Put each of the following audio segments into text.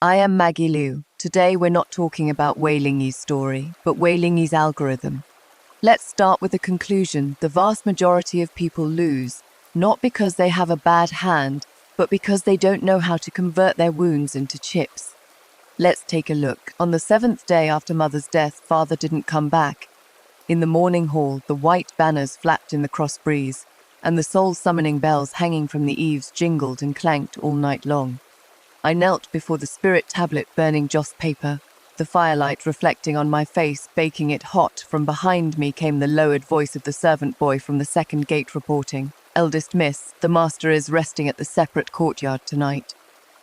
I am Maggie Liu. Today we're not talking about Wei Lingyi's story, but Wei Lingyi's algorithm. Let's start with the conclusion. The vast majority of people lose, not because they have a bad hand, but because they don't know how to convert their wounds into chips. Let's take a look. On the 7th day after Mother's death, Father didn't come back. In the morning hall, the white banners flapped in the cross breeze, and the soul-summoning bells hanging from the eaves jingled and clanked all night long. I knelt before the spirit tablet burning joss paper, the firelight reflecting on my face, baking it hot. From behind me came the lowered voice of the servant boy from the second gate reporting, "Eldest miss, the master is resting at the separate courtyard tonight."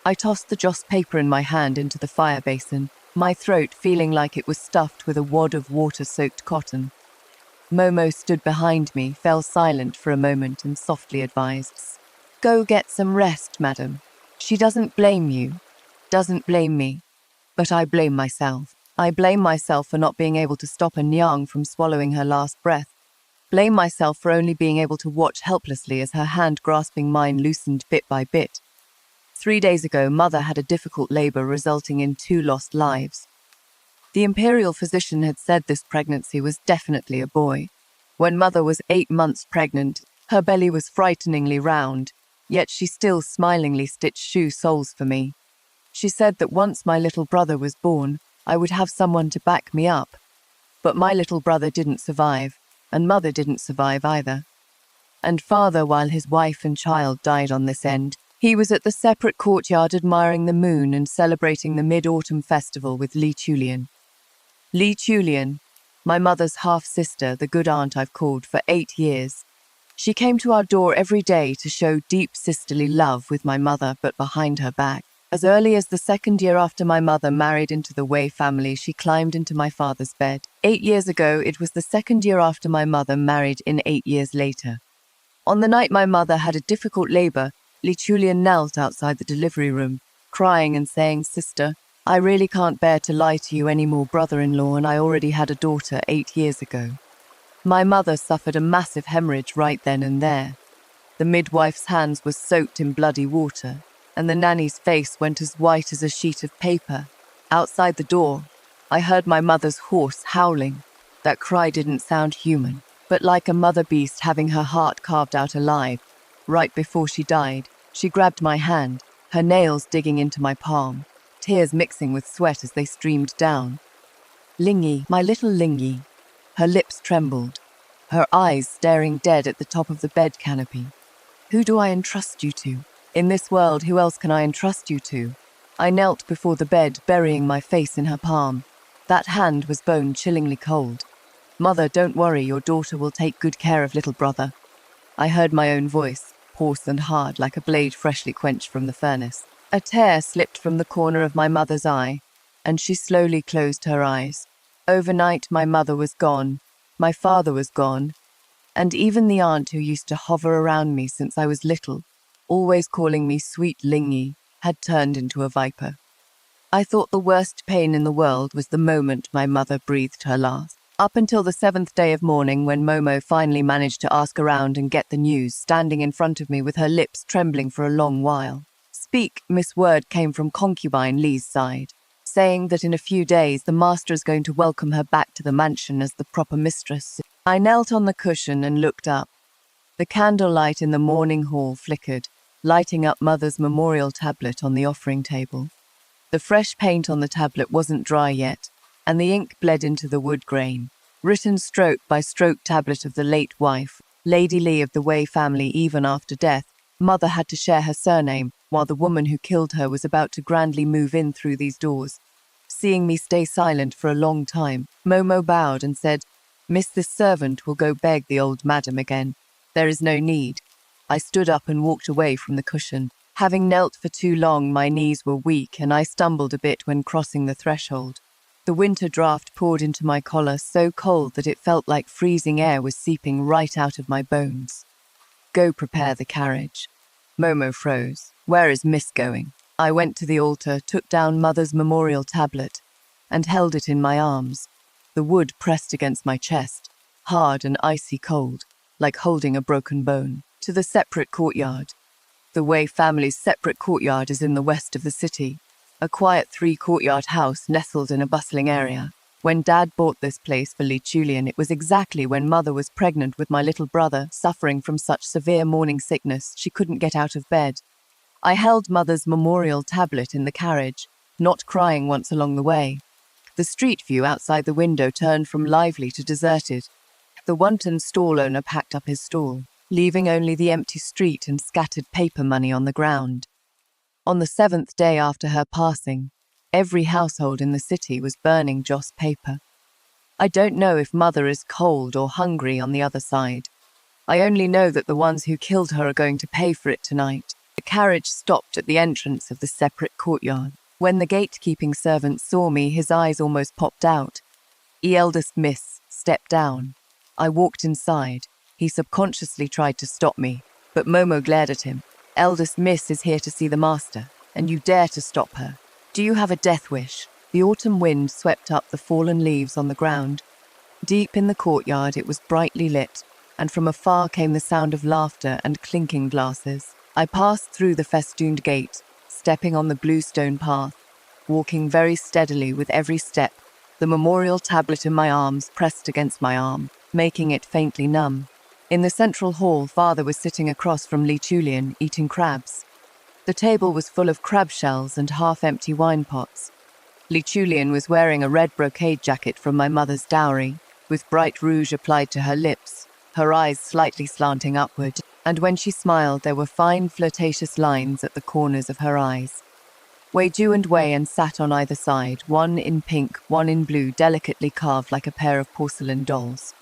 I tossed the joss paper in my hand into the fire basin, my throat feeling like it was stuffed with a wad of water-soaked cotton. Momo stood behind me, fell silent for a moment and softly advised, "Go get some rest, madam. She doesn't blame you, doesn't blame me, but I blame myself. I blame myself for not being able to stop a Nyang from swallowing her last breath. Blame myself for only being able to watch helplessly as her hand grasping mine loosened bit by bit. 3 days ago, Mother had a difficult labor resulting in 2 lost lives. The imperial physician had said this pregnancy was definitely a boy. When Mother was 8 months pregnant, her belly was frighteningly round, yet she still smilingly stitched shoe soles for me. She said that once my little brother was born, I would have someone to back me up. But my little brother didn't survive, and Mother didn't survive either. And Father, while his wife and child died on this end, he was at the separate courtyard admiring the moon and celebrating the Mid-Autumn Festival with Li Chulian. Li Chulian, my mother's half-sister, the good aunt I've called for 8 years. She came to our door every day to show deep sisterly love with my mother, but behind her back. As early as the 2nd year after my mother married into the Wei family, she climbed into my father's bed. 8 years ago, it was the 2nd year after my mother married in 8 years later. On the night my mother had a difficult labor, Li Chulian knelt outside the delivery room, crying and saying, "Sister, I really can't bear to lie to you anymore, brother-in-law, and I already had a daughter 8 years ago." My mother suffered a massive hemorrhage right then and there. The midwife's hands were soaked in bloody water, and the nanny's face went as white as a sheet of paper. Outside the door, I heard my mother's horse howling. That cry didn't sound human, but like a mother beast having her heart carved out alive. Right before she died, she grabbed my hand, her nails digging into my palm, tears mixing with sweat as they streamed down. "Lingyi, my little Lingyi." Her lips trembled, her eyes staring dead at the top of the bed canopy. "Who do I entrust you to? In this world, who else can I entrust you to?" I knelt before the bed, burying my face in her palm. That hand was bone-chillingly cold. "Mother, don't worry, your daughter will take good care of little brother." I heard my own voice, hoarse and hard like a blade freshly quenched from the furnace. A tear slipped from the corner of my mother's eye, and she slowly closed her eyes. Overnight, my mother was gone, my father was gone, and even the aunt who used to hover around me since I was little, always calling me Sweet Lingyi, had turned into a viper. I thought the worst pain in the world was the moment my mother breathed her last. Up until the 7th day of mourning, when Momo finally managed to ask around and get the news, standing in front of me with her lips trembling for a long while. "Speak," Miss Word came from concubine Lee's side, saying that in a few days the master is going to welcome her back to the mansion as the proper mistress. I knelt on the cushion and looked up. The candlelight in the morning hall flickered, lighting up Mother's memorial tablet on the offering table. The fresh paint on the tablet wasn't dry yet, and the ink bled into the wood grain. Written stroke by stroke tablet of the late wife, Lady Lee of the Wei family. Even after death, Mother had to share her surname, while the woman who killed her was about to grandly move in through these doors. Seeing me stay silent for a long time, Momo bowed and said, "Miss, this servant will go beg the old madam again. There is no need." I stood up and walked away from the cushion. Having knelt for too long, my knees were weak and I stumbled a bit when crossing the threshold. The winter draft poured into my collar, so cold that it felt like freezing air was seeping right out of my bones. "Go prepare the carriage." Momo froze. "Where is Miss going?" I went to the altar, took down Mother's memorial tablet, and held it in my arms. The wood pressed against my chest, hard and icy cold, like holding a broken bone. To the separate courtyard. The Wei family's separate courtyard is in the west of the city. a quiet 3-courtyard house nestled in a bustling area. When Dad bought this place for Li Chulian, it was exactly when Mother was pregnant with my little brother, suffering from such severe morning sickness she couldn't get out of bed. I held Mother's memorial tablet in the carriage, not crying once along the way. The street view outside the window turned from lively to deserted. The wanton stall owner packed up his stall, leaving only the empty street and scattered paper money on the ground. On the 7th day after her passing, every household in the city was burning Joss paper. I don't know if Mother is cold or hungry on the other side. I only know that the ones who killed her are going to pay for it tonight. The carriage stopped at the entrance of the separate courtyard. When the gatekeeping servant saw me, his eyes almost popped out. Eldest miss, step down. I walked inside. He subconsciously tried to stop me, but Momo glared at him. Eldest miss is here to see the master, and you dare to stop her. Do you have a death wish? The autumn wind swept up the fallen leaves on the ground. Deep in the courtyard it was brightly lit, and from afar came the sound of laughter and clinking glasses. I passed through the festooned gate, stepping on the blue stone path, walking very steadily with every step, the memorial tablet in my arms pressed against my arm, making it faintly numb. In the central hall, Father was sitting across from Li Chulian, eating crabs. The table was full of crab shells and half-empty wine pots. Li Chulian was wearing a red brocade jacket from my mother's dowry, with bright rouge applied to her lips, her eyes slightly slanting upward, and when she smiled there were fine flirtatious lines at the corners of her eyes. Wei Ju and Wei En sat on either side, one in pink, one in blue, delicately carved like a pair of porcelain dolls.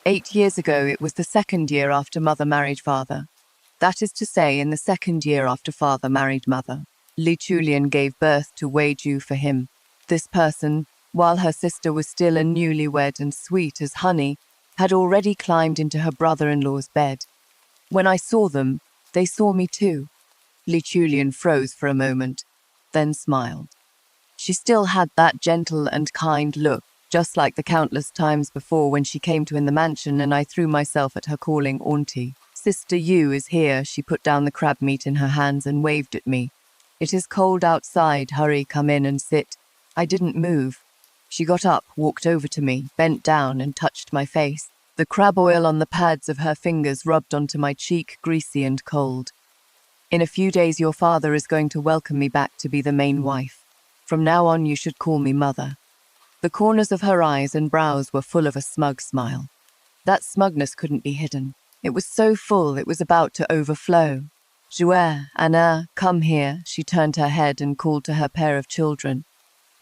8 years ago it was the 2nd year after Mother married Father. That is to say, in the 2nd year after Father married Mother, Li Chulian gave birth to Wei Ju for him. This person, while her sister was still a newlywed and sweet as honey, had already climbed into her brother-in-law's bed. When I saw them, they saw me too. Li Chulian froze for a moment, then smiled. She still had that gentle and kind look, just like the countless times before when she came to in the mansion and I threw myself at her calling auntie. Sister Yu is here. She put down the crab meat in her hands and waved at me. It is cold outside. Hurry, come in and sit. I didn't move. She got up, walked over to me, bent down and touched my face. The crab oil on the pads of her fingers rubbed onto my cheek, greasy and cold. In a few days your father is going to welcome me back to be the main wife. From now on you should call me Mother. The corners of her eyes and brows were full of a smug smile. That smugness couldn't be hidden. It was so full it was about to overflow. Jouer, Anna, come here. She turned her head and called to her pair of children.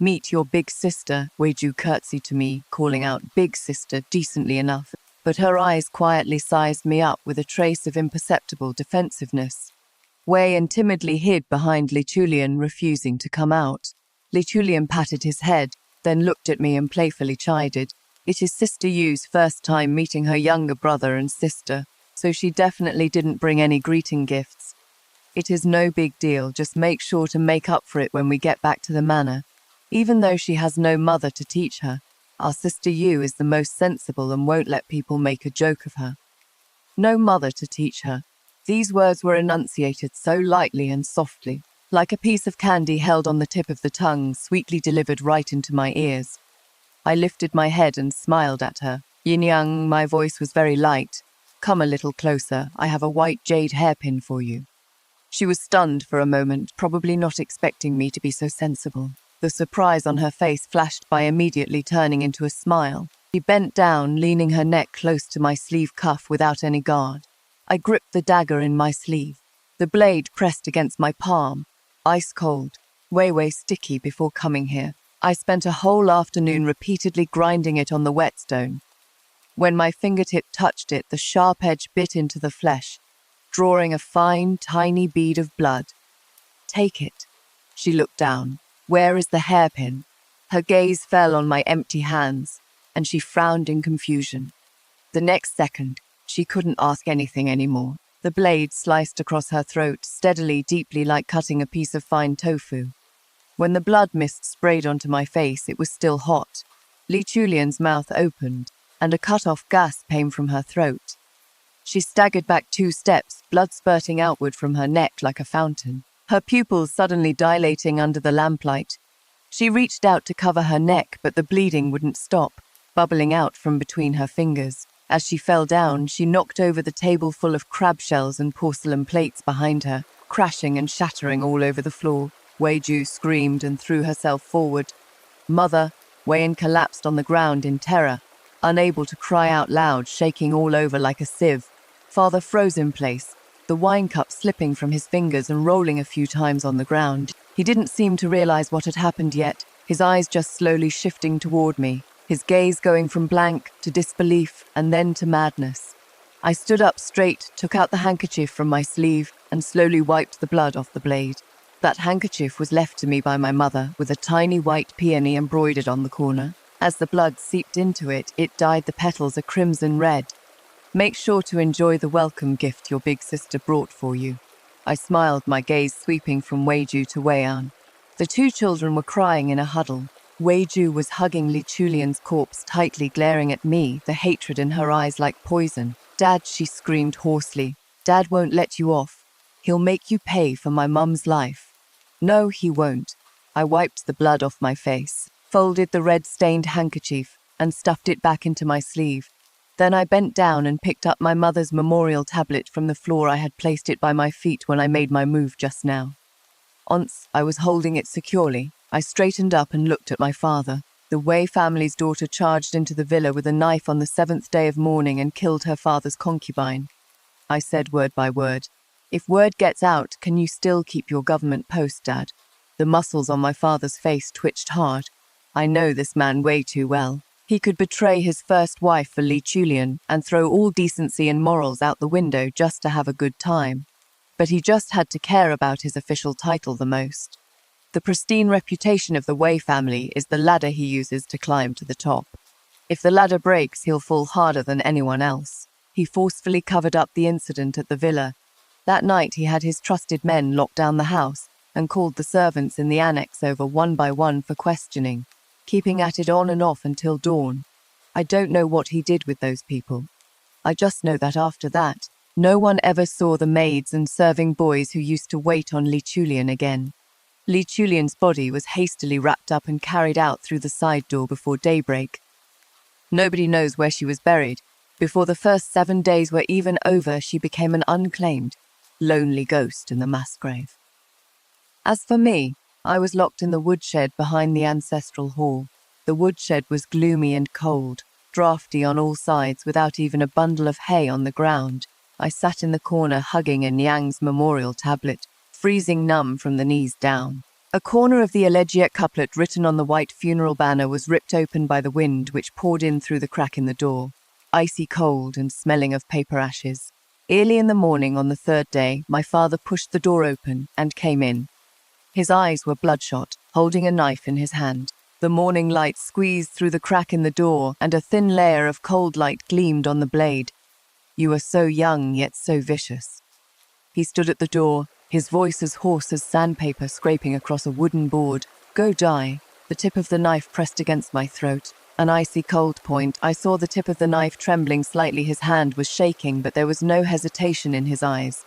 Meet your big sister. Wei Ju curtsied to me, calling out big sister decently enough, but her eyes quietly sized me up with a trace of imperceptible defensiveness. Wei En timidly hid behind Li Chulian, refusing to come out. Li Chulian patted his head, then looked at me and playfully chided. It is Sister Yu's first time meeting her younger brother and sister, so she definitely didn't bring any greeting gifts. It is no big deal, just make sure to make up for it when we get back to the manor. Even though she has no mother to teach her, our Sister Yu is the most sensible and won't let people make a joke of her. No mother to teach her. These words were enunciated so lightly and softly, like a piece of candy held on the tip of the tongue, sweetly delivered right into my ears. I lifted my head and smiled at her. Yin-yang, my voice was very light. Come a little closer, I have a white jade hairpin for you. She was stunned for a moment, probably not expecting me to be so sensible. The surprise on her face flashed by immediately turning into a smile. She bent down, leaning her neck close to my sleeve cuff without any guard. I gripped the dagger in my sleeve. The blade pressed against my palm, ice cold, way sticky before coming here. I spent a whole afternoon repeatedly grinding it on the whetstone. When my fingertip touched it, the sharp edge bit into the flesh, drawing a fine, tiny bead of blood. Take it. She looked down. Where is the hairpin? Her gaze fell on my empty hands, and she frowned in confusion. The next second, she couldn't ask anything anymore. The blade sliced across her throat, steadily, deeply, like cutting a piece of fine tofu. When the blood mist sprayed onto my face, it was still hot. Li Chulian's mouth opened, and a cut-off gasp came from her throat. She staggered back 2 steps, blood spurting outward from her neck like a fountain. her pupils suddenly dilating under the lamplight. She reached out to cover her neck, but the bleeding wouldn't stop, bubbling out from between her fingers. As she fell down, she knocked over the table full of crab shells and porcelain plates behind her, crashing and shattering all over the floor. Wei screamed and threw herself forward. Mother, Wei collapsed on the ground in terror, unable to cry out loud, shaking all over like a sieve. Father froze in place, the wine cup slipping from his fingers and rolling a few times on the ground. He didn't seem to realize what had happened yet, his eyes just slowly shifting toward me, his gaze going from blank to disbelief and then to madness. I stood up straight, took out the handkerchief from my sleeve, and slowly wiped the blood off the blade. That handkerchief was left to me by my mother, with a tiny white peony embroidered on the corner. As the blood seeped into it, it dyed the petals a crimson red. Make sure to enjoy the welcome gift your big sister brought for you. I smiled, my gaze sweeping from Weiju to Weian. The two children were crying in a huddle. Weiju was hugging Li Chulian's corpse, tightly glaring at me, the hatred in her eyes like poison. Dad, she screamed hoarsely. Dad won't let you off. He'll make you pay for my mum's life. No, he won't. I wiped the blood off my face, folded the red-stained handkerchief, and stuffed it back into my sleeve. Then I bent down and picked up my mother's memorial tablet from the floor. I had placed it by my feet when I made my move just now. Once I was holding it securely, I straightened up and looked at my father. The Wei family's daughter charged into the villa with a knife on the 7th day of mourning and killed her father's concubine. I said word by word, "If word gets out, can you still keep your government post, Dad?" The muscles on my father's face twitched hard. I know this man way too well. He could betray his first wife for Li Chulian and throw all decency and morals out the window just to have a good time. But he just had to care about his official title the most. The pristine reputation of the Wei family is the ladder he uses to climb to the top. If the ladder breaks, he'll fall harder than anyone else. He forcefully covered up the incident at the villa. That night he had his trusted men lock down the house and called the servants in the annex over one by one for questioning, keeping at it on and off until dawn. I don't know what he did with those people. I just know that after that, no one ever saw the maids and serving boys who used to wait on Li Chulian again. Li Chulian's body was hastily wrapped up and carried out through the side door before daybreak. Nobody knows where she was buried. Before the first 7 days were even over, she became an unclaimed, lonely ghost in the mass grave. As for me, I was locked in the woodshed behind the ancestral hall. The woodshed was gloomy and cold, drafty on all sides, without even a bundle of hay on the ground. I sat in the corner hugging a Nyang's memorial tablet, freezing numb from the knees down. A corner of the Illegitimate couplet written on the white funeral banner was ripped open by the wind, which poured in through the crack in the door, icy cold and smelling of paper ashes. Early in the morning on the 3rd day, my father pushed the door open and came in. His eyes were bloodshot, holding a knife in his hand. The morning light squeezed through the crack in the door, and a thin layer of cold light gleamed on the blade. "You are so young, yet so vicious." He stood at the door, his voice as hoarse as sandpaper scraping across a wooden board. "Go die." The tip of the knife pressed against my throat. An icy cold point. I saw the tip of the knife trembling slightly. His hand was shaking, but there was no hesitation in his eyes.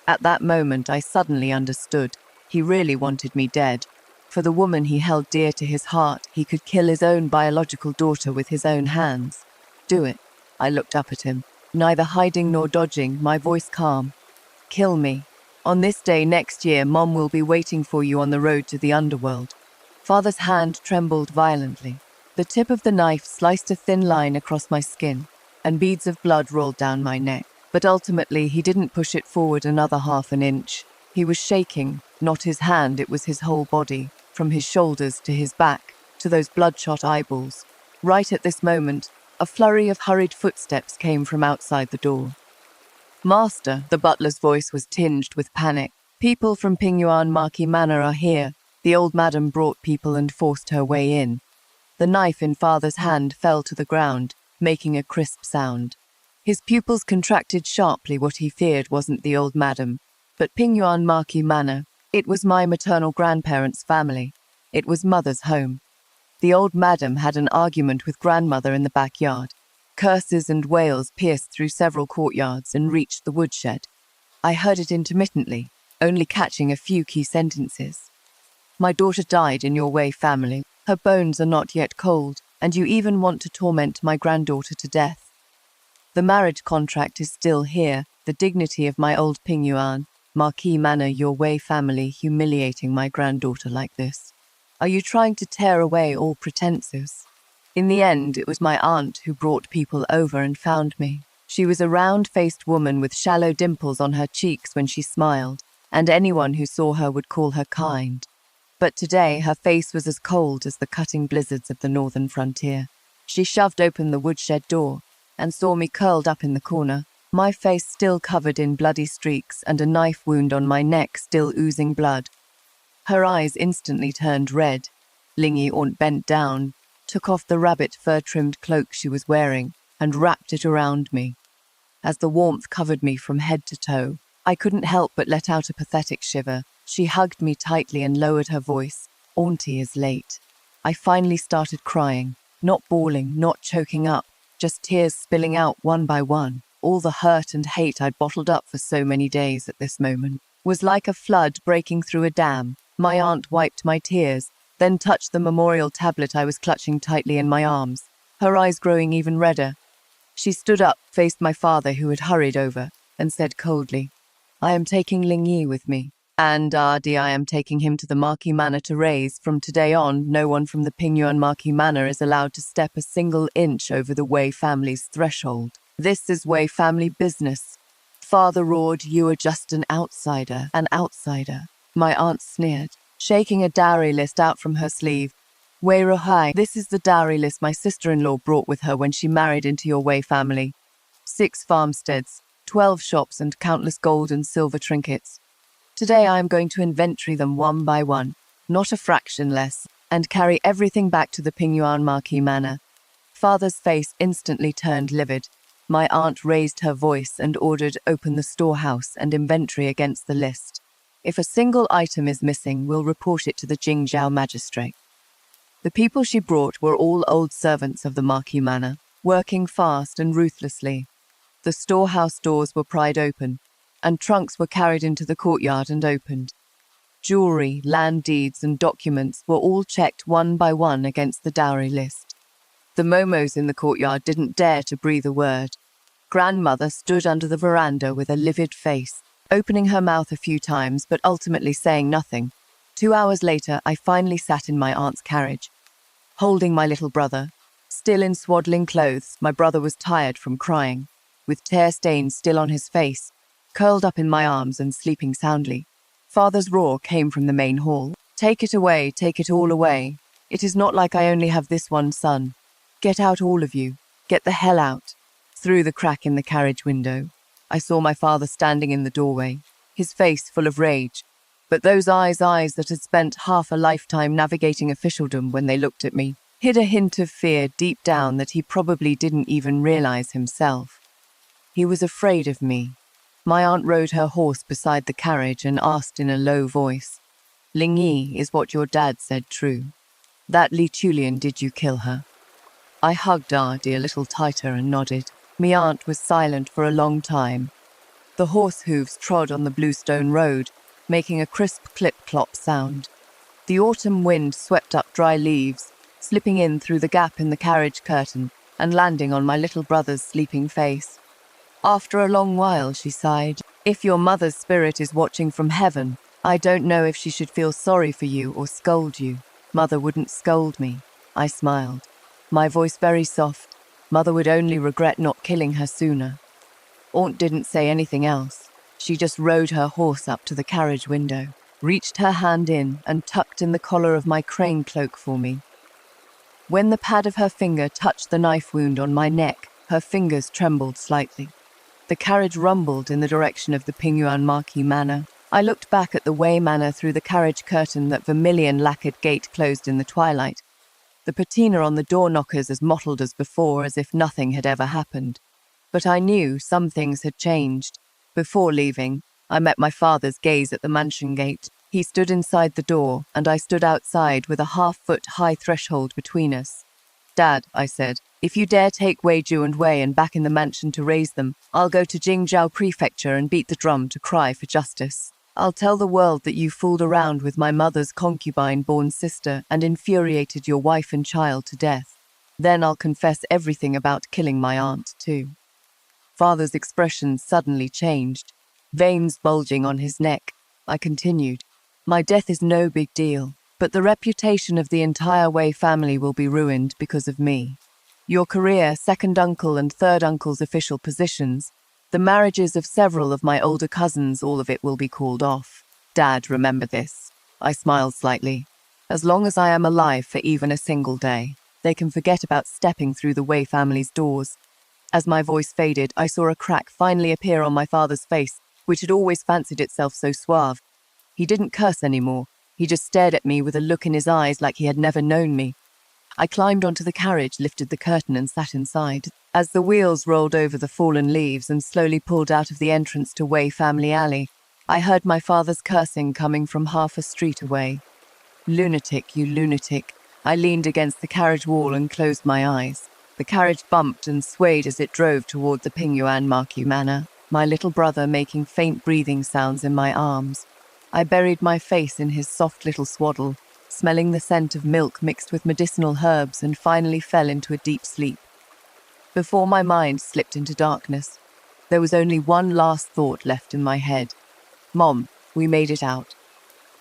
At that moment, I suddenly understood. He really wanted me dead. For the woman he held dear to his heart, he could kill his own biological daughter with his own hands. "Do it." I looked up at him, neither hiding nor dodging, my voice calm. "Kill me. On this day next year, Mom will be waiting for you on the road to the underworld." Father's hand trembled violently. The tip of the knife sliced a thin line across my skin, and beads of blood rolled down my neck. But ultimately, he didn't push it forward another half an inch. He was shaking, not his hand, it was his whole body, from his shoulders to his back, to those bloodshot eyeballs. Right at this moment, a flurry of hurried footsteps came from outside the door. "Master," the butler's voice was tinged with panic. "People from Pingyuan Marquis Manor are here." The old madam brought people and forced her way in. The knife in father's hand fell to the ground, making a crisp sound. His pupils contracted sharply. What he feared wasn't the old madam, but Pingyuan Marquis Manor. It was my maternal grandparents' family. It was mother's home. The old madam had an argument with grandmother in the backyard. Curses and wails pierced through several courtyards and reached the woodshed. I heard it intermittently, only catching a few key sentences. My daughter died in your Wei family. Her bones are not yet cold, and you even want to torment my granddaughter to death. The marriage contract is still here, the dignity of my old Pingyuan, Marquis Manor, your Wei family humiliating my granddaughter like this. Are you trying to tear away all pretenses? In the end, it was my aunt who brought people over and found me. She was a round-faced woman with shallow dimples on her cheeks when she smiled, and anyone who saw her would call her kind. But today, her face was as cold as the cutting blizzards of the northern frontier. She shoved open the woodshed door and saw me curled up in the corner, my face still covered in bloody streaks and a knife wound on my neck still oozing blood. Her eyes instantly turned red. Lingyi bent down, took off the rabbit fur-trimmed cloak she was wearing, and wrapped it around me. As the warmth covered me from head to toe, I couldn't help but let out a pathetic shiver. She hugged me tightly and lowered her voice. Auntie is late. I finally started crying, not bawling, not choking up, just tears spilling out one by one. All the hurt and hate I'd bottled up for so many days at this moment was like a flood breaking through a dam. My aunt wiped my tears, then touched the memorial tablet I was clutching tightly in my arms, her eyes growing even redder. She stood up, faced my father who had hurried over, and said coldly, I am taking Lingyi with me. And I am taking him to the Marquis Manor to raise. From today on, no one from the Pingyuan Marquis Manor is allowed to step a single inch over the Wei family's threshold. This is Wei family business. Father roared, you are just an outsider. An outsider. My aunt sneered, shaking a dowry list out from her sleeve. Wei Rohai, this is the dowry list my sister-in-law brought with her when she married into your Wei family. 6 farmsteads, 12 shops and countless gold and silver trinkets. Today I am going to inventory them one by one, not a fraction less, and carry everything back to the Pingyuan Marquis Manor. Father's face instantly turned livid. My aunt raised her voice and ordered open the storehouse and inventory against the list. If a single item is missing, we'll report it to the Jingzhou magistrate. The people she brought were all old servants of the Marquis Manor, working fast and ruthlessly. The storehouse doors were pried open, and trunks were carried into the courtyard and opened. Jewelry, land deeds, and documents were all checked one by one against the dowry list. The momos in the courtyard didn't dare to breathe a word. Grandmother stood under the veranda with a livid face, opening her mouth a few times but ultimately saying nothing. 2 hours later, I finally sat in my aunt's carriage, holding my little brother. Still in swaddling clothes, my brother was tired from crying, with tear stains still on his face, curled up in my arms and sleeping soundly. Father's roar came from the main hall. Take it away, take it all away. It is not like I only have this one son. Get out, all of you. Get the hell out. Through the crack in the carriage window, I saw my father standing in the doorway, his face full of rage. But those eyes that had spent half a lifetime navigating officialdom when they looked at me, hid a hint of fear deep down that he probably didn't even realize himself. He was afraid of me. My aunt rode her horse beside the carriage and asked in a low voice, Lingyi, is what your dad said true? That Li Chulian, did you kill her? I hugged Ardy a little tighter and nodded. My aunt was silent for a long time. The horse hooves trod on the bluestone road, making a crisp clip-clop sound. The autumn wind swept up dry leaves, slipping in through the gap in the carriage curtain and landing on my little brother's sleeping face. After a long while, she sighed. If your mother's spirit is watching from heaven, I don't know if she should feel sorry for you or scold you. Mother wouldn't scold me. I smiled, my voice very soft. Mother would only regret not killing her sooner. Aunt didn't say anything else. She just rode her horse up to the carriage window, reached her hand in and tucked in the collar of my crane cloak for me. When the pad of her finger touched the knife wound on my neck, her fingers trembled slightly. The carriage rumbled in the direction of the Pingyuan Marquis Manor. I looked back at the Wei Manor through the carriage curtain that vermilion lacquered gate closed in the twilight. The patina on the door knockers as mottled as before, as if nothing had ever happened. But I knew some things had changed. Before leaving, I met my father's gaze at the mansion gate. He stood inside the door, and I stood outside with a half-foot-high threshold between us. Dad, I said, if you dare take Weiju and Wei and back in the mansion to raise them, I'll go to Jingzhou Prefecture and beat the drum to cry for justice. I'll tell the world that you fooled around with my mother's concubine-born sister and infuriated your wife and child to death. Then I'll confess everything about killing my aunt, too. Father's expression suddenly changed, veins bulging on his neck. I continued, my death is no big deal, but the reputation of the entire Wei family will be ruined because of me. Your career, second uncle and third uncle's official positions, the marriages of several of my older cousins, all of it will be called off. Dad, remember this. I smiled slightly. As long as I am alive for even a single day, they can forget about stepping through the Wei family's doors. As my voice faded, I saw a crack finally appear on my father's face, which had always fancied itself so suave. He didn't curse anymore. He just stared at me with a look in his eyes like he had never known me. I climbed onto the carriage, lifted the curtain and sat inside. As the wheels rolled over the fallen leaves and slowly pulled out of the entrance to Wei Family Alley, I heard my father's cursing coming from half a street away. Lunatic, you lunatic. I leaned against the carriage wall and closed my eyes. The carriage bumped and swayed as it drove toward the Pingyuan Marquis Manor, my little brother making faint breathing sounds in my arms. I buried my face in his soft little swaddle, smelling the scent of milk mixed with medicinal herbs, and finally fell into a deep sleep. Before my mind slipped into darkness, there was only one last thought left in my head. Mom, we made it out.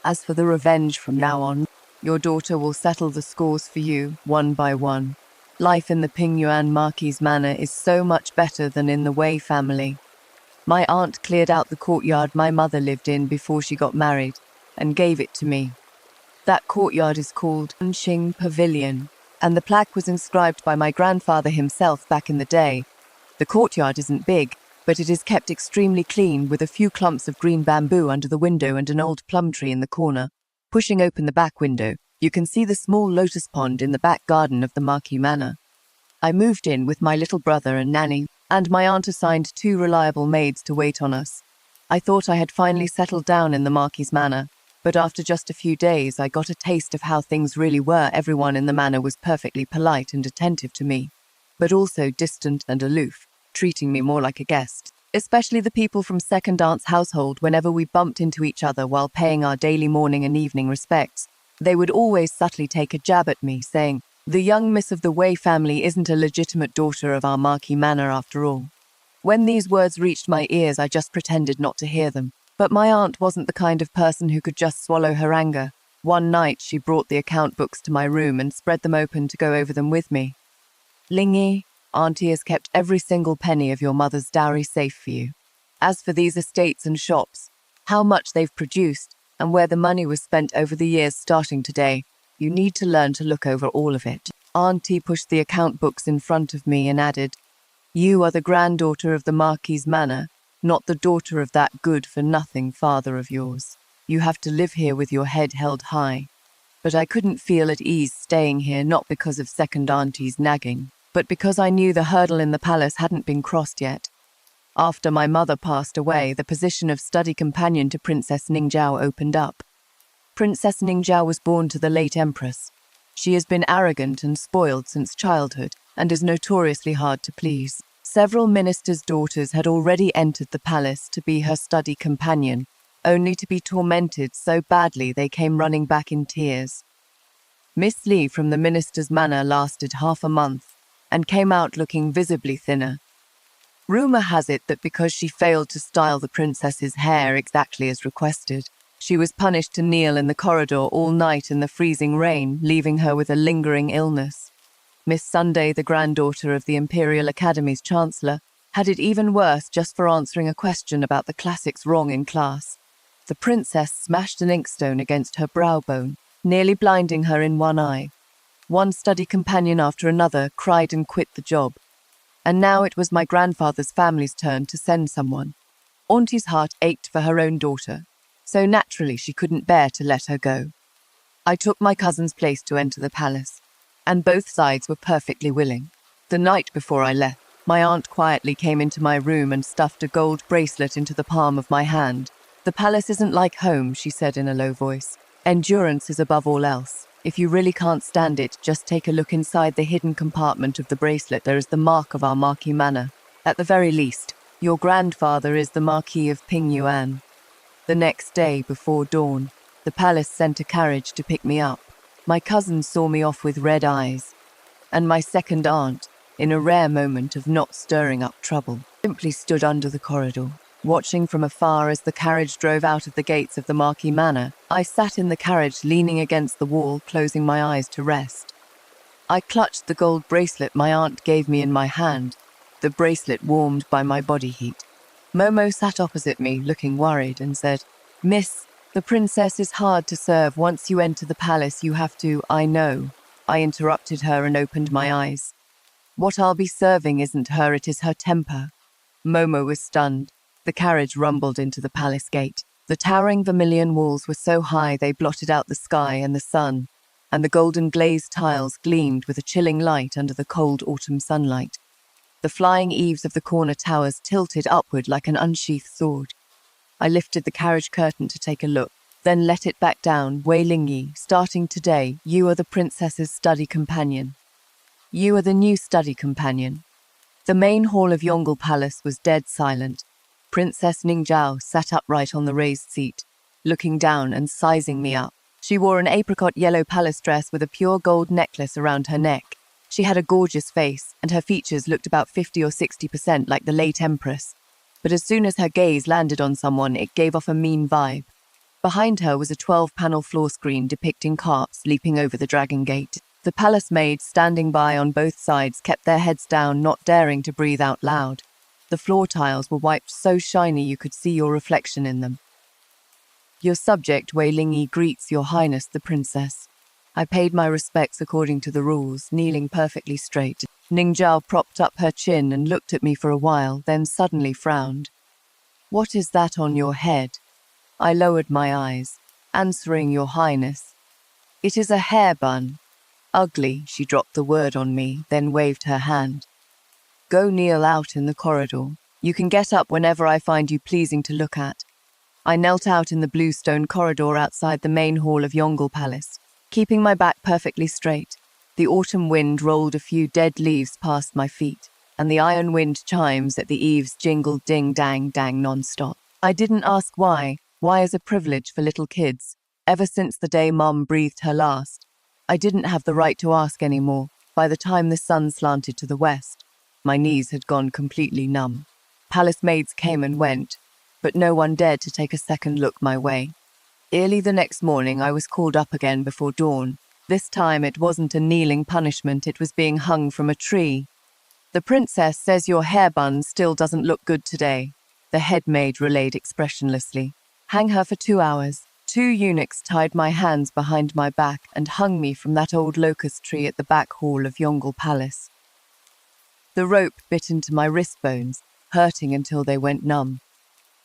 As for the revenge from now on, your daughter will settle the scores for you, one by one. Life in the Pingyuan Marquis Manor is so much better than in the Wei family. My aunt cleared out the courtyard my mother lived in before she got married, and gave it to me. That courtyard is called Xing Pavilion, and the plaque was inscribed by my grandfather himself back in the day. The courtyard isn't big, but it is kept extremely clean, with a few clumps of green bamboo under the window and an old plum tree in the corner. Pushing open the back window, you can see the small lotus pond in the back garden of the Marquis Manor. I moved in with my little brother and nanny, and my aunt assigned 2 reliable maids to wait on us. I thought I had finally settled down in the Marquis Manor, but after just a few days I got a taste of how things really were. Everyone in the manor was perfectly polite and attentive to me, but also distant and aloof, treating me more like a guest, especially the people from second aunt's household. Whenever we bumped into each other while paying our daily morning and evening respects, they would always subtly take a jab at me, saying, the young miss of the Wei family isn't a legitimate daughter of our Marquis Manor after all. When these words reached my ears, I just pretended not to hear them. But my aunt wasn't the kind of person who could just swallow her anger. One night, she brought the account books to my room and spread them open to go over them with me. Lingyi, Auntie has kept every single penny of your mother's dowry safe for you. As for these estates and shops, how much they've produced, and where the money was spent over the years starting today, you need to learn to look over all of it. Auntie pushed the account books in front of me and added, you are the granddaughter of the Marquis Manor, not the daughter of that good-for-nothing father of yours. You have to live here with your head held high. But I couldn't feel at ease staying here, not because of second auntie's nagging, but because I knew the hurdle in the palace hadn't been crossed yet. After my mother passed away, the position of study companion to Princess Ningzhao opened up. Princess Ningzhao was born to the late Empress. She has been arrogant and spoiled since childhood, and is notoriously hard to please. Several ministers' daughters had already entered the palace to be her study companion, only to be tormented so badly they came running back in tears. Miss Li from the minister's manor lasted half a month, and came out looking visibly thinner. Rumor has it that because she failed to style the princess's hair exactly as requested, she was punished to kneel in the corridor all night in the freezing rain, leaving her with a lingering illness. Miss Sunday, the granddaughter of the Imperial Academy's chancellor, had it even worse just for answering a question about the classics wrong in class. The princess smashed an inkstone against her brow bone, nearly blinding her in one eye. One study companion after another cried and quit the job. And now it was my grandfather's family's turn to send someone. Auntie's heart ached for her own daughter, so naturally she couldn't bear to let her go. I took my cousin's place to enter the palace, and both sides were perfectly willing. The night before I left, my aunt quietly came into my room and stuffed a gold bracelet into the palm of my hand. The palace isn't like home, she said in a low voice. Endurance is above all else. If you really can't stand it, just take a look inside the hidden compartment of the bracelet. There is the mark of our Marquis Manor. At the very least, your grandfather is the Marquis of Pingyuan. The next day, before dawn, the palace sent a carriage to pick me up. My cousin saw me off with red eyes, and my second aunt, in a rare moment of not stirring up trouble, simply stood under the corridor, watching from afar as the carriage drove out of the gates of the Marquis Manor. I sat in the carriage leaning against the wall, closing my eyes to rest. I clutched the gold bracelet my aunt gave me in my hand, the bracelet warmed by my body heat. Momo sat opposite me, looking worried, and said, "Miss, the princess is hard to serve. Once you enter the palace, you have to—" "I know." I interrupted her and opened my eyes. "What I'll be serving isn't her, it is her temper." Momo was stunned. The carriage rumbled into the palace gate. The towering vermilion walls were so high they blotted out the sky and the sun, and the golden glazed tiles gleamed with a chilling light under the cold autumn sunlight. The flying eaves of the corner towers tilted upward like an unsheathed sword. I lifted the carriage curtain to take a look, then let it back down. "Wei Lingyi, starting today, you are the princess's study companion. You are the new study companion." The main hall of Yongle Palace was dead silent. Princess Ningzhao sat upright on the raised seat, looking down and sizing me up. She wore an apricot yellow palace dress with a pure gold necklace around her neck. She had a gorgeous face, and her features looked about 50 or 60% like the late Empress. But as soon as her gaze landed on someone, it gave off a mean vibe. Behind her was a 12-panel floor screen depicting carps leaping over the Dragon Gate. The palace maids standing by on both sides kept their heads down, not daring to breathe out loud. The floor tiles were wiped so shiny you could see your reflection in them. "Your subject, Wei Lingyi, greets Your Highness the Princess." I paid my respects according to the rules, kneeling perfectly straight. Ningzhao propped up her chin and looked at me for a while, then suddenly frowned. "What is that on your head?" I lowered my eyes, answering Your Highness. "It is a hair bun." "Ugly," she dropped the word on me, then waved her hand. "Go kneel out in the corridor. You can get up whenever I find you pleasing to look at." I knelt out in the blue stone corridor outside the main hall of Yongle Palace, keeping my back perfectly straight. The autumn wind rolled a few dead leaves past my feet, and the iron wind chimes at the eaves jingled ding-dang-dang non-stop. I didn't ask why. Why is a privilege for little kids? Ever since the day Mom breathed her last, I didn't have the right to ask anymore. By the time the sun slanted to the west, my knees had gone completely numb. Palace maids came and went, but no one dared to take a second look my way. Early the next morning, I was called up again before dawn. This time it wasn't a kneeling punishment, it was being hung from a tree. "The princess says your hair bun still doesn't look good today," the head maid relayed expressionlessly. "Hang her for 2 hours." 2 eunuchs tied my hands behind my back and hung me from that old locust tree at the back hall of Yongle Palace. The rope bit into my wrist bones, hurting until they went numb.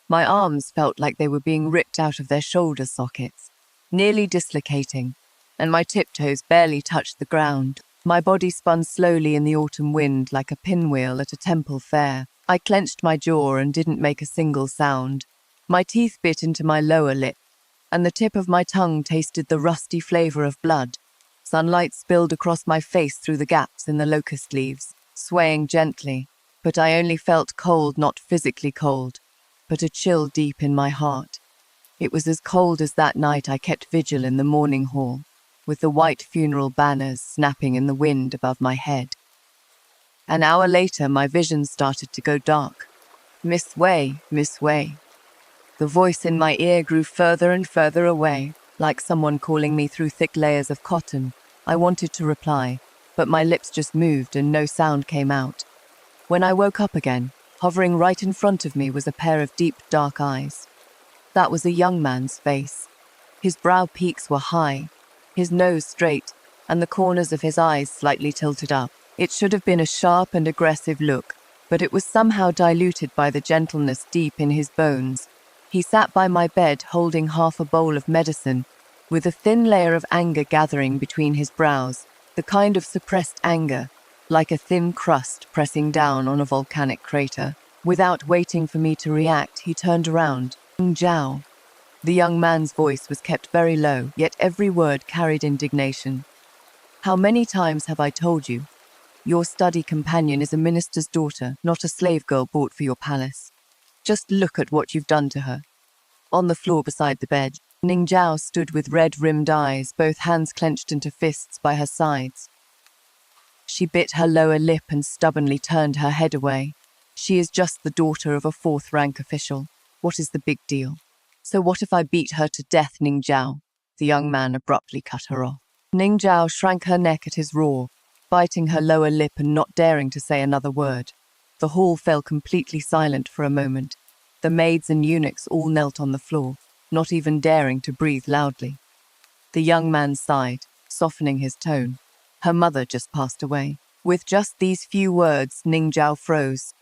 My arms felt like they were being ripped out of their shoulder sockets, nearly dislocating, and my tiptoes barely touched the ground. My body spun slowly in the autumn wind like a pinwheel at a temple fair. I clenched my jaw and didn't make a single sound. My teeth bit into my lower lip, and the tip of my tongue tasted the rusty flavor of blood. Sunlight spilled across my face through the gaps in the locust leaves, swaying gently, but I only felt cold, not physically cold, but a chill deep in my heart. It was as cold as that night I kept vigil in the morning hall, with the white funeral banners snapping in the wind above my head. An hour later, my vision started to go dark. "Miss Wei, Miss Wei." The voice in my ear grew further and further away, like someone calling me through thick layers of cotton. I wanted to reply, but my lips just moved and no sound came out. When I woke up again, hovering right in front of me was a pair of deep, dark eyes. That was a young man's face. His brow peaks were high, his nose straight, and the corners of his eyes slightly tilted up. It should have been a sharp and aggressive look, but it was somehow diluted by the gentleness deep in his bones. He sat by my bed holding half a bowl of medicine, with a thin layer of anger gathering between his brows, the kind of suppressed anger, like a thin crust pressing down on a volcanic crater. Without waiting for me to react, he turned around. "Zhao." The young man's voice was kept very low, yet every word carried indignation. "How many times have I told you? Your study companion is a minister's daughter, not a slave girl bought for your palace. Just look at what you've done to her." On the floor beside the bed, Ning Zhao stood with red-rimmed eyes, both hands clenched into fists by her sides. She bit her lower lip and stubbornly turned her head away. She is just the daughter of a fourth-rank official. What is the big deal? So what if I beat her to death, Ning Zhao? The young man abruptly cut her off. Ning Zhao shrank her neck at his roar, biting her lower lip and not daring to say another word. The hall fell completely silent for a moment. The maids and eunuchs all knelt on the floor, not even daring to breathe loudly. The young man sighed, softening his tone. Her mother just passed away. With just these few words, Ning Zhao froze.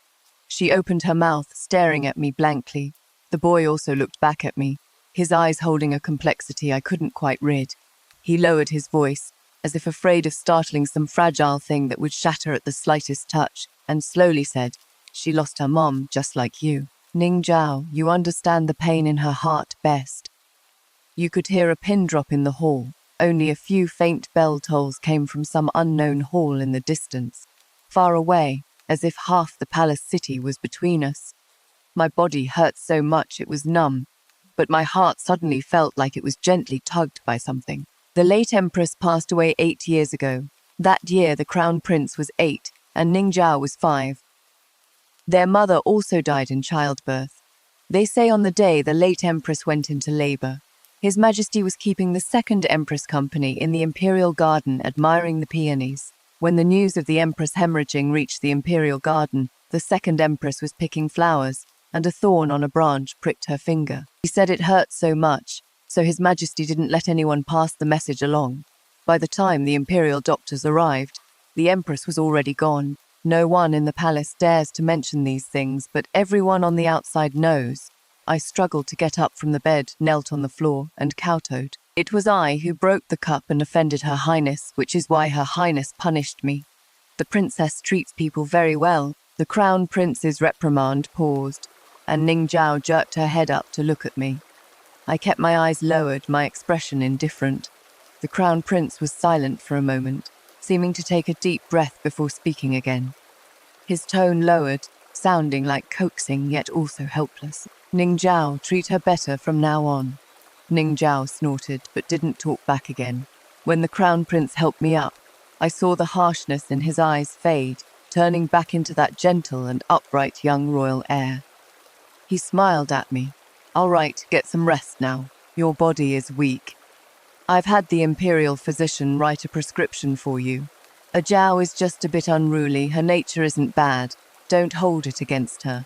She opened her mouth, staring at me blankly. The boy also looked back at me, his eyes holding a complexity I couldn't quite rid. He lowered his voice, as if afraid of startling some fragile thing that would shatter at the slightest touch, and slowly said, "She lost her mom, just like you. Ning Zhao, you understand the pain in her heart best." You could hear a pin drop in the hall. Only a few faint bell tolls came from some unknown hall in the distance, far away, as if half the palace city was between us. My body hurt so much it was numb, but my heart suddenly felt like it was gently tugged by something. The late empress passed away 8 years ago. That year the crown prince was 8, and Ning Zhao was 5. Their mother also died in childbirth. They say on the day the late empress went into labor, His Majesty was keeping the second Empress company in the Imperial Garden admiring the peonies. When the news of the Empress hemorrhaging reached the Imperial Garden, the second Empress was picking flowers, and a thorn on a branch pricked her finger. She said it hurt so much, so His Majesty didn't let anyone pass the message along. By the time the Imperial doctors arrived, the Empress was already gone. No one in the palace dares to mention these things, but everyone on the outside knows. I struggled to get up from the bed, knelt on the floor, and kowtowed. It was I who broke the cup and offended Her Highness, which is why Her Highness punished me. The princess treats people very well. The Crown Prince's reprimand paused, and Ning Zhao jerked her head up to look at me. I kept my eyes lowered, my expression indifferent. The Crown Prince was silent for a moment, seeming to take a deep breath before speaking again. His tone lowered, sounding like coaxing yet also helpless. "Ning Zhao, treat her better from now on." Ning Zhao snorted, but didn't talk back again. When the Crown Prince helped me up, I saw the harshness in his eyes fade, turning back into that gentle and upright young royal air. He smiled at me. "All right, get some rest now. Your body is weak. I've had the imperial physician write a prescription for you. A Zhao is just a bit unruly, her nature isn't bad. Don't hold it against her."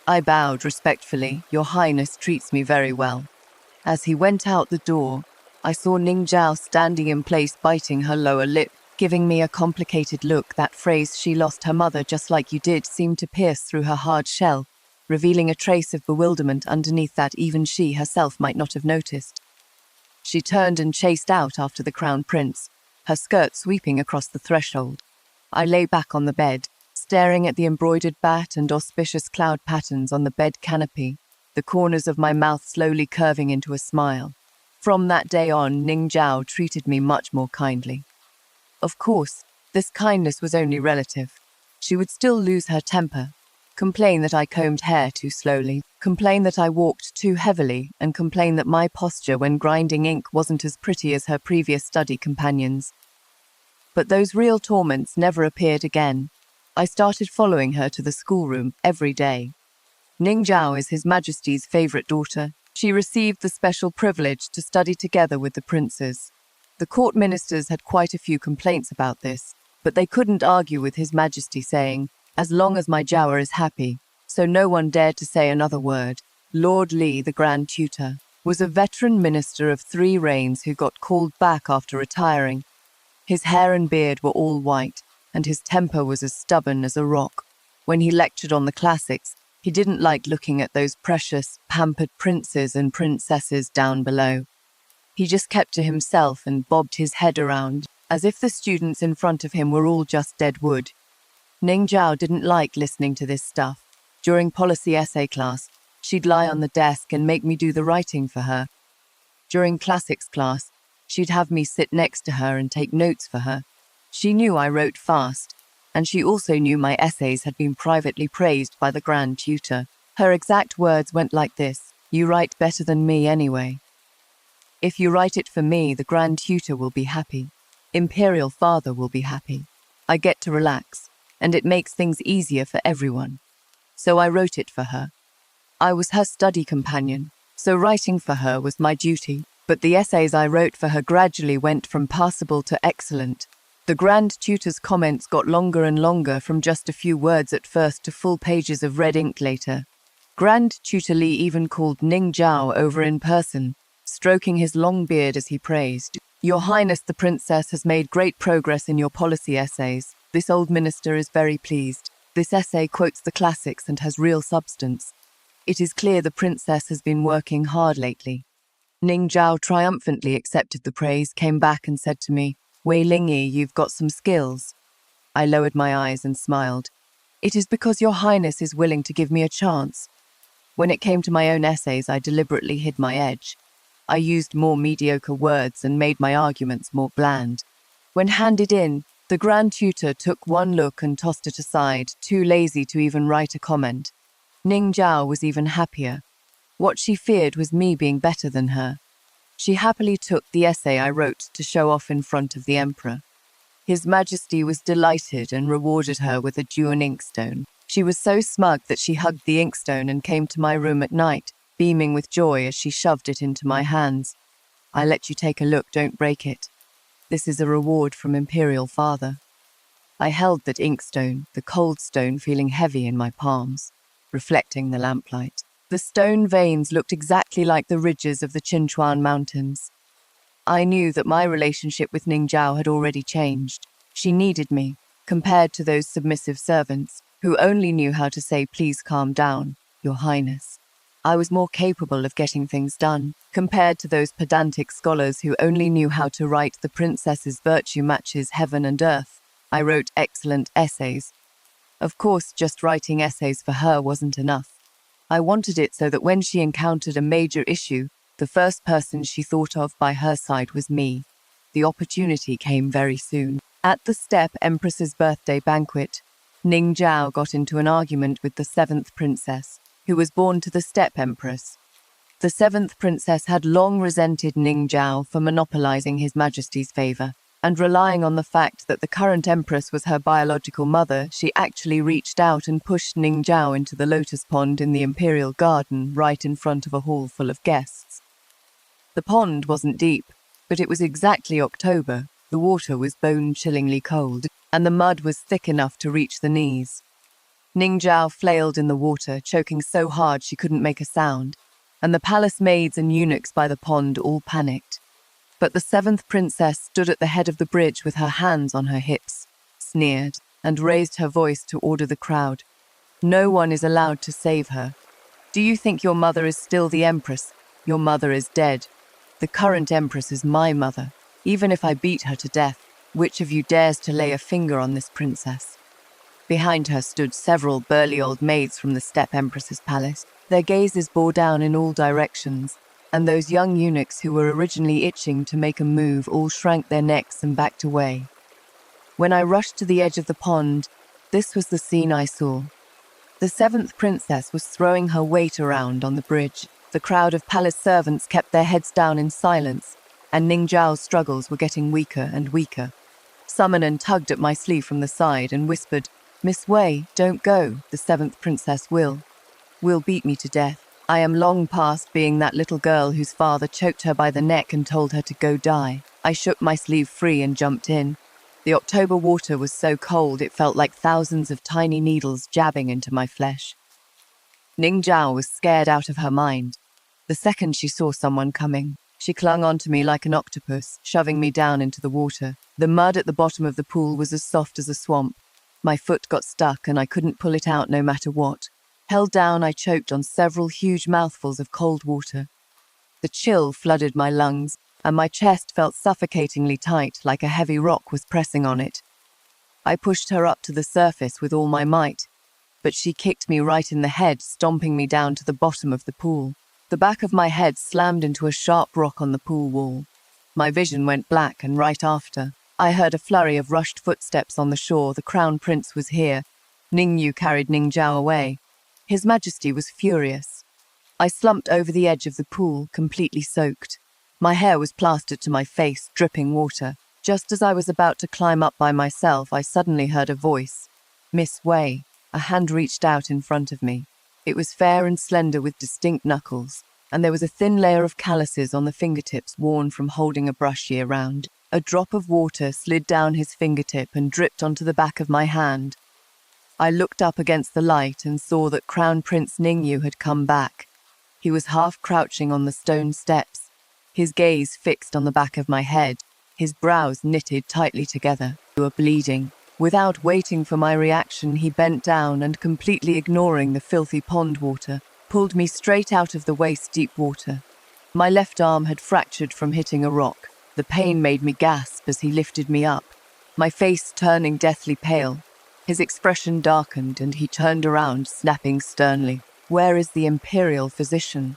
I bowed respectfully. "Your Highness treats me very well." As he went out the door, I saw Ning Zhao standing in place, biting her lower lip, giving me a complicated look. That phrase, "she lost her mother just like you did," seemed to pierce through her hard shell, revealing a trace of bewilderment underneath that even she herself might not have noticed. She turned and chased out after the Crown Prince, her skirt sweeping across the threshold. I lay back on the bed, staring at the embroidered bat and auspicious cloud patterns on the bed canopy, the corners of my mouth slowly curving into a smile. From that day on, Ning Zhao treated me much more kindly. Of course, this kindness was only relative. She would still lose her temper, complain that I combed hair too slowly, complain that I walked too heavily, and complain that my posture when grinding ink wasn't as pretty as her previous study companions. But those real torments never appeared again. I started following her to the schoolroom every day. Ning Zhao is His Majesty's favorite daughter. She received the special privilege to study together with the princes. The court ministers had quite a few complaints about this, but they couldn't argue with His Majesty, saying, "As long as my Zhao is happy," so no one dared to say another word. Lord Li, the Grand Tutor, was a veteran minister of 3 reigns who got called back after retiring. His hair and beard were all white, and his temper was as stubborn as a rock. When he lectured on the classics, he didn't like looking at those precious, pampered princes and princesses down below. He just kept to himself and bobbed his head around, as if the students in front of him were all just dead wood. Ning Zhao didn't like listening to this stuff. During policy essay class, she'd lie on the desk and make me do the writing for her. During classics class, she'd have me sit next to her and take notes for her. She knew I wrote fast, and she also knew my essays had been privately praised by the Grand Tutor. Her exact words went like this: You write better than me anyway. If you write it for me, the Grand Tutor will be happy. Imperial Father will be happy. I get to relax, and it makes things easier for everyone. So I wrote it for her. I was her study companion, so writing for her was my duty. But the essays I wrote for her gradually went from passable to excellent. The Grand Tutor's comments got longer and longer, from just a few words at first to full pages of red ink later. Grand Tutor Li even called Ning Zhao over in person, stroking his long beard as he praised. Your Highness the Princess has made great progress in your policy essays. This old minister is very pleased. This essay quotes the classics and has real substance. It is clear the princess has been working hard lately. Ning Zhao triumphantly accepted the praise, came back and said to me, Wei Lingyi, you've got some skills. I lowered my eyes and smiled. It is because your Highness is willing to give me a chance. When it came to my own essays, I deliberately hid my edge. I used more mediocre words and made my arguments more bland. When handed in, the Grand Tutor took one look and tossed it aside, too lazy to even write a comment. Ning Zhao was even happier. What she feared was me being better than her. She happily took the essay I wrote to show off in front of the Emperor. His Majesty was delighted and rewarded her with a Duan inkstone. She was so smug that she hugged the inkstone and came to my room at night, beaming with joy as she shoved it into my hands. I let you take a look, don't break it. This is a reward from Imperial Father. I held that inkstone, the cold stone feeling heavy in my palms, reflecting the lamplight. The stone veins looked exactly like the ridges of the Qinchuan Mountains. I knew that my relationship with Ning Zhao had already changed. She needed me, compared to those submissive servants who only knew how to say, please calm down, Your Highness. I was more capable of getting things done, compared to those pedantic scholars who only knew how to write the princess's virtue matches heaven and earth. I wrote excellent essays. Of course, just writing essays for her wasn't enough. I wanted it so that when she encountered a major issue, the first person she thought of by her side was me. The opportunity came very soon. At the Steppe Empress's birthday banquet, Ning Zhao got into an argument with the 7th princess, who was born to the Steppe Empress. The 7th princess had long resented Ning Zhao for monopolizing His Majesty's favor, and relying on the fact that the current empress was her biological mother, she actually reached out and pushed Ning Zhao into the lotus pond in the imperial garden right in front of a hall full of guests. The pond wasn't deep, but it was exactly October. The water was bone-chillingly cold, and the mud was thick enough to reach the knees. Ning Zhao flailed in the water, choking so hard she couldn't make a sound, and the palace maids and eunuchs by the pond all panicked. But the 7th princess stood at the head of the bridge with her hands on her hips, sneered, and raised her voice to order the crowd. No one is allowed to save her. Do you think your mother is still the empress? Your mother is dead. The current empress is my mother. Even if I beat her to death, which of you dares to lay a finger on this princess? Behind her stood several burly old maids from the Steppe Empress's palace. Their gazes bore down in all directions, and those young eunuchs who were originally itching to make a move all shrank their necks and backed away. When I rushed to the edge of the pond, this was the scene I saw. The 7th princess was throwing her weight around on the bridge. The crowd of palace servants kept their heads down in silence, and Ning Zhao's struggles were getting weaker and weaker. Summoner tugged at my sleeve from the side and whispered, Miss Wei, don't go, the 7th princess will beat me to death. I am long past being that little girl whose father choked her by the neck and told her to go die. I shook my sleeve free and jumped in. The October water was so cold it felt like thousands of tiny needles jabbing into my flesh. Ning Zhao was scared out of her mind. The second she saw someone coming, she clung onto me like an octopus, shoving me down into the water. The mud at the bottom of the pool was as soft as a swamp. My foot got stuck and I couldn't pull it out no matter what. Held down, I choked on several huge mouthfuls of cold water. The chill flooded my lungs, and my chest felt suffocatingly tight, like a heavy rock was pressing on it. I pushed her up to the surface with all my might, but she kicked me right in the head, stomping me down to the bottom of the pool. The back of my head slammed into a sharp rock on the pool wall. My vision went black, and right after, I heard a flurry of rushed footsteps on the shore. The crown prince was here. Ning Yu carried Ning Zhao away. His Majesty was furious. I slumped over the edge of the pool, completely soaked. My hair was plastered to my face, dripping water. Just as I was about to climb up by myself, I suddenly heard a voice. "Miss Wei." A hand reached out in front of me. It was fair and slender with distinct knuckles, and there was a thin layer of calluses on the fingertips worn from holding a brush year-round. A drop of water slid down his fingertip and dripped onto the back of my hand. I looked up against the light and saw that Crown Prince Ningyu had come back. He was half crouching on the stone steps, his gaze fixed on the back of my head, his brows knitted tightly together. "You are bleeding." Without waiting for my reaction, he bent down and, completely ignoring the filthy pond water, pulled me straight out of the waist-deep water. My left arm had fractured from hitting a rock. The pain made me gasp as he lifted me up, my face turning deathly pale. His expression darkened and he turned around, snapping sternly, "Where is the imperial physician?"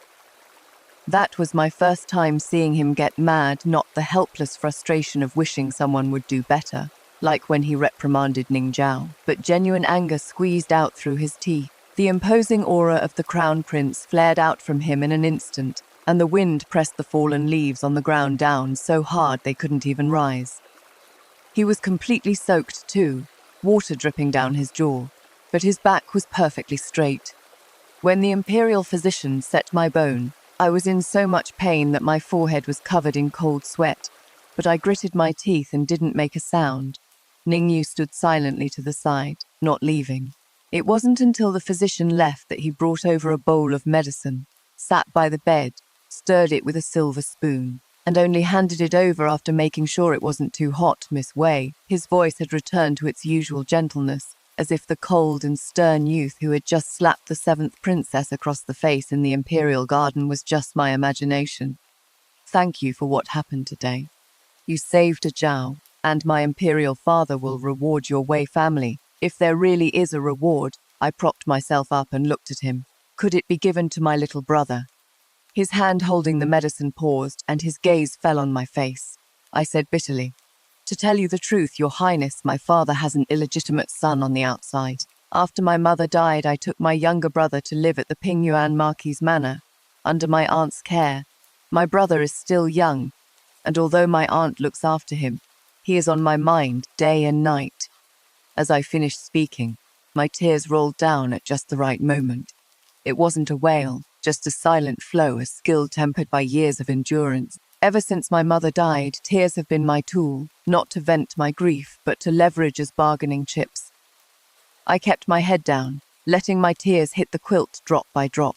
That was my first time seeing him get mad, not the helpless frustration of wishing someone would do better, like when he reprimanded Ning Zhao, but genuine anger squeezed out through his teeth. The imposing aura of the Crown Prince flared out from him in an instant, and the wind pressed the fallen leaves on the ground down so hard they couldn't even rise. He was completely soaked too, water dripping down his jaw, but his back was perfectly straight. When the imperial physician set my bone, I was in so much pain that my forehead was covered in cold sweat, but I gritted my teeth and didn't make a sound. Ningyu stood silently to the side, not leaving. It wasn't until the physician left that he brought over a bowl of medicine, sat by the bed, stirred it with a silver spoon, and only handed it over after making sure it wasn't too hot. "Miss Wei." His voice had returned to its usual gentleness, as if the cold and stern youth who had just slapped the 7th princess across the face in the imperial garden was just my imagination. "Thank you for what happened today. You saved a Zhao, and my imperial father will reward your Wei family. If there really is a reward." I propped myself up and looked at him. "Could it be given to my little brother?" His hand holding the medicine paused, and his gaze fell on my face. I said bitterly, "To tell you the truth, Your Highness, my father has an illegitimate son on the outside. After my mother died, I took my younger brother to live at the Pingyuan Marquis Manor, under my aunt's care. My brother is still young, and although my aunt looks after him, he is on my mind day and night." As I finished speaking, my tears rolled down at just the right moment. It wasn't a wail, just a silent flow, a skill tempered by years of endurance. Ever since my mother died, tears have been my tool, not to vent my grief, but to leverage as bargaining chips. I kept my head down, letting my tears hit the quilt drop by drop.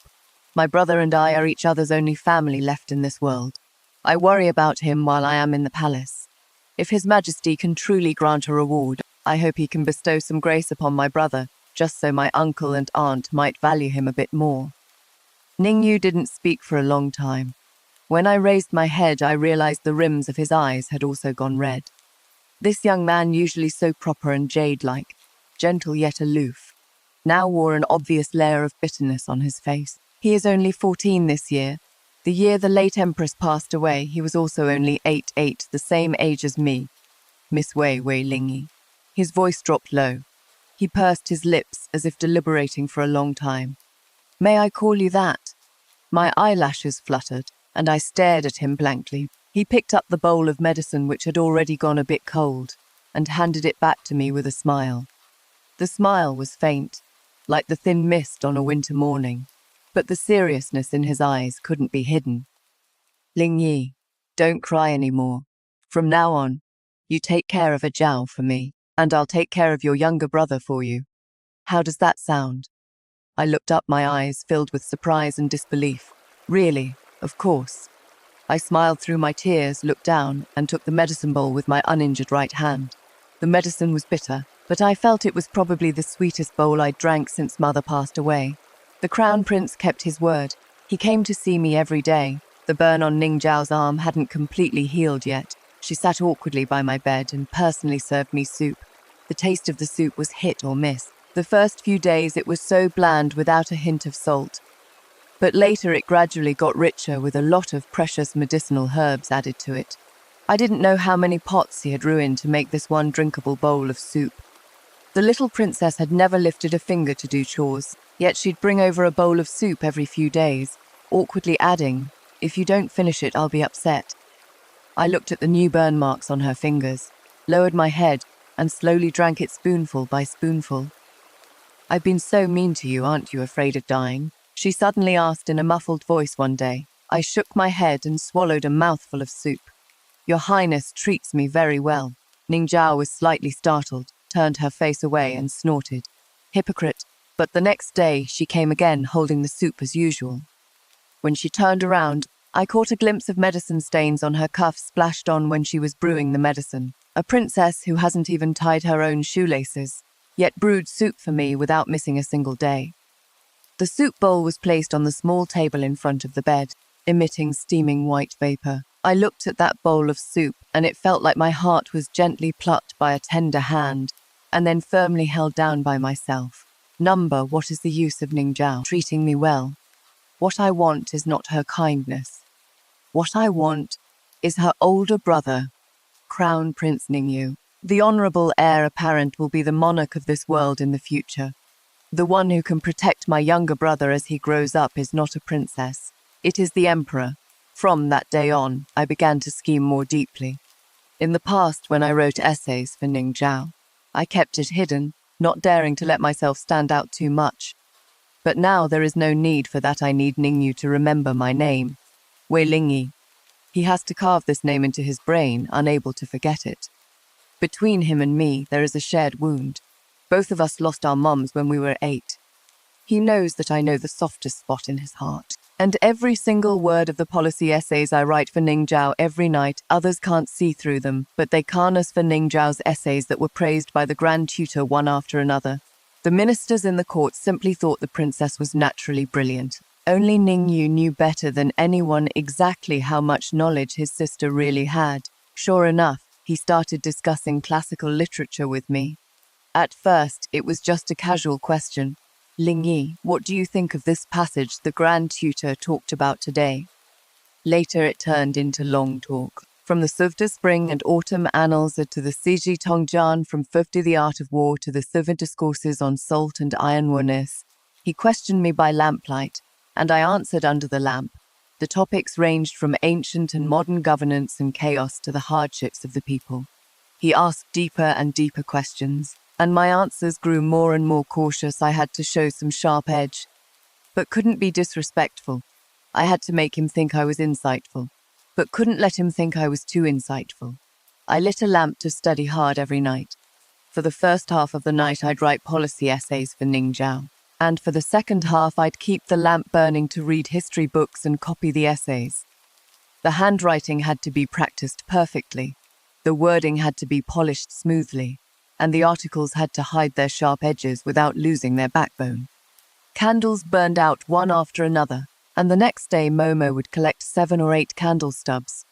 My brother and I are each other's only family left in this world. I worry about him while I am in the palace. If His Majesty can truly grant a reward, I hope he can bestow some grace upon my brother, just so my uncle and aunt might value him a bit more. Ningyu didn't speak for a long time. When I raised my head, I realized the rims of his eyes had also gone red. This young man, usually so proper and jade-like, gentle yet aloof, now wore an obvious layer of bitterness on his face. He is only 14 this year. The year the late Empress passed away, he was also only 8, the same age as me, Miss Wei Lingyi. His voice dropped low. He pursed his lips as if deliberating for a long time. "May I call you that?" My eyelashes fluttered, and I stared at him blankly. He picked up the bowl of medicine, which had already gone a bit cold, and handed it back to me with a smile. The smile was faint, like the thin mist on a winter morning, but the seriousness in his eyes couldn't be hidden. "Lingyi, don't cry anymore. From now on, you take care of a Zhao for me, and I'll take care of your younger brother for you. How does that sound?" I looked up, my eyes filled with surprise and disbelief. "Really? Of course." I smiled through my tears, looked down, and took the medicine bowl with my uninjured right hand. The medicine was bitter, but I felt it was probably the sweetest bowl I'd drank since Mother passed away. The Crown Prince kept his word. He came to see me every day. The burn on Ning Zhao's arm hadn't completely healed yet. She sat awkwardly by my bed and personally served me soup. The taste of the soup was hit or miss. The first few days it was so bland without a hint of salt. But later it gradually got richer with a lot of precious medicinal herbs added to it. I didn't know how many pots he had ruined to make this one drinkable bowl of soup. The little princess had never lifted a finger to do chores, yet she'd bring over a bowl of soup every few days. awkwardly adding, "If you don't finish it, I'll be upset." I looked at the new burn marks on her fingers, lowered my head, and slowly drank it spoonful by spoonful. "I've been so mean to you, aren't you afraid of dying?" she suddenly asked in a muffled voice one day. I shook my head and swallowed a mouthful of soup. "Your Highness treats me very well." Ning Zhao was slightly startled, turned her face away and snorted. "Hypocrite." But the next day she came again, holding the soup as usual. When she turned around, I caught a glimpse of medicine stains on her cuff splashed on when she was brewing the medicine. A princess who hasn't even tied her own shoelaces, yet brewed soup for me without missing a single day. The soup bowl was placed on the small table in front of the bed, emitting steaming white vapor. I looked at that bowl of soup, and it felt like my heart was gently plucked by a tender hand, and then firmly held down by myself. Number, what is the use of Ning Zhao treating me well? What I want is not her kindness. What I want is her older brother, Crown Prince Ningyu. The honorable heir apparent will be the monarch of this world in the future. The one who can protect my younger brother as he grows up is not a princess. It is the emperor. From that day on, I began to scheme more deeply. In the past, when I wrote essays for Ning Zhao, I kept it hidden, not daring to let myself stand out too much. But now there is no need for that. I need Ningyu to remember my name, Wei Lingyi. He has to carve this name into his brain, unable to forget it. Between him and me, there is a shared wound. Both of us lost our moms when we were 8. He knows that I know the softest spot in his heart. And every single word of the policy essays I write for Ning Zhao every night, others can't see through them, but they can us for Ning Zhao's essays that were praised by the Grand Tutor one after another. The ministers in the court simply thought the princess was naturally brilliant. Only Ningyu knew better than anyone exactly how much knowledge his sister really had. Sure enough, he started discussing classical literature with me. At first, it was just a casual question. "Lingyi, what do you think of this passage the Grand Tutor talked about today?" Later it turned into long talk. From the Suvda Spring and Autumn Annals to the Siji Tongjian, from 50 The Art of War to the Suva Discourses on Salt and Ironworness. He questioned me by lamplight, and I answered under the lamp. The topics ranged from ancient and modern governance and chaos to the hardships of the people. He asked deeper and deeper questions, and my answers grew more and more cautious. I had to show some sharp edge, but couldn't be disrespectful. I had to make him think I was insightful, but couldn't let him think I was too insightful. I lit a lamp to study hard every night. For the first half of the night, I'd write policy essays for Ning Zhao, and for the second half, I'd keep the lamp burning to read history books and copy the essays. The handwriting had to be practiced perfectly, the wording had to be polished smoothly, and the articles had to hide their sharp edges without losing their backbone. Candles burned out one after another, and the next day Momo would collect 7 or 8 candle stubs.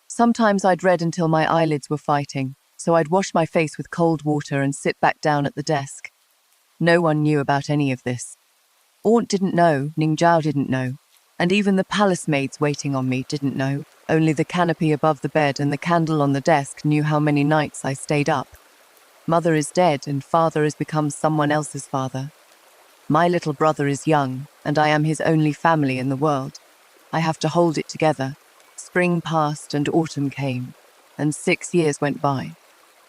Sometimes I'd read until my eyelids were fighting, so I'd wash my face with cold water and sit back down at the desk. No one knew about any of this. Aunt didn't know, Ning Zhao didn't know, and even the palace maids waiting on me didn't know. Only the canopy above the bed and the candle on the desk knew how many nights I stayed up. Mother is dead and father has become someone else's father. My little brother is young, and I am his only family in the world. I have to hold it together. Spring passed and autumn came, and 6 years went by.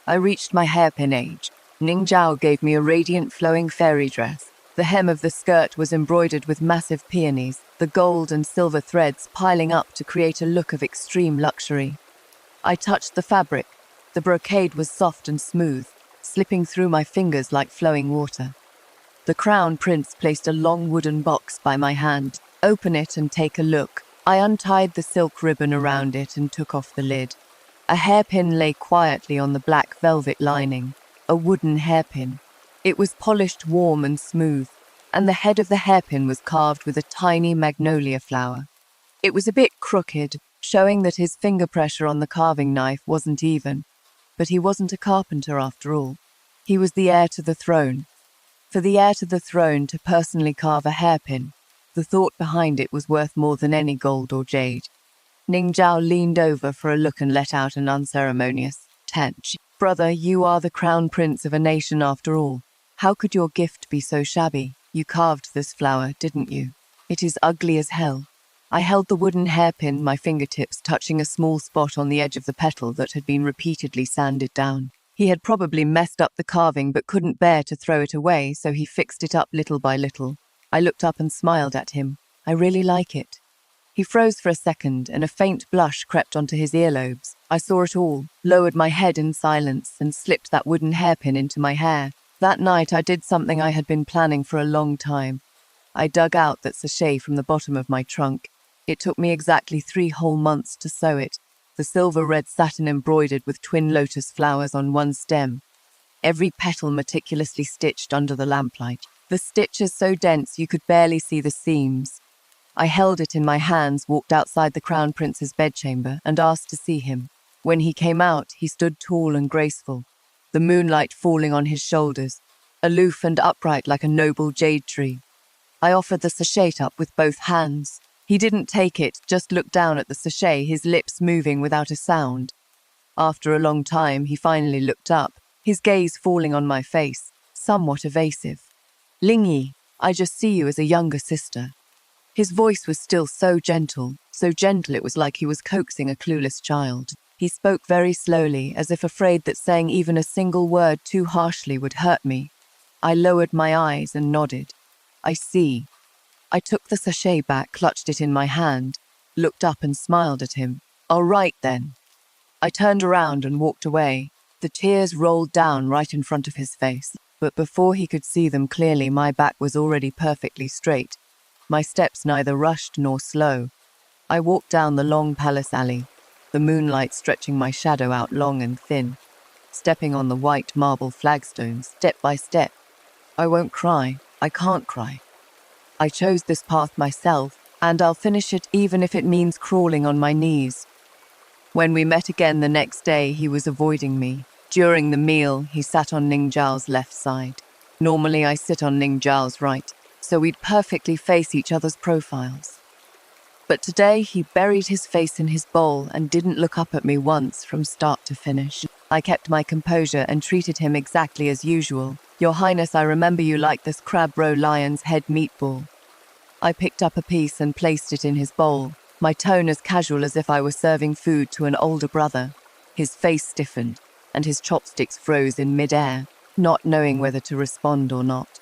I reached my hairpin age. Ning Zhao gave me a radiant flowing fairy dress. The hem of the skirt was embroidered with massive peonies, the gold and silver threads piling up to create a look of extreme luxury. I touched the fabric. The brocade was soft and smooth, slipping through my fingers like flowing water. The crown prince placed a long wooden box by my hand. "Open it and take a look." I untied the silk ribbon around it and took off the lid. A hairpin lay quietly on the black velvet lining, a wooden hairpin. It was polished, warm and smooth, and the head of the hairpin was carved with a tiny magnolia flower. It was a bit crooked, showing that his finger pressure on the carving knife wasn't even. But he wasn't a carpenter after all. He was the heir to the throne. For the heir to the throne to personally carve a hairpin, the thought behind it was worth more than any gold or jade. Ning Zhao leaned over for a look and let out an unceremonious "Tench." "Brother, you are the crown prince of a nation after all. How could your gift be so shabby? You carved this flower, didn't you? It is ugly as hell." I held the wooden hairpin, my fingertips touching a small spot on the edge of the petal that had been repeatedly sanded down. He had probably messed up the carving but couldn't bear to throw it away, so he fixed it up little by little. I looked up and smiled at him. I really like it. He froze for a second, and a faint blush crept onto his earlobes. I saw it all, lowered my head in silence, and slipped that wooden hairpin into my hair. That night I did something I had been planning for a long time. I dug out that sachet from the bottom of my trunk. It took me exactly 3 whole months to sew it, the silver-red satin embroidered with twin lotus flowers on one stem, every petal meticulously stitched under the lamplight. The stitches so dense you could barely see the seams. I held it in my hands, walked outside the Crown Prince's bedchamber, and asked to see him. When he came out, he stood tall and graceful, the moonlight falling on his shoulders, aloof and upright like a noble jade tree. I offered the sachet up with both hands. He didn't take it, just looked down at the sachet, his lips moving without a sound. After a long time, he finally looked up, his gaze falling on my face, somewhat evasive. "Lingyi, I just see you as a younger sister." His voice was still so gentle it was like he was coaxing a clueless child. He spoke very slowly, as if afraid that saying even a single word too harshly would hurt me. I lowered my eyes and nodded. "I see." I took the sachet back, clutched it in my hand, looked up and smiled at him. "All right, then." I turned around and walked away. The tears rolled down right in front of his face, but before he could see them clearly, my back was already perfectly straight. My steps neither rushed nor slow. I walked down the long palace alley, the moonlight stretching my shadow out long and thin, stepping on the white marble flagstones, step by step. I won't cry. I can't cry. I chose this path myself, and I'll finish it even if it means crawling on my knees. When we met again the next day, he was avoiding me. During the meal, he sat on Ning Zhao's left side. Normally I sit on Ning Zhao's right, so we'd perfectly face each other's profiles. But today he buried his face in his bowl and didn't look up at me once from start to finish. I kept my composure and treated him exactly as usual. "Your Highness, I remember you like this crab roe lion's head meatball." I picked up a piece and placed it in his bowl, my tone as casual as if I were serving food to an older brother. His face stiffened, and his chopsticks froze in mid-air, not knowing whether to respond or not.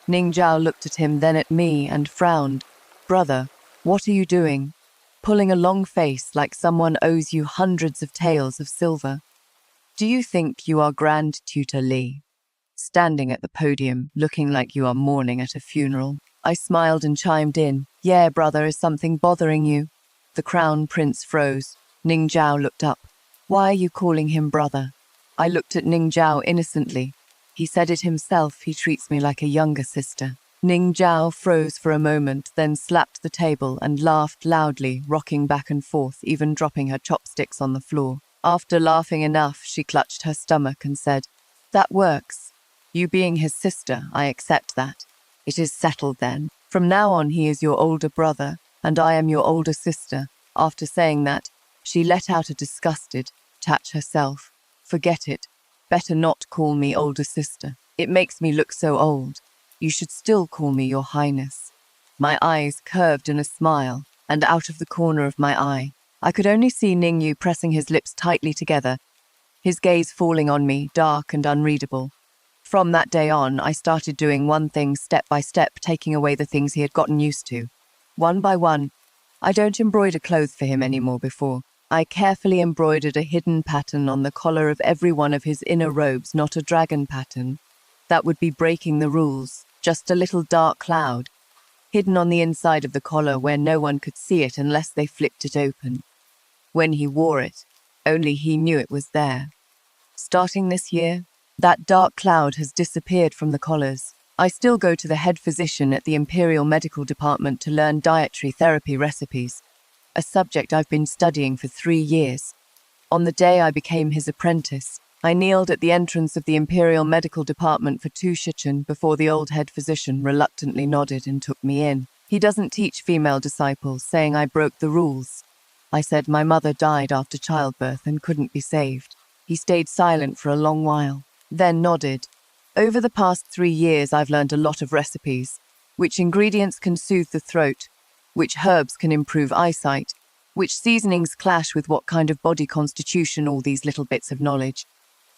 Ning Zhao looked at him, then at me, and frowned. "Brother, what are you doing?" Pulling a long face like someone owes you hundreds of taels of silver. "Do you think you are Grand Tutor Li?" Standing at the podium, looking like you are mourning at a funeral. I smiled and chimed in. "Yeah, brother, is something bothering you?" The Crown Prince froze. Ning Zhao looked up. "Why are you calling him brother?" I looked at Ning Zhao innocently. He said it himself, he treats me like a younger sister. Ning Zhao froze for a moment, then slapped the table and laughed loudly, rocking back and forth, even dropping her chopsticks on the floor. After laughing enough, she clutched her stomach and said, "That works. You being his sister, I accept that. It is settled then. From now on he is your older brother, and I am your older sister." After saying that, she let out a disgusted touch herself. "Forget it. Better not call me older sister. It makes me look so old. You should still call me your Highness." My eyes curved in a smile, and out of the corner of my eye, I could only see Ningyu pressing his lips tightly together, his gaze falling on me, dark and unreadable. From that day on, I started doing one thing step by step, taking away the things he had gotten used to. One by one, I don't embroider clothes for him anymore before. I carefully embroidered a hidden pattern on the collar of every one of his inner robes, not a dragon pattern. That would be breaking the rules, just a little dark cloud, hidden on the inside of the collar where no one could see it unless they flipped it open. When he wore it, only he knew it was there. Starting this year, that dark cloud has disappeared from the collars. I still go to the head physician at the Imperial Medical Department to learn dietary therapy recipes, a subject I've been studying for 3 years. On the day I became his apprentice, I kneeled at the entrance of the Imperial Medical Department for 2 shichen before the old head physician reluctantly nodded and took me in. He doesn't teach female disciples, saying I broke the rules. I said my mother died after childbirth and couldn't be saved. He stayed silent for a long while, then nodded. Over the past 3 years, I've learned a lot of recipes, which ingredients can soothe the throat, which herbs can improve eyesight, which seasonings clash with what kind of body constitution, all these little bits of knowledge.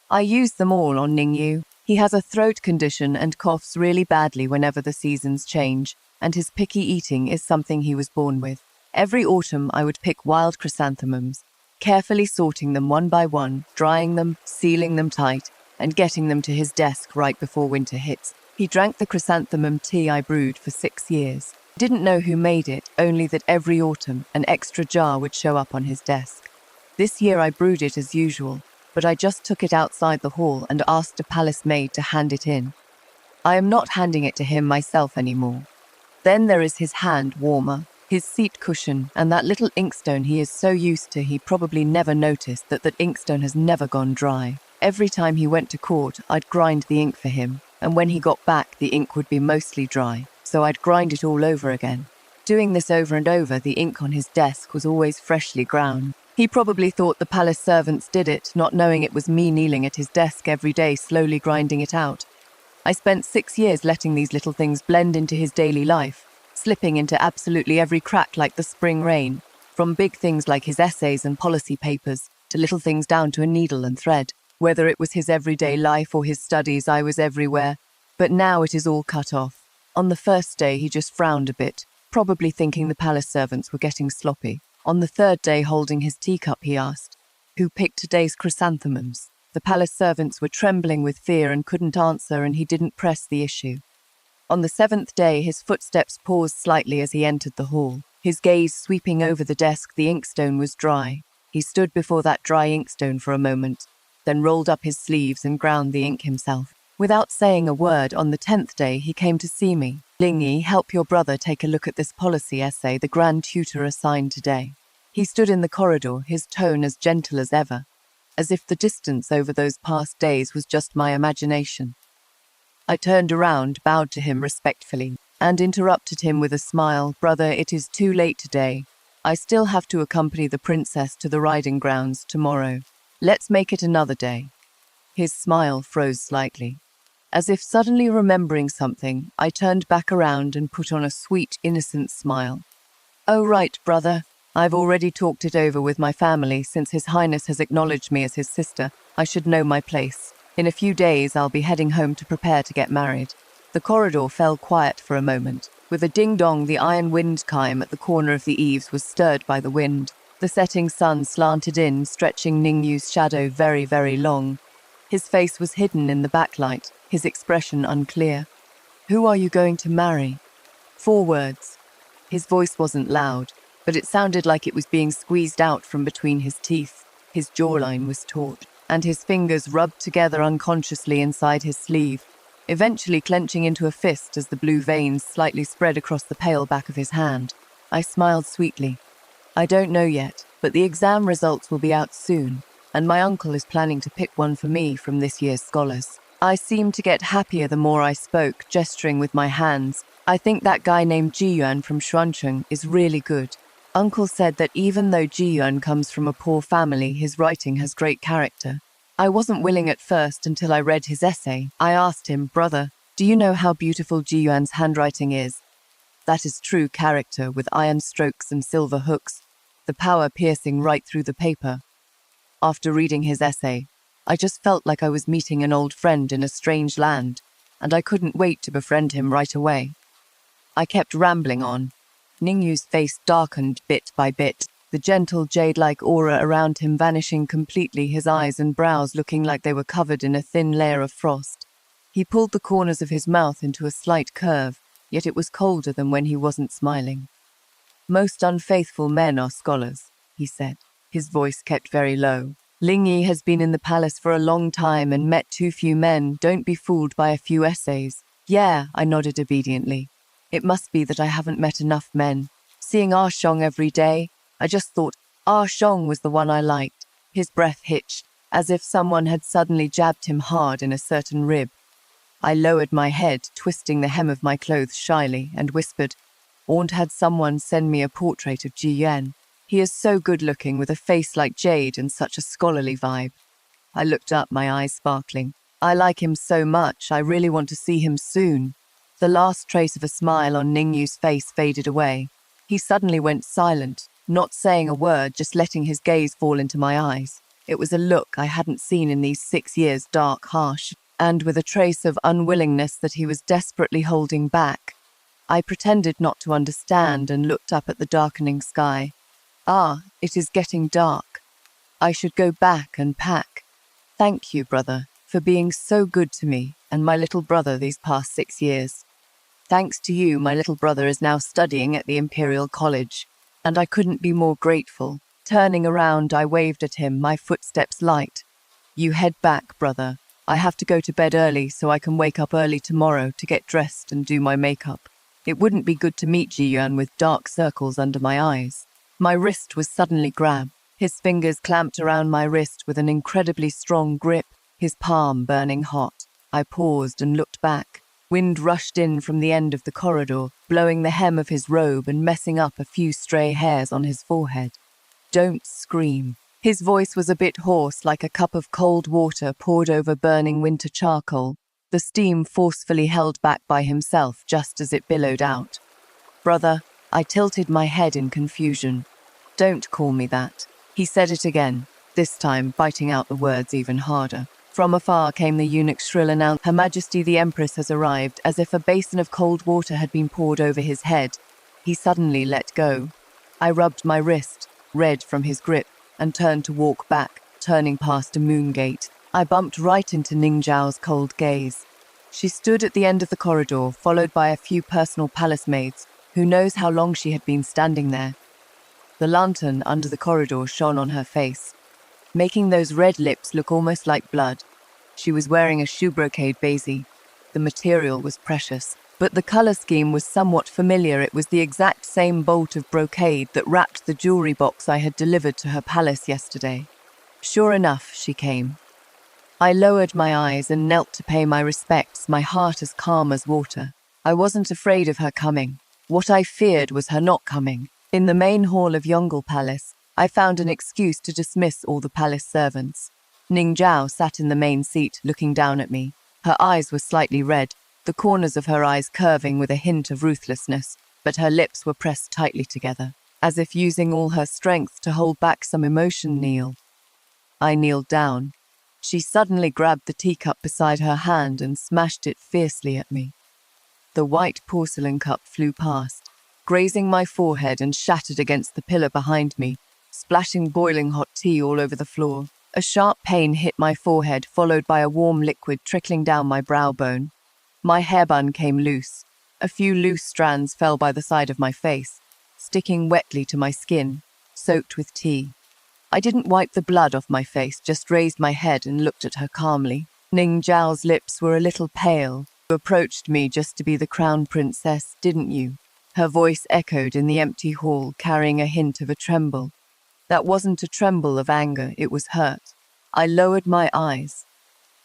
I use them all on Lingyi. He has a throat condition and coughs really badly whenever the seasons change, and his picky eating is something he was born with. Every autumn I would pick wild chrysanthemums, carefully sorting them one by one, drying them, sealing them tight, and getting them to his desk right before winter hits. He drank the chrysanthemum tea I brewed for 6 years. Didn't know who made it, only that every autumn an extra jar would show up on his desk. This year I brewed it as usual, but I just took it outside the hall and asked a palace maid to hand it in. I am not handing it to him myself anymore. Then there is his hand warmer, his seat cushion, and that little inkstone he is so used to he probably never noticed that inkstone has never gone dry. Every time he went to court, I'd grind the ink for him, and when he got back, the ink would be mostly dry, so I'd grind it all over again. Doing this over and over, the ink on his desk was always freshly ground. He probably thought the palace servants did it, not knowing it was me kneeling at his desk every day slowly grinding it out. I spent 6 years letting these little things blend into his daily life, slipping into absolutely every crack like the spring rain, from big things like his essays and policy papers, to little things down to a needle and thread. Whether it was his everyday life or his studies, I was everywhere. But now it is all cut off. On the first day, he just frowned a bit, probably thinking the palace servants were getting sloppy. On the third day, holding his teacup, he asked, "Who picked today's chrysanthemums?" The palace servants were trembling with fear and couldn't answer, and he didn't press the issue. On the 7th day, his footsteps paused slightly as he entered the hall. His gaze sweeping over the desk, the inkstone was dry. He stood before that dry inkstone for a moment, then rolled up his sleeves and ground the ink himself. Without saying a word, on the 10th day, he came to see me. "Lingyi, help your brother take a look at this policy essay the grand tutor assigned today." He stood in the corridor, his tone as gentle as ever, as if the distance over those past days was just my imagination. I turned around, bowed to him respectfully, and interrupted him with a smile. "Brother, it is too late today. I still have to accompany the princess to the riding grounds tomorrow. Let's make it another day." His smile froze slightly. As if suddenly remembering something, I turned back around and put on a sweet, innocent smile. "Oh, right, brother. I've already talked it over with my family. Since His Highness has acknowledged me as his sister, I should know my place. In a few days, I'll be heading home to prepare to get married." The corridor fell quiet for a moment. With a ding-dong, the iron wind chime at the corner of the eaves was stirred by the wind. The setting sun slanted in, stretching Ningyu's shadow very, very long. His face was hidden in the backlight, his expression unclear. "Who are you going to marry?" 4 words. His voice wasn't loud, but it sounded like it was being squeezed out from between his teeth. His jawline was taut, and his fingers rubbed together unconsciously inside his sleeve, eventually clenching into a fist as the blue veins slightly spread across the pale back of his hand. I smiled sweetly. "I don't know yet, but the exam results will be out soon, and my uncle is planning to pick one for me from this year's scholars." I seemed to get happier the more I spoke, gesturing with my hands. "I think that guy named Jiyuan from Xuancheng is really good. Uncle said that even though Jiyuan comes from a poor family, his writing has great character." I wasn't willing at first until I read his essay. I asked him, "Brother, do you know how beautiful Jiyuan's handwriting is? That is true character, with iron strokes and silver hooks, the power piercing right through the paper." After reading his essay, I just felt like I was meeting an old friend in a strange land, and I couldn't wait to befriend him right away. I kept rambling on. Ningyu's face darkened bit by bit, the gentle jade-like aura around him vanishing completely, his eyes and brows looking like they were covered in a thin layer of frost. He pulled the corners of his mouth into a slight curve, yet it was colder than when he wasn't smiling. "Most unfaithful men are scholars," he said. His voice kept very low. "Lingyi has been in the palace for a long time and met too few men. Don't be fooled by a few essays." "Yeah," I nodded obediently. "It must be that I haven't met enough men. Seeing Ah Shong every day, I just thought Ah Shong was the one I liked." His breath hitched, as if someone had suddenly jabbed him hard in a certain rib. I lowered my head, twisting the hem of my clothes shyly, and whispered, "Aunt had someone send me a portrait of Ji Yuan. He is so good-looking, with a face like jade and such a scholarly vibe." I looked up, my eyes sparkling. "I like him so much, I really want to see him soon." The last trace of a smile on Ningyu's face faded away. He suddenly went silent, not saying a word, just letting his gaze fall into my eyes. It was a look I hadn't seen in these 6 years, dark, harsh, and with a trace of unwillingness that he was desperately holding back. I pretended not to understand and looked up at the darkening sky. Ah, it is getting dark. I should go back and pack. Thank you, brother, for being so good to me and my little brother these past 6 years. Thanks to you, my little brother is now studying at the Imperial College, and I couldn't be more grateful. Turning around, I waved at him, my footsteps light. You head back, brother. I have to go to bed early so I can wake up early tomorrow to get dressed and do my makeup. It wouldn't be good to meet Ji-Yuan with dark circles under my eyes. My wrist was suddenly grabbed. His fingers clamped around my wrist with an incredibly strong grip, his palm burning hot. I paused and looked back. Wind rushed in from the end of the corridor, blowing the hem of his robe and messing up a few stray hairs on his forehead. Don't scream. His voice was a bit hoarse, like a cup of cold water poured over burning winter charcoal, the steam forcefully held back by himself just as it billowed out. Brother, I tilted my head in confusion. Don't call me that. He said it again, this time biting out the words even harder. From afar came the eunuch's shrill announcement, Her Majesty the Empress has arrived, as if a basin of cold water had been poured over his head. He suddenly let go. I rubbed my wrist, red from his grip, and turned to walk back, turning past a moon gate. I bumped right into Ning Zhao's cold gaze. She stood at the end of the corridor, followed by a few personal palace maids. Who knows how long she had been standing there? The lantern under the corridor shone on her face, making those red lips look almost like blood. She was wearing a shoe brocade baize. The material was precious, but the color scheme was somewhat familiar. It was the exact same bolt of brocade that wrapped the jewelry box I had delivered to her palace yesterday. Sure enough, she came. I lowered my eyes and knelt to pay my respects, my heart as calm as water. I wasn't afraid of her coming. What I feared was her not coming. In the main hall of Yongle Palace, I found an excuse to dismiss all the palace servants. Ning Zhao sat in the main seat, looking down at me. Her eyes were slightly red, the corners of her eyes curving with a hint of ruthlessness, but her lips were pressed tightly together, as if using all her strength to hold back some emotion. Kneel. I kneeled down. She suddenly grabbed the teacup beside her hand and smashed it fiercely at me. The white porcelain cup flew past, grazing my forehead and shattered against the pillar behind me, splashing boiling hot tea all over the floor. A sharp pain hit my forehead, followed by a warm liquid trickling down my brow bone. My hairbun came loose. A few loose strands fell by the side of my face, sticking wetly to my skin, soaked with tea. I didn't wipe the blood off my face, just raised my head and looked at her calmly. Ning Zhao's lips were a little pale. You approached me just to be the crown princess, didn't you? Her voice echoed in the empty hall, carrying a hint of a tremble. That wasn't a tremble of anger, it was hurt. I lowered my eyes.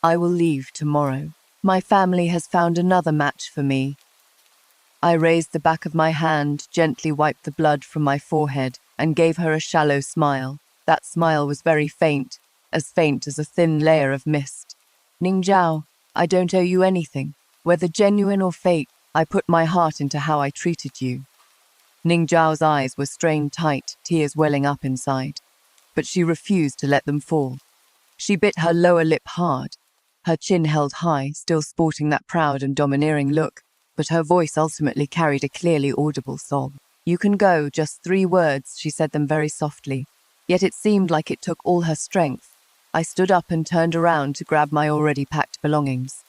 I will leave tomorrow. My family has found another match for me. I raised the back of my hand, gently wiped the blood from my forehead, and gave her a shallow smile. That smile was very faint as a thin layer of mist. Ning Zhao, I don't owe you anything. Whether genuine or fake, I put my heart into how I treated you. Ning Zhao's eyes were strained tight, tears welling up inside. But she refused to let them fall. She bit her lower lip hard, her chin held high, still sporting that proud and domineering look, but her voice ultimately carried a clearly audible sob. You can go, just 3 words, she said them very softly. Yet it seemed like it took all her strength. I stood up and turned around to grab my already packed belongings.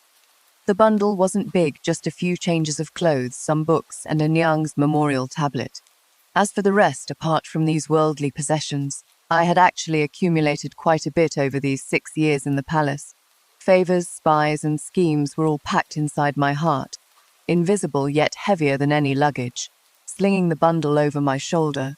The bundle wasn't big, just a few changes of clothes, some books, and a Nyang's memorial tablet. As for the rest, apart from these worldly possessions, I had actually accumulated quite a bit over these 6 years in the palace. Favors, spies, and schemes were all packed inside my heart, invisible yet heavier than any luggage. Slinging the bundle over my shoulder,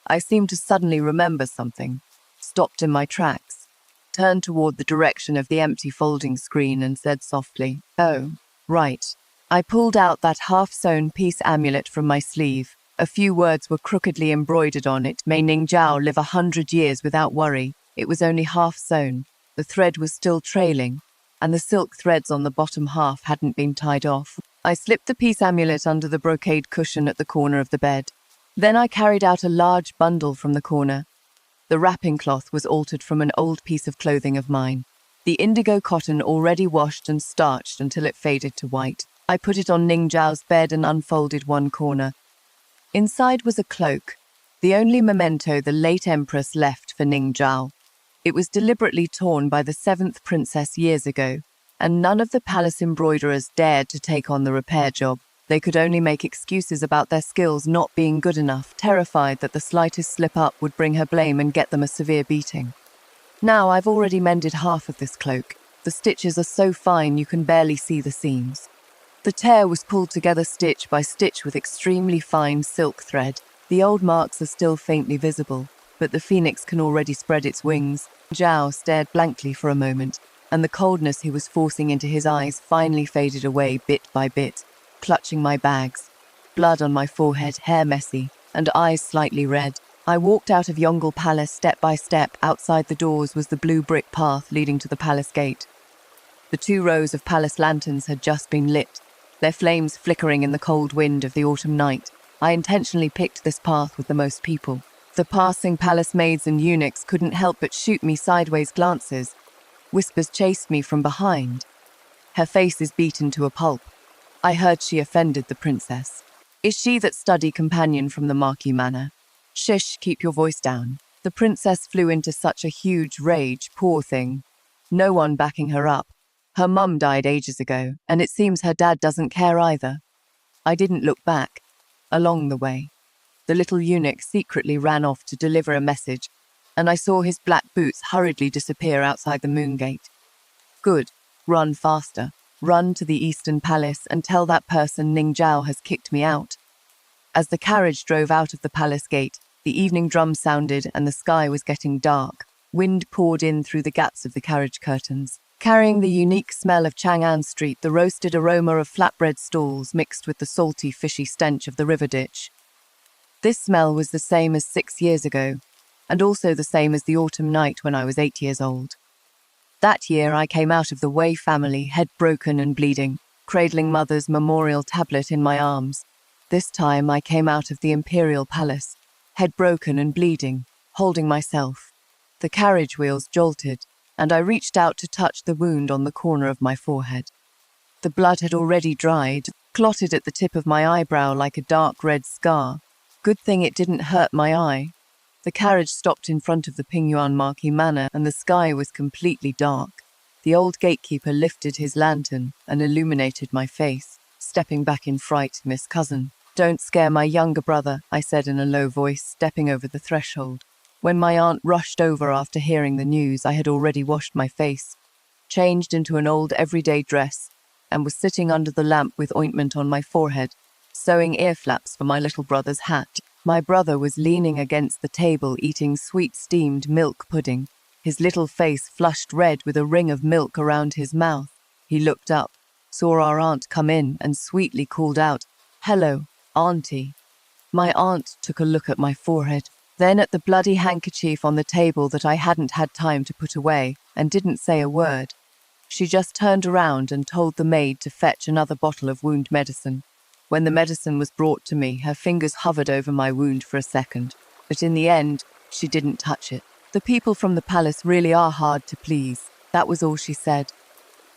I seemed to suddenly remember something, stopped in my tracks, turned toward the direction of the empty folding screen and said softly, "Oh, right." I pulled out that half-sewn peace amulet from my sleeve. A few words were crookedly embroidered on it. May Ning Zhao live 100 years without worry. It was only half-sewn. The thread was still trailing, and the silk threads on the bottom half hadn't been tied off. I slipped the peace amulet under the brocade cushion at the corner of the bed. Then I carried out a large bundle from the corner. The wrapping cloth was altered from an old piece of clothing of mine. The indigo cotton already washed and starched until it faded to white. I put it on Ning Zhao's bed and unfolded one corner. Inside was a cloak, the only memento the late empress left for Ning Zhao. It was deliberately torn by the 7th princess years ago, and none of the palace embroiderers dared to take on the repair job. They could only make excuses about their skills not being good enough, terrified that the slightest slip-up would bring her blame and get them a severe beating. Now I've already mended half of this cloak. The stitches are so fine you can barely see the seams. The tear was pulled together stitch by stitch with extremely fine silk thread. The old marks are still faintly visible, but the phoenix can already spread its wings. Zhao stared blankly for a moment, and the coldness he was forcing into his eyes finally faded away bit by bit. Clutching my bags, blood on my forehead, hair messy, and eyes slightly red, I walked out of Yongle Palace step by step. Outside the doors was the blue brick path leading to the palace gate. The 2 rows of palace lanterns had just been lit, their flames flickering in the cold wind of the autumn night. I intentionally picked this path with the most people. The passing palace maids and eunuchs couldn't help but shoot me sideways glances. Whispers chased me from behind. Her face is beaten to a pulp. I heard she offended the princess. Is she that study companion from the Marquis Manor? Shush, keep your voice down. The princess flew into such a huge rage, poor thing. No one backing her up. Her mum died ages ago, and it seems her dad doesn't care either. I didn't look back. Along the way, the little eunuch secretly ran off to deliver a message, and I saw his black boots hurriedly disappear outside the moon gate. Good, run faster. Run to the Eastern Palace and tell that person Ning Zhao has kicked me out. As the carriage drove out of the palace gate, the evening drum sounded and the sky was getting dark. Wind poured in through the gaps of the carriage curtains, carrying the unique smell of Chang'an Street, the roasted aroma of flatbread stalls mixed with the salty, fishy stench of the river ditch. This smell was the same as 6 years ago, and also the same as the autumn night when I was 8 years old. That year I came out of the Wei family, head broken and bleeding, cradling mother's memorial tablet in my arms. This time I came out of the imperial palace, head broken and bleeding, holding myself. The carriage wheels jolted, and I reached out to touch the wound on the corner of my forehead. The blood had already dried, clotted at the tip of my eyebrow like a dark red scar. Good thing it didn't hurt my eye. The carriage stopped in front of the Pingyuan Marquis Manor, and the sky was completely dark. The old gatekeeper lifted his lantern and illuminated my face. Stepping back in fright, Miss Cousin. Don't scare my younger brother, I said in a low voice, stepping over the threshold. When my aunt rushed over after hearing the news, I had already washed my face, changed into an old everyday dress, and was sitting under the lamp with ointment on my forehead, sewing ear flaps for my little brother's hat. My brother was leaning against the table eating sweet steamed milk pudding, his little face flushed red with a ring of milk around his mouth. He looked up, saw our aunt come in, and sweetly called out, "Hello, Auntie." My aunt took a look at my forehead, then at the bloody handkerchief on the table that I hadn't had time to put away, and didn't say a word. She just turned around and told the maid to fetch another bottle of wound medicine. When the medicine was brought to me, her fingers hovered over my wound for a second, but in the end, she didn't touch it. The people from the palace really are hard to please. That was all she said.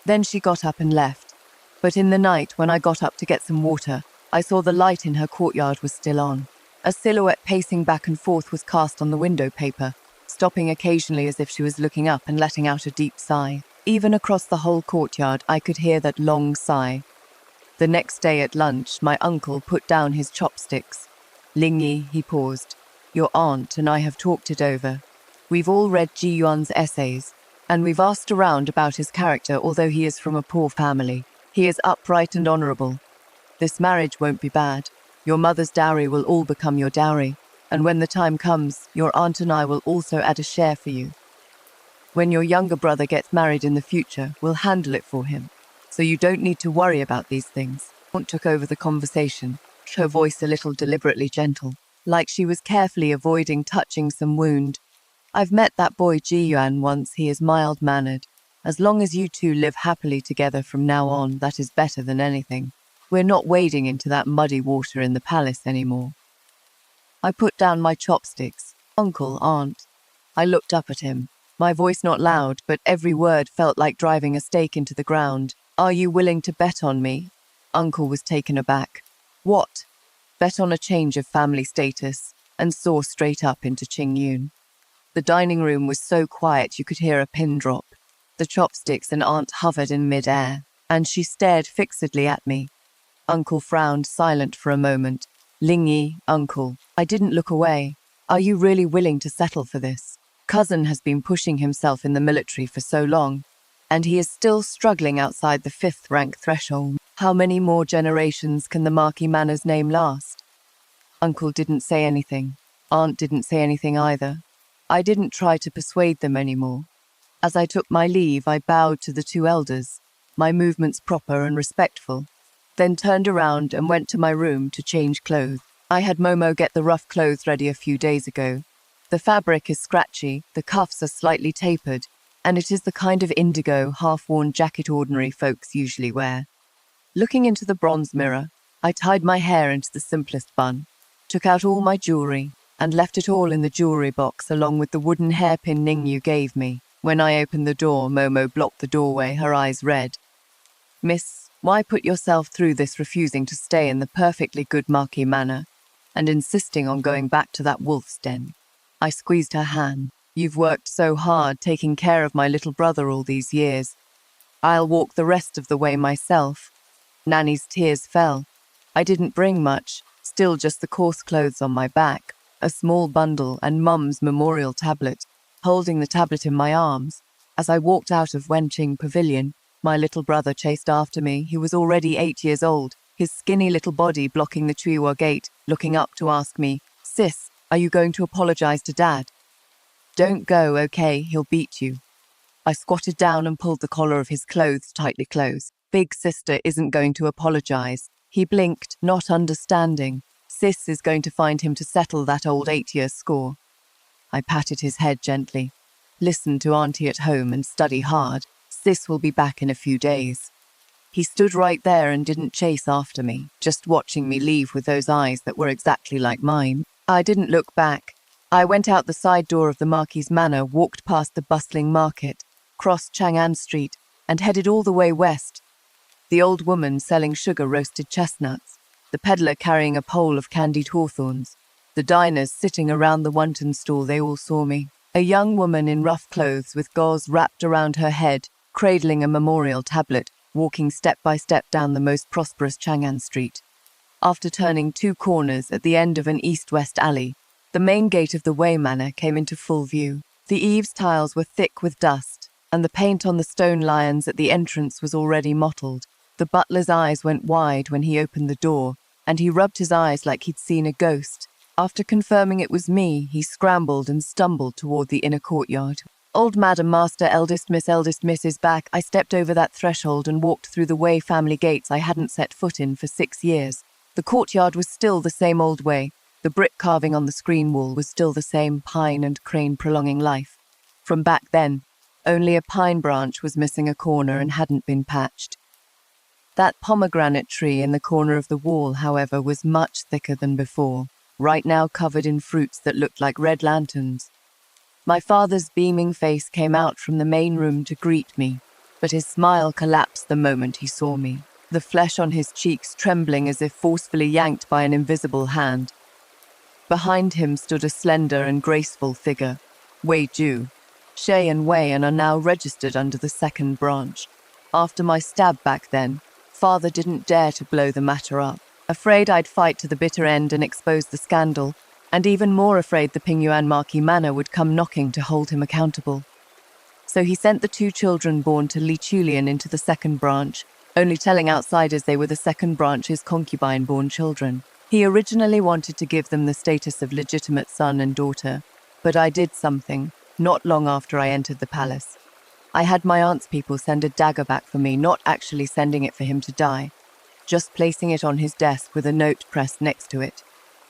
Then she got up and left. But in the night, when I got up to get some water, I saw the light in her courtyard was still on. A silhouette pacing back and forth was cast on the window paper, stopping occasionally as if she was looking up and letting out a deep sigh. Even across the whole courtyard, I could hear that long sigh. The next day at lunch, my uncle put down his chopsticks. "Lingyi," he paused, "your aunt and I have talked it over. We've all read Ji Yuan's essays, and we've asked around about his character, although he is from a poor family. He is upright and honorable. This marriage won't be bad. Your mother's dowry will all become your dowry, and when the time comes, your aunt and I will also add a share for you. When your younger brother gets married in the future, we'll handle it for him. So you don't need to worry about these things." Aunt took over the conversation, her voice a little deliberately gentle, like she was carefully avoiding touching some wound. "I've met that boy Ji Yuan once. He is mild-mannered. As long as you two live happily together from now on, that is better than anything. We're not wading into that muddy water in the palace anymore." I put down my chopsticks. Uncle, Aunt. I looked up at him. My voice not loud, but every word felt like driving a stake into the ground. Are you willing to bet on me? Uncle was taken aback. What? Bet on a change of family status, and saw straight up into Ching Yun. The dining room was so quiet you could hear a pin drop. The chopsticks and Aunt hovered in mid-air, and she stared fixedly at me. Uncle frowned, silent for a moment. Lingyi, Uncle. I didn't look away. Are you really willing to settle for this? Cousin has been pushing himself in the military for so long, and he is still struggling outside the 5th rank threshold. How many more generations can the Marquis Manor's name last? Uncle didn't say anything. Aunt didn't say anything either. I didn't try to persuade them anymore. As I took my leave, I bowed to the two elders, my movements proper and respectful, then turned around and went to my room to change clothes. I had Momo get the rough clothes ready a few days ago. The fabric is scratchy, the cuffs are slightly tapered, and it is the kind of indigo, half-worn jacket ordinary folks usually wear. Looking into the bronze mirror, I tied my hair into the simplest bun, took out all my jewelry, and left it all in the jewelry box along with the wooden hairpin Ningyu gave me. When I opened the door, Momo blocked the doorway, her eyes red. Miss, why put yourself through this, refusing to stay in the perfectly good Marquis Manor and insisting on going back to that wolf's den? I squeezed her hand. You've worked so hard taking care of my little brother all these years. I'll walk the rest of the way myself. Nanny's tears fell. I didn't bring much, still just the coarse clothes on my back, a small bundle and Mum's memorial tablet. Holding the tablet in my arms, as I walked out of Wenqing Pavilion, my little brother chased after me. He was already 8 years old, his skinny little body blocking the Chuiwa gate, looking up to ask me, Sis, are you going to apologize to Dad? Don't go, okay, he'll beat you. I squatted down and pulled the collar of his clothes tightly close. Big sister isn't going to apologize. He blinked, not understanding. Sis is going to find him to settle that old 8-year score. I patted his head gently. Listen to Auntie at home and study hard. Sis will be back in a few days. He stood right there and didn't chase after me, just watching me leave with those eyes that were exactly like mine. I didn't look back. I went out the side door of the Marquis Manor, walked past the bustling market, crossed Chang'an Street, and headed all the way west. The old woman selling sugar-roasted chestnuts, the peddler carrying a pole of candied hawthorns, the diners sitting around the wonton stall, they all saw me. A young woman in rough clothes with gauze wrapped around her head, cradling a memorial tablet, walking step by step down the most prosperous Chang'an Street. After turning 2 corners at the end of an east-west alley, the main gate of the Wei Manor came into full view. The eaves tiles were thick with dust, and the paint on the stone lions at the entrance was already mottled. The butler's eyes went wide when he opened the door, and he rubbed his eyes like he'd seen a ghost. After confirming it was me, he scrambled and stumbled toward the inner courtyard. Old Madam Master, eldest miss is back. I stepped over that threshold and walked through the Wei family gates I hadn't set foot in for 6 years. The courtyard was still the same old way. The brick carving on the screen wall was still the same pine and crane prolonging life. From back then, only a pine branch was missing a corner and hadn't been patched. That pomegranate tree in the corner of the wall, however, was much thicker than before, right now covered in fruits that looked like red lanterns. My father's beaming face came out from the main room to greet me, but his smile collapsed the moment he saw me, the flesh on his cheeks trembling as if forcefully yanked by an invisible hand. Behind him stood a slender and graceful figure, Wei Ju. Shay and Wei are now registered under the 2nd branch. After my stab back then, Father didn't dare to blow the matter up, afraid I'd fight to the bitter end and expose the scandal, and even more afraid the Pingyuan Marquis Manor would come knocking to hold him accountable. So he sent the 2 children born to Li Chulian into the 2nd branch, only telling outsiders they were the 2nd branch's concubine-born children. He originally wanted to give them the status of legitimate son and daughter, but I did something, not long after I entered the palace. I had my aunt's people send a dagger back for me, not actually sending it for him to die, just placing it on his desk with a note pressed next to it.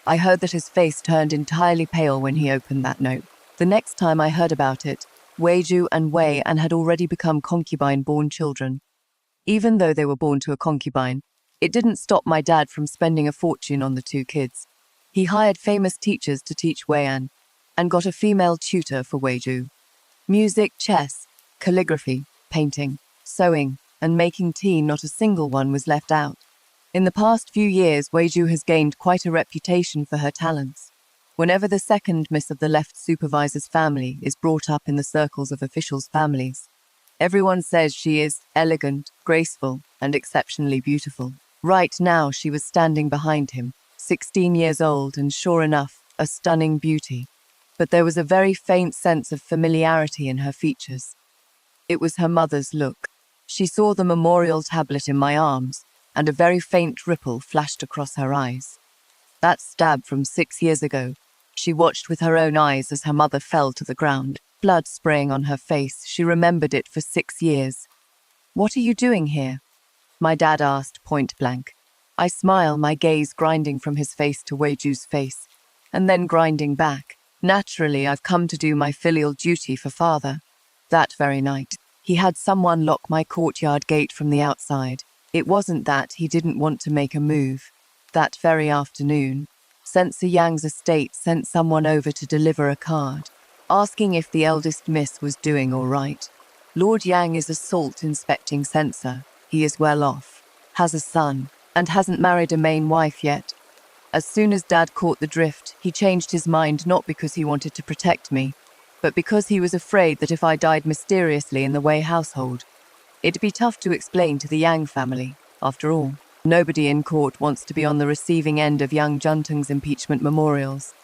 I heard that his face turned entirely pale when he opened that note. The next time I heard about it, Weiju and Wei An had already become concubine-born children. Even though they were born to a concubine, it didn't stop my dad from spending a fortune on the 2 kids. He hired famous teachers to teach Weian and got a female tutor for Weiju. Music, chess, calligraphy, painting, sewing, and making tea, not a single one was left out. In the past few years, Weiju has gained quite a reputation for her talents. Whenever the second miss of the left supervisor's family is brought up in the circles of officials' families, everyone says she is elegant, graceful, and exceptionally beautiful. Right now, she was standing behind him, 16 years old, and sure enough, a stunning beauty. But there was a very faint sense of familiarity in her features. It was her mother's look. She saw the memorial tablet in my arms, and a very faint ripple flashed across her eyes. That stab from 6 years ago. She watched with her own eyes as her mother fell to the ground, blood spraying on her face. She remembered it for 6 years. "What are you doing here?" my dad asked point blank. I smile, my gaze grinding from his face to Weiju's face, and then grinding back. Naturally, I've come to do my filial duty for father. That very night, he had someone lock my courtyard gate from the outside. It wasn't that he didn't want to make a move. That very afternoon, Censor Yang's estate sent someone over to deliver a card, asking if the eldest miss was doing all right. Lord Yang is a salt inspecting censor. He is well off, has a son, and hasn't married a main wife yet. As soon as Dad caught the drift, he changed his mind, not because he wanted to protect me, but because he was afraid that if I died mysteriously in the Wei household, it'd be tough to explain to the Yang family. After all, nobody in court wants to be on the receiving end of young Juntung's impeachment memorials.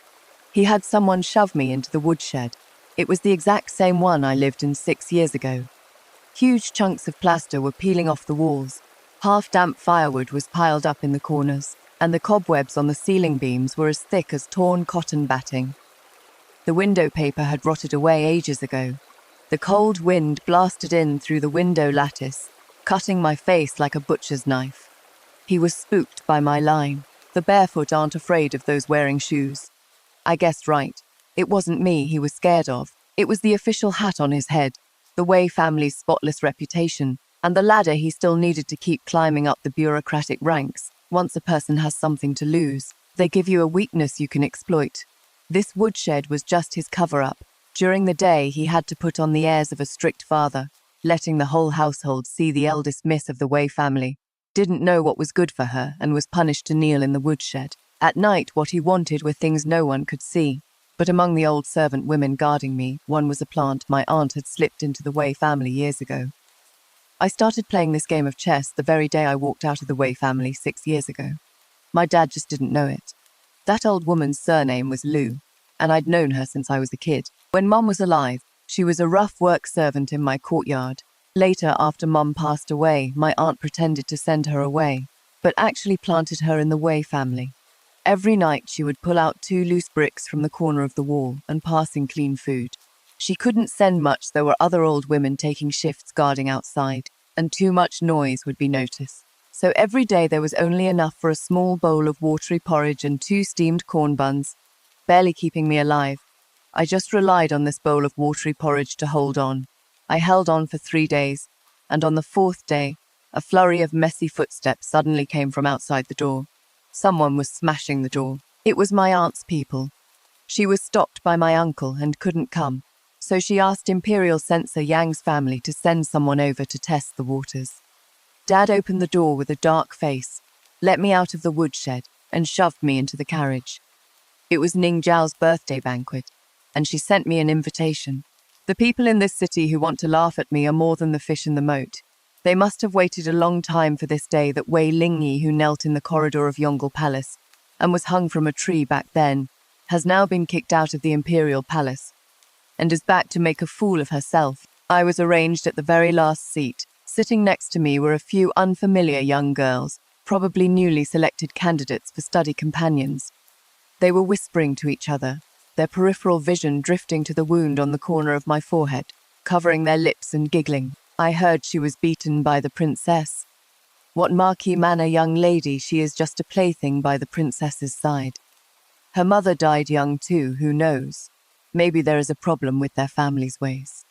He had someone shove me into the woodshed. It was the exact same one I lived in 6 years ago. Huge chunks of plaster were peeling off the walls. Half-damp firewood was piled up in the corners, and the cobwebs on the ceiling beams were as thick as torn cotton batting. The window paper had rotted away ages ago. The cold wind blasted in through the window lattice, cutting my face like a butcher's knife. He was spooked by my line. The barefoot aren't afraid of those wearing shoes. I guessed right. It wasn't me he was scared of. It was the official hat on his head, the Wei family's spotless reputation, and the ladder he still needed to keep climbing up the bureaucratic ranks. Once a person has something to lose, they give you a weakness you can exploit. This woodshed was just his cover-up. During the day, he had to put on the airs of a strict father, letting the whole household see the eldest miss of the Wei family. Didn't know what was good for her and was punished to kneel in the woodshed. At night, what he wanted were things no one could see. But among the old servant women guarding me, one was a plant my aunt had slipped into the Wei family years ago. I started playing this game of chess the very day I walked out of the Wei family 6 years ago. My dad just didn't know it. That old woman's surname was Lu, and I'd known her since I was a kid. When Mum was alive, she was a rough work servant in my courtyard. Later, after Mum passed away, my aunt pretended to send her away, but actually planted her in the Wei family. Every night she would pull out 2 loose bricks from the corner of the wall and passing clean food. She couldn't send much. There were other old women taking shifts guarding outside, and too much noise would be noticed. So every day there was only enough for a small bowl of watery porridge and 2 steamed corn buns, barely keeping me alive. I just relied on this bowl of watery porridge to hold on. I held on for 3 days, and on the 4th day, a flurry of messy footsteps suddenly came from outside the door. Someone was smashing the door. It was my aunt's people. She was stopped by my uncle and couldn't come, so she asked Imperial Censor Yang's family to send someone over to test the waters. Dad opened the door with a dark face, let me out of the woodshed, and shoved me into the carriage. It was Ning Zhao's birthday banquet, and she sent me an invitation. The people in this city who want to laugh at me are more than the fish in the moat. They must have waited a long time for this day that Wei Lingyi, who knelt in the corridor of Yongle Palace and was hung from a tree back then, has now been kicked out of the Imperial Palace and is back to make a fool of herself. I was arranged at the very last seat. Sitting next to me were a few unfamiliar young girls, probably newly selected candidates for study companions. They were whispering to each other, their peripheral vision drifting to the wound on the corner of my forehead, covering their lips and giggling. I heard she was beaten by the princess. What Marquis Manor young lady, she is just a plaything by the princess's side. Her mother died young too, who knows? Maybe there is a problem with their family's ways.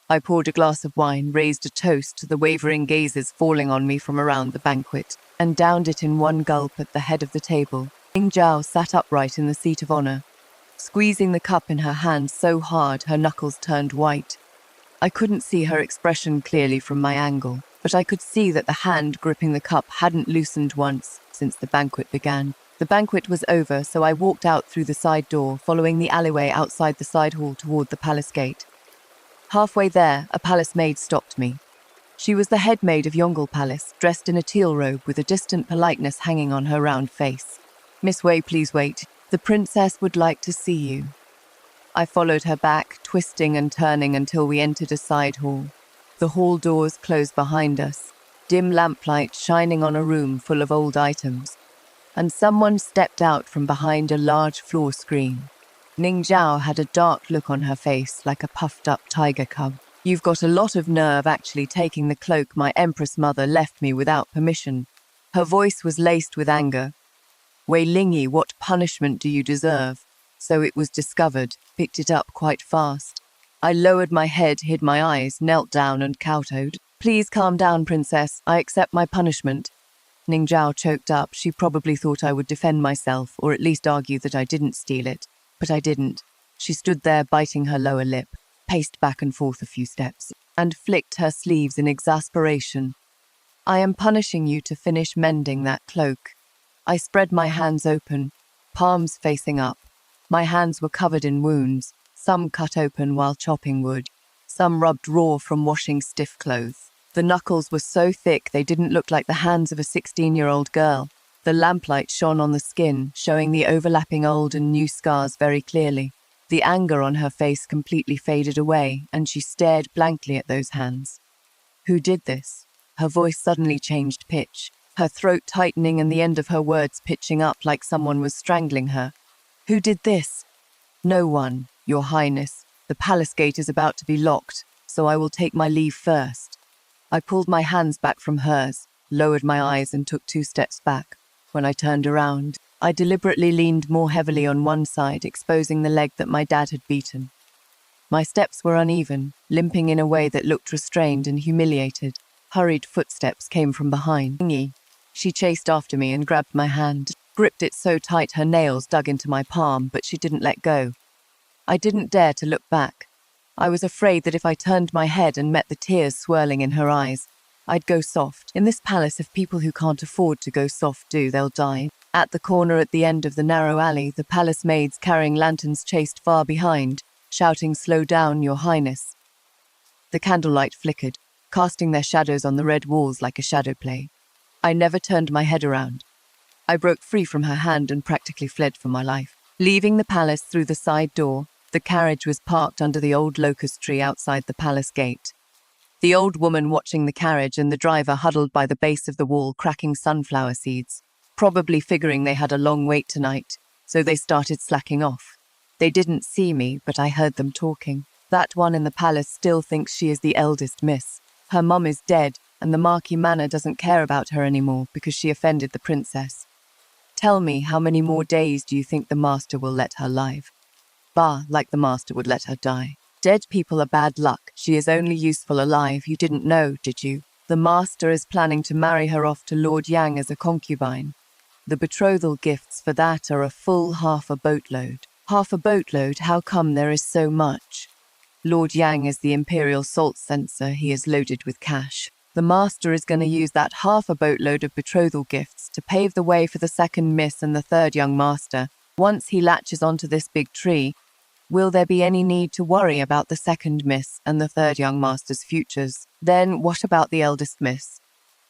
I poured a glass of wine, raised a toast to the wavering gazes falling on me from around the banquet, and downed it in one gulp at the head of the table. Ning Zhao sat upright in the seat of honor, squeezing the cup in her hand so hard her knuckles turned white. I couldn't see her expression clearly from my angle, but I could see that the hand gripping the cup hadn't loosened once since the banquet began. The banquet was over, so I walked out through the side door, following the alleyway outside the side hall toward the palace gate. Halfway there, a palace maid stopped me. She was the head maid of Yongle Palace, dressed in a teal robe with a distant politeness hanging on her round face. "Miss Wei, please wait. The princess would like to see you." I followed her back, twisting and turning until we entered a side hall. The hall doors closed behind us, dim lamplight shining on a room full of old items, and someone stepped out from behind a large floor screen. Ning Zhao had a dark look on her face, like a puffed-up tiger cub. "You've got a lot of nerve actually taking the cloak my Empress mother left me without permission." Her voice was laced with anger. "Wei Lingyi, what punishment do you deserve?" So it was discovered, picked it up quite fast. I lowered my head, hid my eyes, knelt down and kowtowed. "Please calm down, princess. I accept my punishment." Ning Zhao choked up. She probably thought I would defend myself, or at least argue that I didn't steal it. But I didn't. She stood there biting her lower lip, paced back and forth a few steps, and flicked her sleeves in exasperation. "I am punishing you to finish mending that cloak." I spread my hands open, palms facing up. My hands were covered in wounds, some cut open while chopping wood, some rubbed raw from washing stiff clothes. The knuckles were so thick they didn't look like the hands of a 16-year-old girl. The lamplight shone on the skin, showing the overlapping old and new scars very clearly. The anger on her face completely faded away, and she stared blankly at those hands. "Who did this?" Her voice suddenly changed pitch, her throat tightening and the end of her words pitching up like someone was strangling her. "Who did this?" "No one, Your Highness. The palace gate is about to be locked, so I will take my leave first." I pulled my hands back from hers, lowered my eyes and took 2 steps back. When I turned around, I deliberately leaned more heavily on one side, exposing the leg that my dad had beaten. My steps were uneven, limping in a way that looked restrained and humiliated. Hurried footsteps came from behind. Lingyi. She chased after me and grabbed my hand, gripped it so tight her nails dug into my palm, but she didn't let go. I didn't dare to look back. I was afraid that if I turned my head and met the tears swirling in her eyes, I'd go soft. In this palace, if people who can't afford to go soft do, they'll die. At the corner at the end of the narrow alley, the palace maids carrying lanterns chased far behind, shouting, "Slow down, Your Highness." The candlelight flickered, casting their shadows on the red walls like a shadow play. I never turned my head around. I broke free from her hand and practically fled for my life. Leaving the palace through the side door, the carriage was parked under the old locust tree outside the palace gate. The old woman watching the carriage and the driver huddled by the base of the wall cracking sunflower seeds, probably figuring they had a long wait tonight, so they started slacking off. They didn't see me, but I heard them talking. That one in the palace still thinks she is the eldest miss. Her mum is dead, and the Marquis Manor doesn't care about her anymore because she offended the princess. Tell me, how many more days do you think the master will let her live? Bah, like the master would let her die. Dead people are bad luck. She is only useful alive. You didn't know, did you? The master is planning to marry her off to Lord Yang as a concubine. The betrothal gifts for that are a full half a boatload. Half a boatload? How come there is so much? Lord Yang is the imperial salt censor. He is loaded with cash. The master is going to use that half a boatload of betrothal gifts to pave the way for the second miss and the third young master. Once he latches onto this big tree, will there be any need to worry about the second miss and the third young master's futures? Then what about the eldest miss?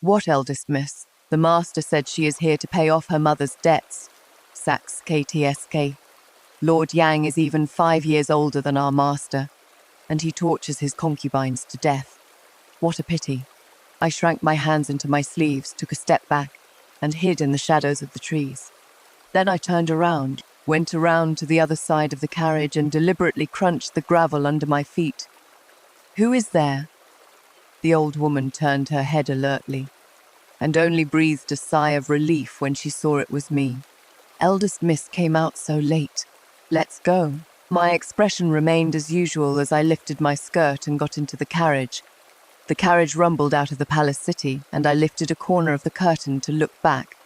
What eldest miss? The master said she is here to pay off her mother's debts. Sax KTSK. Lord Yang is even 5 years older than our master, and he tortures his concubines to death. What a pity. I shrank my hands into my sleeves, took a step back, and hid in the shadows of the trees. Then I turned around, went around to the other side of the carriage and deliberately crunched the gravel under my feet. "Who is there?" The old woman turned her head alertly, and only breathed a sigh of relief when she saw it was me. "Eldest miss came out so late. Let's go." My expression remained as usual as I lifted my skirt and got into the carriage. The carriage rumbled out of the palace city, and I lifted a corner of the curtain to look back.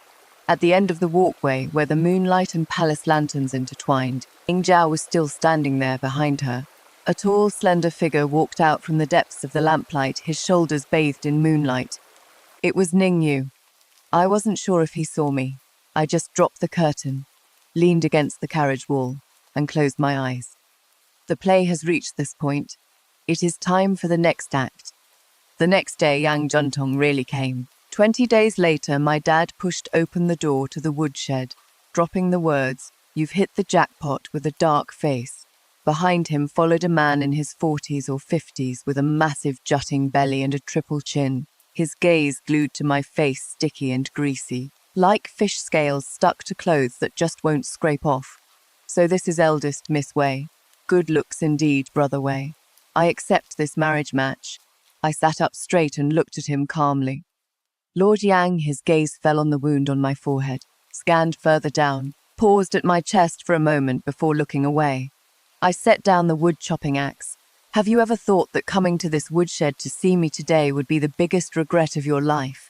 At the end of the walkway, where the moonlight and palace lanterns intertwined, Yingjiao was still standing there behind her. A tall, slender figure walked out from the depths of the lamplight, his shoulders bathed in moonlight. It was Ningyu. I wasn't sure if he saw me. I just dropped the curtain, leaned against the carriage wall, and closed my eyes. The play has reached this point. It is time for the next act. The next day, Yang Juntong really came. 20 days later, my dad pushed open the door to the woodshed, dropping the words, "You've hit the jackpot," with a dark face. Behind him followed a man in his 40s or 50s with a massive jutting belly and a triple chin, his gaze glued to my face, sticky and greasy, like fish scales stuck to clothes that just won't scrape off. "So this is eldest Miss Wei. Good looks indeed, Brother Wei. I accept this marriage match." I sat up straight and looked at him calmly. Lord Yang, his gaze fell on the wound on my forehead, scanned further down, paused at my chest for a moment before looking away. I set down the wood-chopping axe. "Have you ever thought that coming to this woodshed to see me today would be the biggest regret of your life?"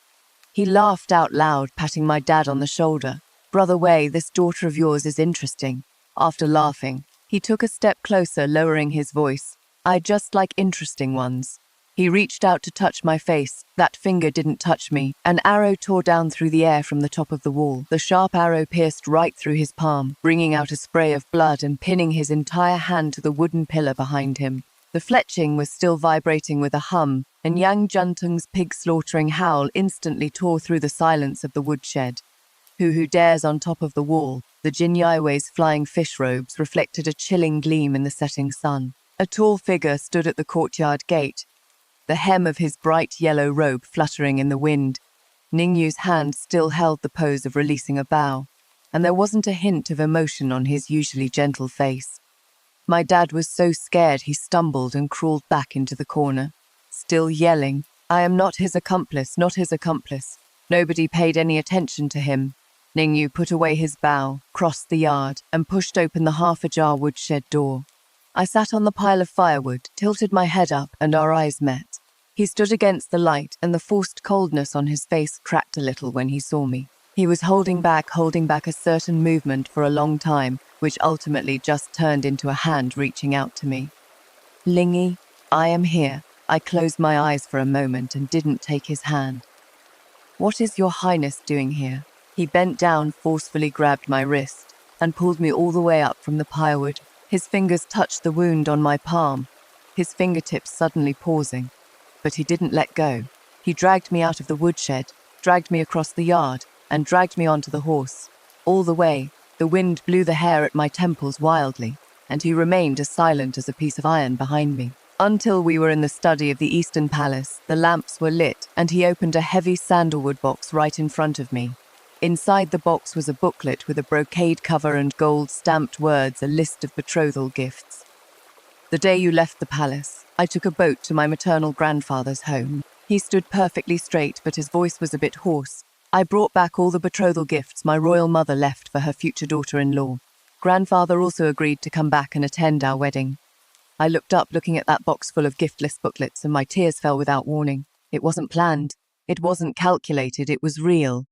He laughed out loud, patting my dad on the shoulder. "Brother Wei, this daughter of yours is interesting." After laughing, he took a step closer, lowering his voice. "I just like interesting ones." He reached out to touch my face. That finger didn't touch me. An arrow tore down through the air from the top of the wall. The sharp arrow pierced right through his palm, bringing out a spray of blood and pinning his entire hand to the wooden pillar behind him. The fletching was still vibrating with a hum, and Yang Juntong's pig-slaughtering howl instantly tore through the silence of the woodshed. Who dares on top of the wall? The Jin Yaiwei's flying fish robes reflected a chilling gleam in the setting sun. A tall figure stood at the courtyard gate, the hem of his bright yellow robe fluttering in the wind. Ningyu's hand still held the pose of releasing a bow, and there wasn't a hint of emotion on his usually gentle face. My dad was so scared he stumbled and crawled back into the corner, still yelling, "I am not his accomplice, not his accomplice." Nobody paid any attention to him. Ningyu put away his bow, crossed the yard, and pushed open the half-ajar woodshed door. I sat on the pile of firewood, tilted my head up, and our eyes met. He stood against the light, and the forced coldness on his face cracked a little when he saw me. He was holding back a certain movement for a long time, which ultimately just turned into a hand reaching out to me. "Lingyi, I am here." I closed my eyes for a moment and didn't take his hand. "What is your highness doing here?" He bent down, forcefully grabbed my wrist, and pulled me all the way up from the firewood. His fingers touched the wound on my palm, his fingertips suddenly pausing. But he didn't let go. He dragged me out of the woodshed, dragged me across the yard, and dragged me onto the horse. All the way, the wind blew the hair at my temples wildly, and he remained as silent as a piece of iron behind me. Until we were in the study of the Eastern Palace, the lamps were lit, and he opened a heavy sandalwood box right in front of me. Inside the box was a booklet with a brocade cover and gold-stamped words, a list of betrothal gifts. "The day you left the palace, I took a boat to my maternal grandfather's home." He stood perfectly straight, but his voice was a bit hoarse. "I brought back all the betrothal gifts my royal mother left for her future daughter-in-law. Grandfather also agreed to come back and attend our wedding." I looked up, looking at that box full of gift list booklets, and my tears fell without warning. It wasn't planned. It wasn't calculated. It was real.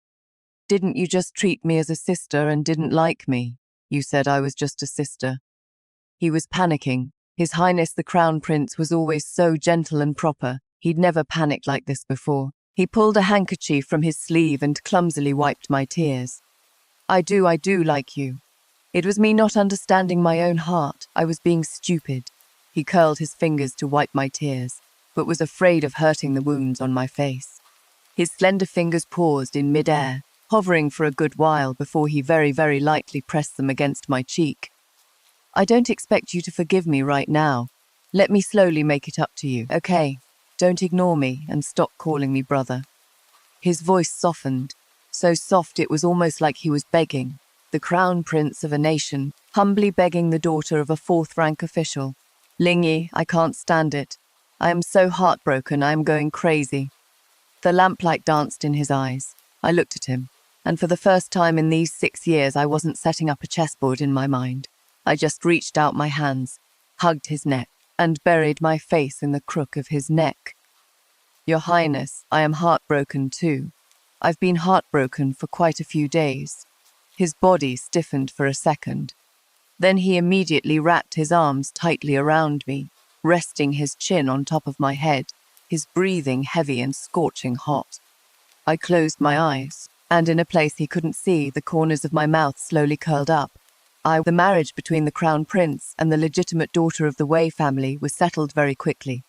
"Didn't you just treat me as a sister and didn't like me? You said I was just a sister." He was panicking. His Highness the Crown Prince was always so gentle and proper. He'd never panicked like this before. He pulled a handkerchief from his sleeve and clumsily wiped my tears. I do like you." It was me not understanding my own heart. I was being stupid. He curled his fingers to wipe my tears, but was afraid of hurting the wounds on my face. His slender fingers paused in mid-air, hovering for a good while before he very, very lightly pressed them against my cheek. "I don't expect you to forgive me right now. Let me slowly make it up to you, okay? Don't ignore me and stop calling me brother." His voice softened, so soft it was almost like he was begging. The crown prince of a nation, humbly begging the daughter of a fourth-rank official. "Lingyi, I can't stand it. I am so heartbroken, I am going crazy." The lamplight danced in his eyes. I looked at him, and for the first time in these 6 years I wasn't setting up a chessboard in my mind. I just reached out my hands, hugged his neck, and buried my face in the crook of his neck. "Your Highness, I am heartbroken too. I've been heartbroken for quite a few days." His body stiffened for a second. Then he immediately wrapped his arms tightly around me, resting his chin on top of my head, his breathing heavy and scorching hot. I closed my eyes, and in a place he couldn't see, the corners of my mouth slowly curled up. The marriage between the crown prince and the legitimate daughter of the Wei family was settled very quickly.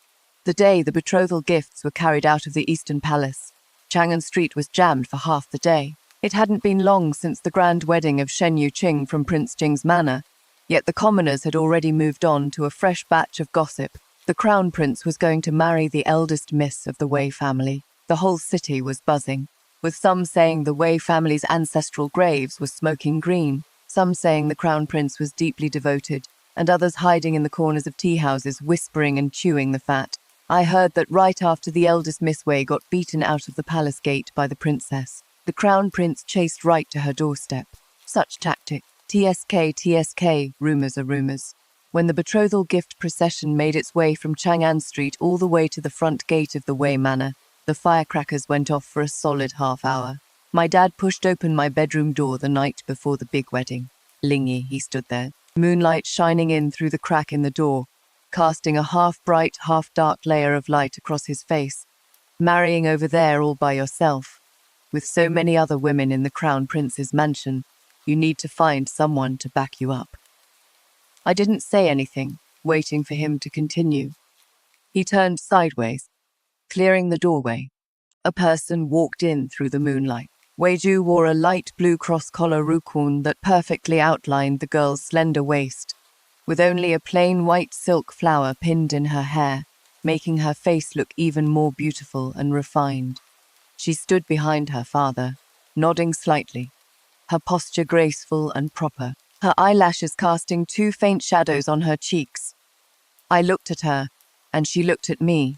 The day the betrothal gifts were carried out of the Eastern Palace, Chang'an Street was jammed for half the day. It hadn't been long since the grand wedding of Shen Yuqing from Prince Jing's manor, yet the commoners had already moved on to a fresh batch of gossip. The crown prince was going to marry the eldest miss of the Wei family. The whole city was buzzing, with some saying the Wei family's ancestral graves were smoking green, some saying the crown prince was deeply devoted, and others hiding in the corners of tea houses, whispering and chewing the fat. I heard that right after the eldest Miss Wei got beaten out of the palace gate by the princess, the crown prince chased right to her doorstep. Such tactic. TSK, rumors are rumors. When the betrothal gift procession made its way from Chang'an Street all the way to the front gate of the Wei Manor, the firecrackers went off for a solid half hour. My dad pushed open my bedroom door the night before the big wedding. Lingyi, he stood there, moonlight shining in through the crack in the door, casting a half-bright, half-dark layer of light across his face. Marrying over there all by yourself, with so many other women in the crown prince's mansion, you need to find someone to back you up. I didn't say anything, waiting for him to continue. He turned sideways, clearing the doorway. A person walked in through the moonlight. Weiju wore a light blue cross-collar rukun that perfectly outlined the girl's slender waist, with only a plain white silk flower pinned in her hair, making her face look even more beautiful and refined. She stood behind her father, nodding slightly, her posture graceful and proper, her eyelashes casting two faint shadows on her cheeks. I looked at her, and she looked at me.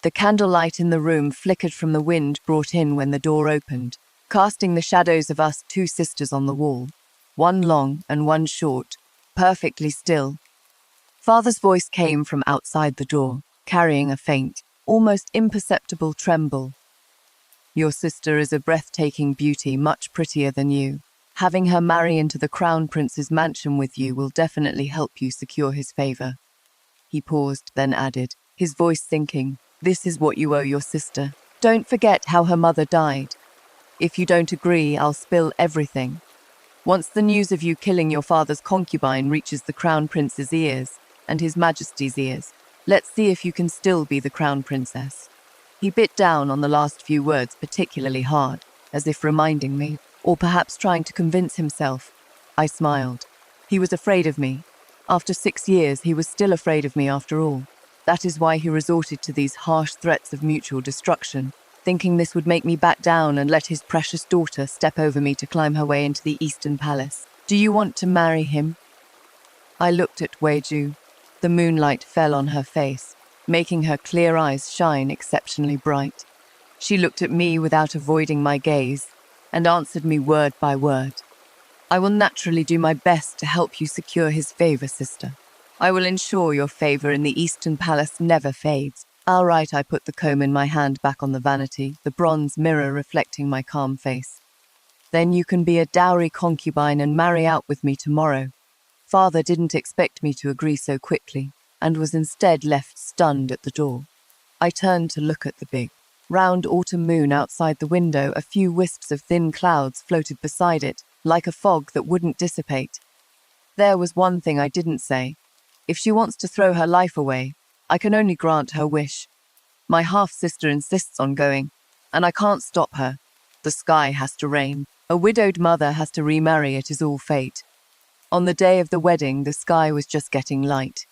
The candlelight in the room flickered from the wind brought in when the door opened, casting the shadows of us two sisters on the wall, one long and one short, perfectly still. Father's voice came from outside the door, carrying a faint, almost imperceptible tremble. "Your sister is a breathtaking beauty, much prettier than you. Having her marry into the crown prince's mansion with you will definitely help you secure his favor." He paused, then added, his voice sinking, "This is what you owe your sister. Don't forget how her mother died. If you don't agree, I'll spill everything. Once the news of you killing your father's concubine reaches the crown prince's ears and his majesty's ears, let's see if you can still be the crown princess." He bit down on the last few words particularly hard, as if reminding me, or perhaps trying to convince himself. I smiled. He was afraid of me. After 6 years, he was still afraid of me after all. That is why he resorted to these harsh threats of mutual destruction, thinking this would make me back down and let his precious daughter step over me to climb her way into the Eastern Palace. "Do you want to marry him?" I looked at Weiju. The moonlight fell on her face, making her clear eyes shine exceptionally bright. She looked at me without avoiding my gaze, and answered me word by word. "I will naturally do my best to help you secure his favor, sister. I will ensure your favor in the Eastern Palace never fades." All right, I put the comb in my hand back on the vanity, the bronze mirror reflecting my calm face. "Then you can be a dowry concubine and marry out with me tomorrow." Father didn't expect me to agree so quickly, and was instead left stunned at the door. I turned to look at the big, round autumn moon outside the window. A few wisps of thin clouds floated beside it, like a fog that wouldn't dissipate. There was one thing I didn't say. If she wants to throw her life away, I can only grant her wish. My half-sister insists on going, and I can't stop her. The sky has to rain. A widowed mother has to remarry, it is all fate. On the day of the wedding, the sky was just getting light.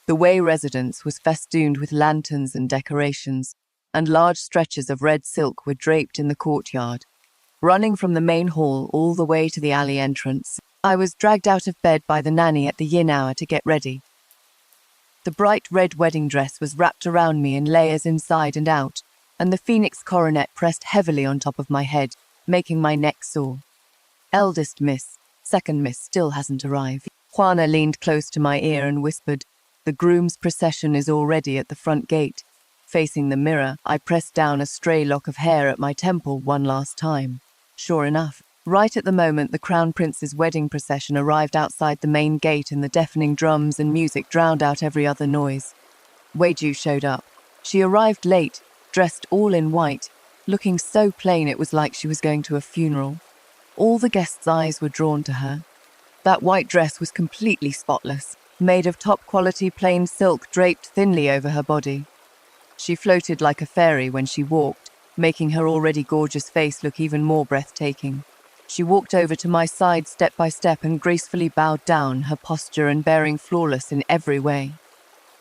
The Wei residence was festooned with lanterns and decorations, and large stretches of red silk were draped in the courtyard. Running from the main hall all the way to the alley entrance, I was dragged out of bed by the nanny at the yin hour to get ready. The bright red wedding dress was wrapped around me in layers inside and out, and the phoenix coronet pressed heavily on top of my head, making my neck sore. "Eldest miss, second miss still hasn't arrived." Juana leaned close to my ear and whispered, "The groom's procession is already at the front gate. facing the mirror, I pressed down a stray lock of hair at my temple one last time. Sure enough, right at the moment the Crown Prince's wedding procession arrived outside the main gate and the deafening drums and music drowned out every other noise. Wei Ju showed up. She arrived late, dressed all in white, looking so plain it was like she was going to a funeral. All the guests' eyes were drawn to her. That white dress was completely spotless, made of top-quality plain silk draped thinly over her body. She floated like a fairy when she walked, making her already gorgeous face look even more breathtaking. She walked over to my side step by step and gracefully bowed down, her posture and bearing flawless in every way.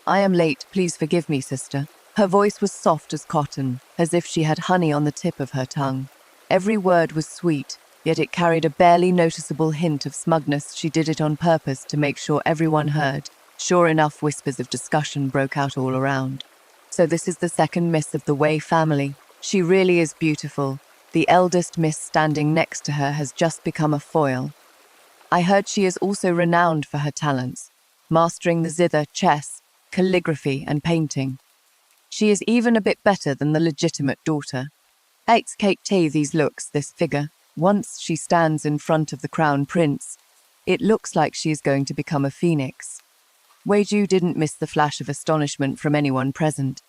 "I am late, please forgive me, sister." Her voice was soft as cotton, as if she had honey on the tip of her tongue. Every word was sweet, yet it carried a barely noticeable hint of smugness. She did it on purpose to make sure everyone heard. Sure enough, whispers of discussion broke out all around. "So this is the second Miss of the Wei family. She really is beautiful. The eldest Miss standing next to her has just become a foil. I heard she is also renowned for her talents, mastering the zither, chess, calligraphy and painting. She is even a bit better than the legitimate daughter. XKT these looks, this figure. Once she stands in front of the Crown Prince, it looks like she is going to become a phoenix." Wei Ju didn't miss the flash of astonishment from anyone present.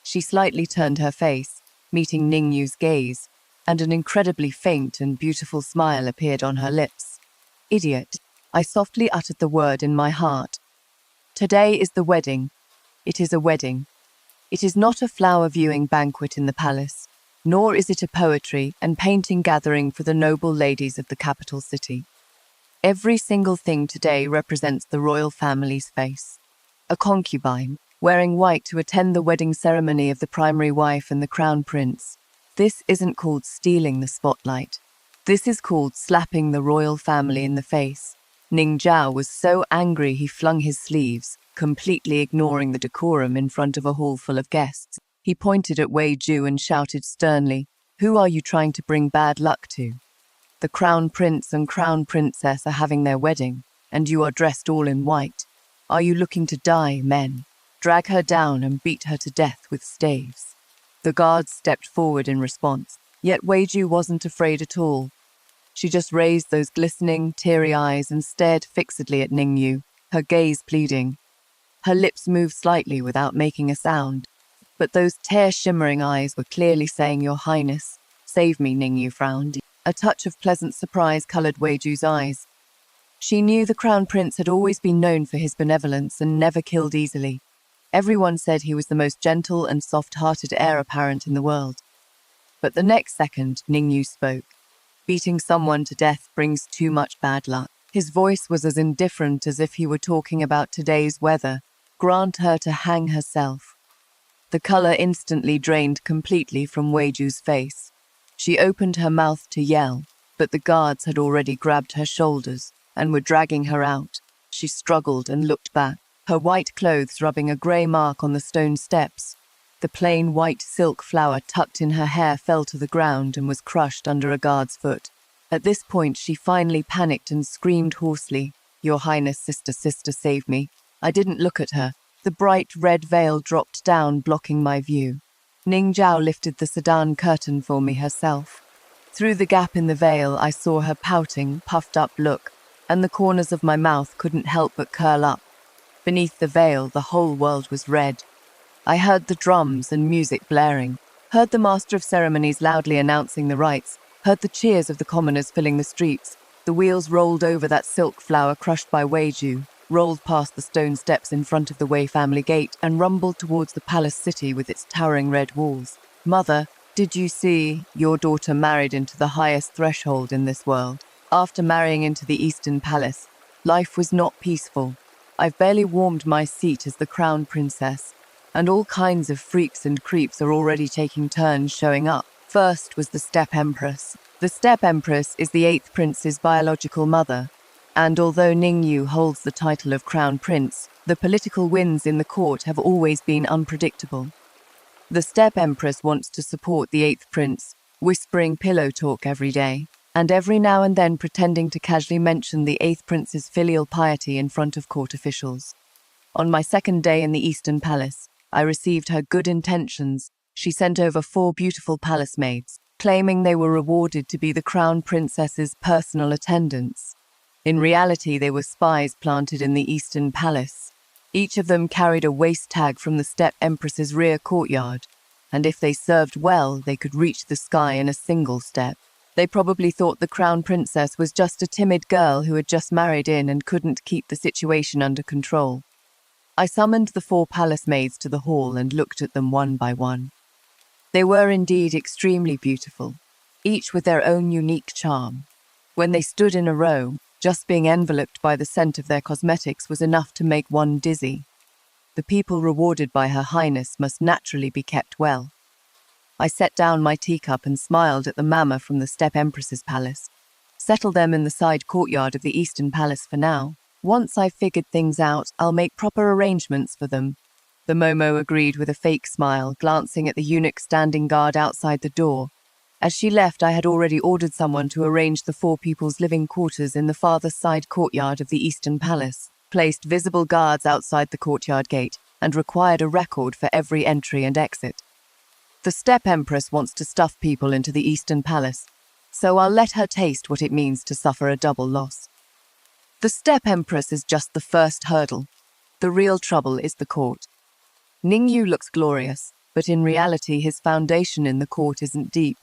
She slightly turned her face, meeting Ningyu's gaze, and an incredibly faint and beautiful smile appeared on her lips. "Idiot," I softly uttered the word in my heart. "Today is the wedding. It is a wedding. It is not a flower-viewing banquet in the palace, nor is it a poetry and painting gathering for the noble ladies of the capital city. Every single thing today represents the royal family's face. A concubine, wearing white to attend the wedding ceremony of the primary wife and the crown prince. This isn't called stealing the spotlight. This is called slapping the royal family in the face." Ning Zhao was so angry he flung his sleeves, completely ignoring the decorum in front of a hall full of guests. He pointed at Wei Ju and shouted sternly, "Who are you trying to bring bad luck to? The crown prince and crown princess are having their wedding, and you are dressed all in white. Are you looking to die, men? Drag her down and beat her to death with staves." The guards stepped forward in response, yet Wei Ju wasn't afraid at all. She just raised those glistening, teary eyes and stared fixedly at Ningyu, her gaze pleading. Her lips moved slightly without making a sound, but those tear-shimmering eyes were clearly saying, "Your Highness, save me," Ningyu frowned. A touch of pleasant surprise colored Wei Ju's eyes. She knew the crown prince had always been known for his benevolence and never killed easily. Everyone said he was the most gentle and soft-hearted heir apparent in the world. But the next second, Ningyu spoke. "Beating someone to death brings too much bad luck." His voice was as indifferent as if he were talking about today's weather. "Grant her to hang herself." The color instantly drained completely from Wei Ju's face. She opened her mouth to yell, but the guards had already grabbed her shoulders and were dragging her out. She struggled and looked back, her white clothes rubbing a grey mark on the stone steps. The plain white silk flower tucked in her hair fell to the ground and was crushed under a guard's foot. At this point, she finally panicked and screamed hoarsely, "Your Highness, sister, save me." I didn't look at her. The bright red veil dropped down, blocking my view. Ning Zhao lifted the sedan curtain for me herself. Through the gap in the veil, I saw her pouting, puffed-up look, and the corners of my mouth couldn't help but curl up. Beneath the veil, the whole world was red. I heard the drums and music blaring, heard the master of ceremonies loudly announcing the rites, heard the cheers of the commoners filling the streets. The wheels rolled over that silk flower crushed by Wei Ju, rolled past the stone steps in front of the Wei family gate, and rumbled towards the palace city with its towering red walls. "Mother, did you see? Your daughter married into the highest threshold in this world. After marrying into the Eastern Palace, life was not peaceful. I've barely warmed my seat as the crown princess, and all kinds of freaks and creeps are already taking turns showing up. First was the Steppe Empress. The Steppe Empress is the 8th prince's biological mother, and although Ningyu holds the title of crown prince, the political winds in the court have always been unpredictable. The Steppe Empress wants to support the 8th prince, whispering pillow talk every day, and every now and then pretending to casually mention the 8th prince's filial piety in front of court officials. On my second day in the Eastern Palace, I received her good intentions. She sent over 4 beautiful palace maids, claiming they were rewarded to be the crown princess's personal attendants. In reality, they were spies planted in the Eastern Palace. Each of them carried a waist tag from the Steppe Empress's rear courtyard, and if they served well, they could reach the sky in a single step. They probably thought the crown princess was just a timid girl who had just married in and couldn't keep the situation under control. I summoned the 4 palace maids to the hall and looked at them one by one. They were indeed extremely beautiful, each with their own unique charm. When they stood in a row, just being enveloped by the scent of their cosmetics was enough to make one dizzy. The people rewarded by Her Highness must naturally be kept well. I set down my teacup and smiled at the mama from the Steppe Empress's palace. Settle them in the side courtyard of the Eastern Palace for now. Once I've figured things out, I'll make proper arrangements for them. The Momo agreed with a fake smile, glancing at the eunuch standing guard outside the door. As she left, I had already ordered someone to arrange the 4 people's living quarters in the farther side courtyard of the Eastern Palace, placed visible guards outside the courtyard gate, and required a record for every entry and exit. The Steppe Empress wants to stuff people into the Eastern Palace, so I'll let her taste what it means to suffer a double loss. The Steppe Empress is just the first hurdle. The real trouble is the court. Lingyi looks glorious, but in reality his foundation in the court isn't deep.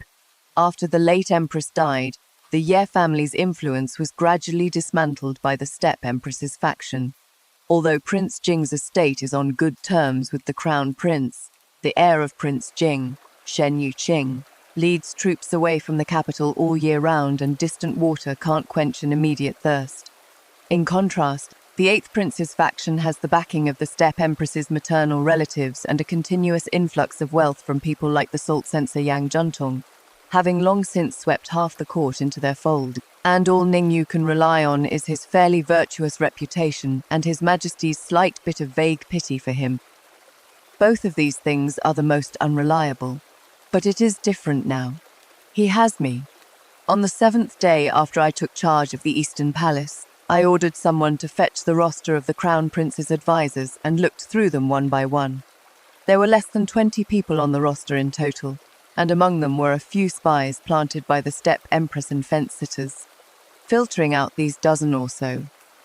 After the late Empress died, the Ye family's influence was gradually dismantled by the Steppe Empress's faction. Although Prince Jing's estate is on good terms with the Crown Prince, the heir of Prince Jing, Shen Yuqing, leads troops away from the capital all year round, and distant water can't quench an immediate thirst. In contrast, the 8th Prince's faction has the backing of the Steppe Empress's maternal relatives and a continuous influx of wealth from people like the salt censor Yang Juntung, having long since swept half the court into their fold, and all Lingyi can rely on is his fairly virtuous reputation and His Majesty's slight bit of vague pity for him. Both of these things are the most unreliable, but it is different now. He has me. On the 7th day after I took charge of the Eastern Palace, I ordered someone to fetch the roster of the Crown Prince's advisors and looked through them one by one. There were less than 20 people on the roster in total, and among them were a few spies planted by the Steppe Empress and fence-sitters. Filtering out these dozen or so,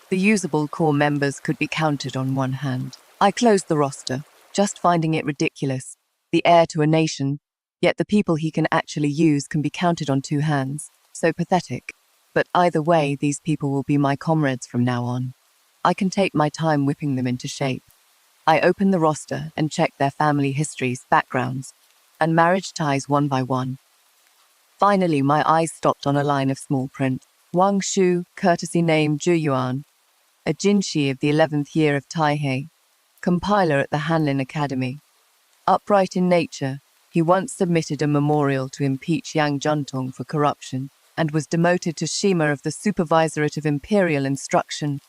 the usable core members could be counted on one hand. I closed the roster, just finding it ridiculous. The heir to a nation, yet the people he can actually use can be counted on 2 hands. So pathetic. But either way, these people will be my comrades from now on. I can take my time whipping them into shape. I opened the roster and checked their family histories, backgrounds, and marriage ties one by one. Finally, my eyes stopped on a line of small print. Wang Shu, courtesy name Zhu Yuan, a Jinshi of the 11th year of Taihei, compiler at the Hanlin Academy. Upright in nature, he once submitted a memorial to impeach Yang Juntung for corruption and was demoted to Shima of the Supervisorate of Imperial Instruction.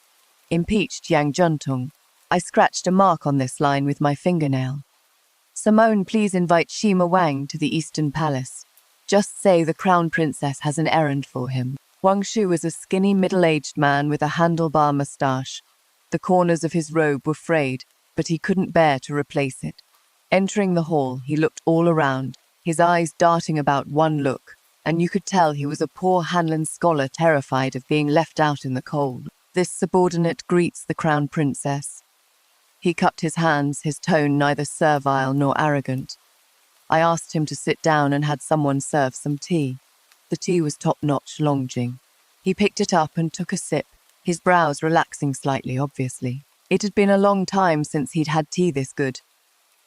Impeached Yang Juntung. I scratched a mark on this line with my fingernail. Simone, please invite Shima Wang to the Eastern Palace. Just say the Crown Princess has an errand for him. Wang Shu was a skinny, middle-aged man with a handlebar moustache. The corners of his robe were frayed, but he couldn't bear to replace it. Entering the hall, he looked all around, his eyes darting about one look, and you could tell he was a poor Hanlin scholar terrified of being left out in the cold. This subordinate greets the Crown Princess. He cupped his hands, his tone neither servile nor arrogant. I asked him to sit down and had someone serve some tea. The tea was top-notch Longjing. He picked it up and took a sip, his brows relaxing slightly, obviously. It had been a long time since he'd had tea this good.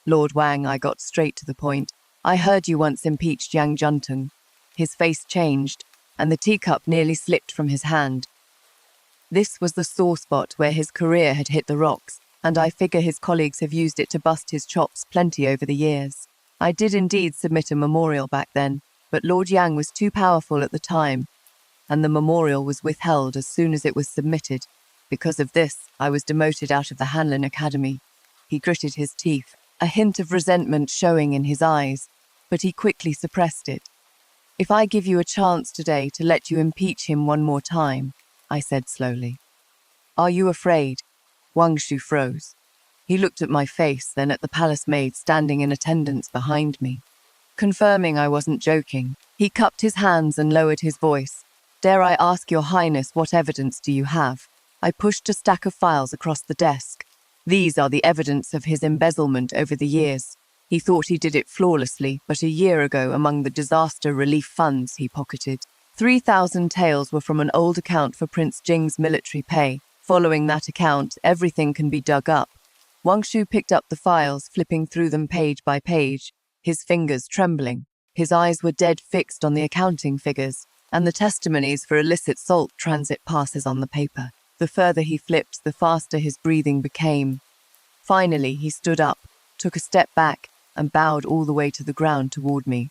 Lord Wang, I got straight to the point. I heard you once impeached Yang Juntung. His face changed, and the teacup nearly slipped from his hand. This was the sore spot where his career had hit the rocks, and I figure his colleagues have used it to bust his chops plenty over the years. I did indeed submit a memorial back then, but Lord Yang was too powerful at the time, and the memorial was withheld as soon as it was submitted. Because of this, I was demoted out of the Hanlin Academy. He gritted his teeth, a hint of resentment showing in his eyes, but he quickly suppressed it. If I give you a chance today to let you impeach him one more time, I said slowly. Are you afraid? Wang Shu froze. He looked at my face, then at the palace maid standing in attendance behind me. Confirming I wasn't joking, he cupped his hands and lowered his voice. "Dare I ask your highness, what evidence do you have?" I pushed a stack of files across the desk. "These are the evidence of his embezzlement over the years. He thought he did it flawlessly, but a year ago, among the disaster relief funds he pocketed, 3,000 taels were from an old account for Prince Jing's military pay. Following that account, everything can be dug up." Wang Shu picked up the files, flipping through them page by page, his fingers trembling. His eyes were dead fixed on the accounting figures and the testimonies for illicit salt transit passes on the paper. The further he flipped, the faster his breathing became. Finally, he stood up, took a step back, and bowed all the way to the ground toward me.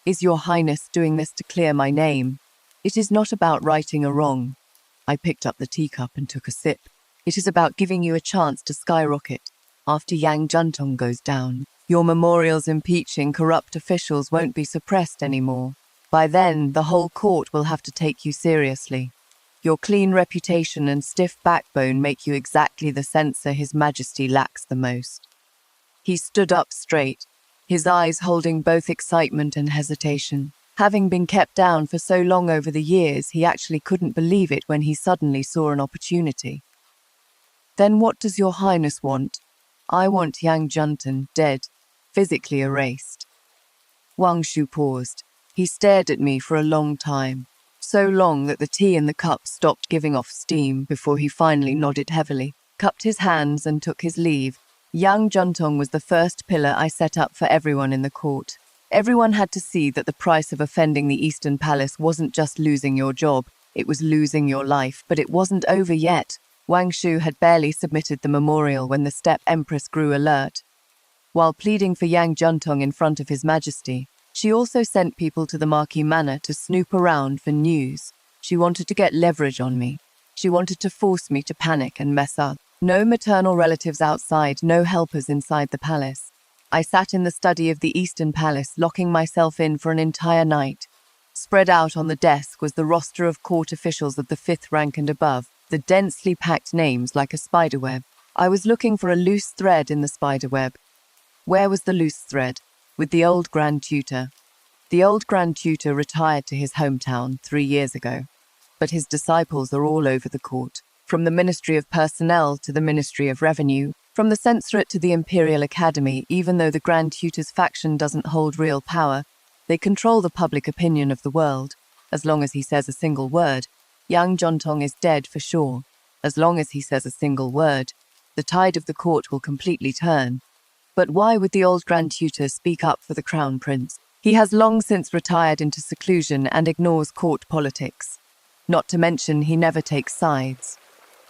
"Is your highness doing this to clear my name? It is not about righting a wrong." I picked up the teacup and took a sip. "It is about giving you a chance to skyrocket. After Yang Juntong goes down, your memorials impeaching corrupt officials won't be suppressed anymore. By then, the whole court will have to take you seriously. Your clean reputation and stiff backbone make you exactly the censor His Majesty lacks the most." He stood up straight, his eyes holding both excitement and hesitation. Having been kept down for so long over the years, he actually couldn't believe it when he suddenly saw an opportunity. "Then what does your highness want?" "I want Yang Juntan dead, physically erased." Wang Shu paused. He stared at me for a long time. So long that the tea in the cup stopped giving off steam before he finally nodded heavily, cupped his hands and took his leave. Yang Juntong was the first pillar I set up for everyone in the court. Everyone had to see that the price of offending the Eastern Palace wasn't just losing your job, it was losing your life. But it wasn't over yet. Wang Shu had barely submitted the memorial when the Steppe Empress grew alert. While pleading for Yang Juntong in front of His Majesty, she also sent people to the Marquis Manor to snoop around for news. She wanted to get leverage on me. She wanted to force me to panic and mess up. No maternal relatives outside, no helpers inside the palace. I sat in the study of the Eastern Palace, locking myself in for an entire night. Spread out on the desk was the roster of court officials of the 5th rank and above, the densely packed names like a spiderweb. I was looking for a loose thread in the spiderweb. Where was the loose thread? With the old Grand Tutor. The old Grand Tutor retired to his hometown 3 years ago, but his disciples are all over the court, from the Ministry of Personnel to the Ministry of Revenue, from the Censorate to the Imperial Academy. Even though the Grand Tutor's faction doesn't hold real power, they control the public opinion of the world. As long as he says a single word, Yang Juntong is dead for sure. As long as he says a single word, the tide of the court will completely turn. But why would the old Grand Tutor speak up for the Crown Prince? He has long since retired into seclusion and ignores court politics. Not to mention, he never takes sides.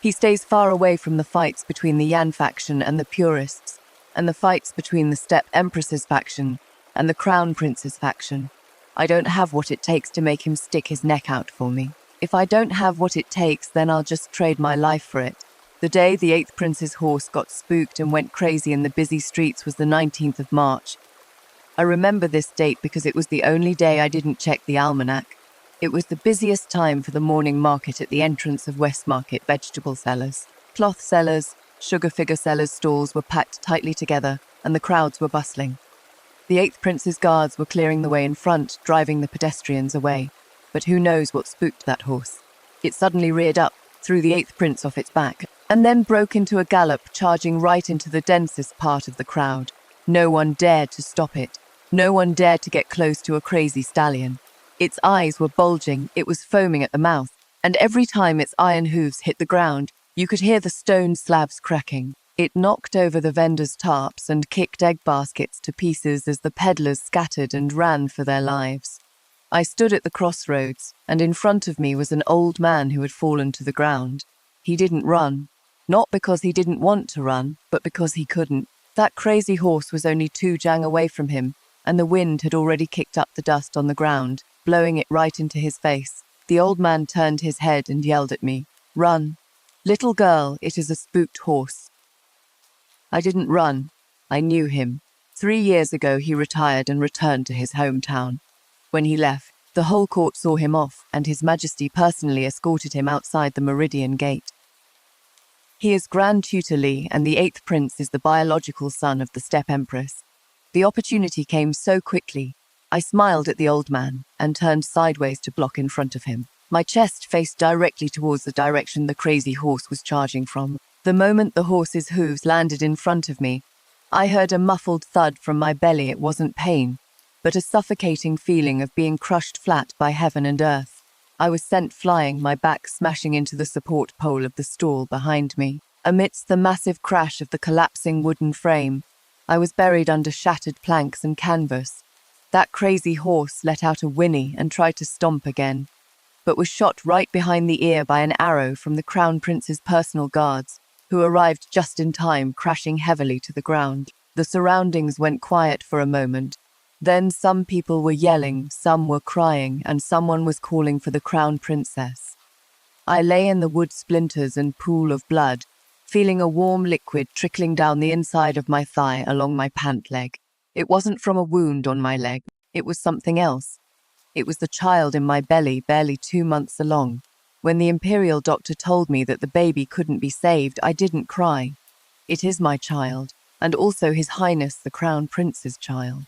He stays far away from the fights between the Yan faction and the Purists, and the fights between the Steppe Empress's faction and the Crown Prince's faction. I don't have what it takes to make him stick his neck out for me. If I don't have what it takes, then I'll just trade my life for it. The day the 8th Prince's horse got spooked and went crazy in the busy streets was the 19th of March. I remember this date because it was the only day I didn't check the almanac. It was the busiest time for the morning market at the entrance of Westmarket. Vegetable sellers, cloth sellers, sugar figure sellers' stalls were packed tightly together, and the crowds were bustling. The 8th Prince's guards were clearing the way in front, driving the pedestrians away. But who knows what spooked that horse? It suddenly reared up, threw the 8th Prince off its back, and then broke into a gallop, charging right into the densest part of the crowd. No one dared to stop it. No one dared to get close to a crazy stallion. Its eyes were bulging, it was foaming at the mouth, and every time its iron hooves hit the ground, you could hear the stone slabs cracking. It knocked over the vendors' tarps and kicked egg baskets to pieces as the peddlers scattered and ran for their lives. I stood at the crossroads, and in front of me was an old man who had fallen to the ground. He didn't run. Not because he didn't want to run, but because he couldn't. That crazy horse was only 2 jang away from him, and the wind had already kicked up the dust on the ground, blowing it right into his face. The old man turned his head and yelled at me, "Run. Little girl, it is a spooked horse." I didn't run. I knew him. 3 years ago he retired and returned to his hometown. When he left, the whole court saw him off, and His Majesty personally escorted him outside the Meridian Gate. He is Grand Tutor Li, and the 8th Prince is the biological son of the Steppe Empress. The opportunity came so quickly. I smiled at the old man and turned sideways to block in front of him. My chest faced directly towards the direction the crazy horse was charging from. The moment the horse's hooves landed in front of me, I heard a muffled thud from my belly. It wasn't pain, but a suffocating feeling of being crushed flat by heaven and earth. I was sent flying, my back smashing into the support pole of the stall behind me. Amidst the massive crash of the collapsing wooden frame, I was buried under shattered planks and canvas. That crazy horse let out a whinny and tried to stomp again, but was shot right behind the ear by an arrow from the Crown Prince's personal guards, who arrived just in time, crashing heavily to the ground. The surroundings went quiet for a moment. Then some people were yelling, some were crying, and someone was calling for the Crown Princess. I lay in the wood splinters and pool of blood, feeling a warm liquid trickling down the inside of my thigh along my pant leg. It wasn't from a wound on my leg. It was something else. It was the child in my belly, barely 2 months along. When the imperial doctor told me that the baby couldn't be saved, I didn't cry. It is my child, and also His Highness the Crown Prince's child.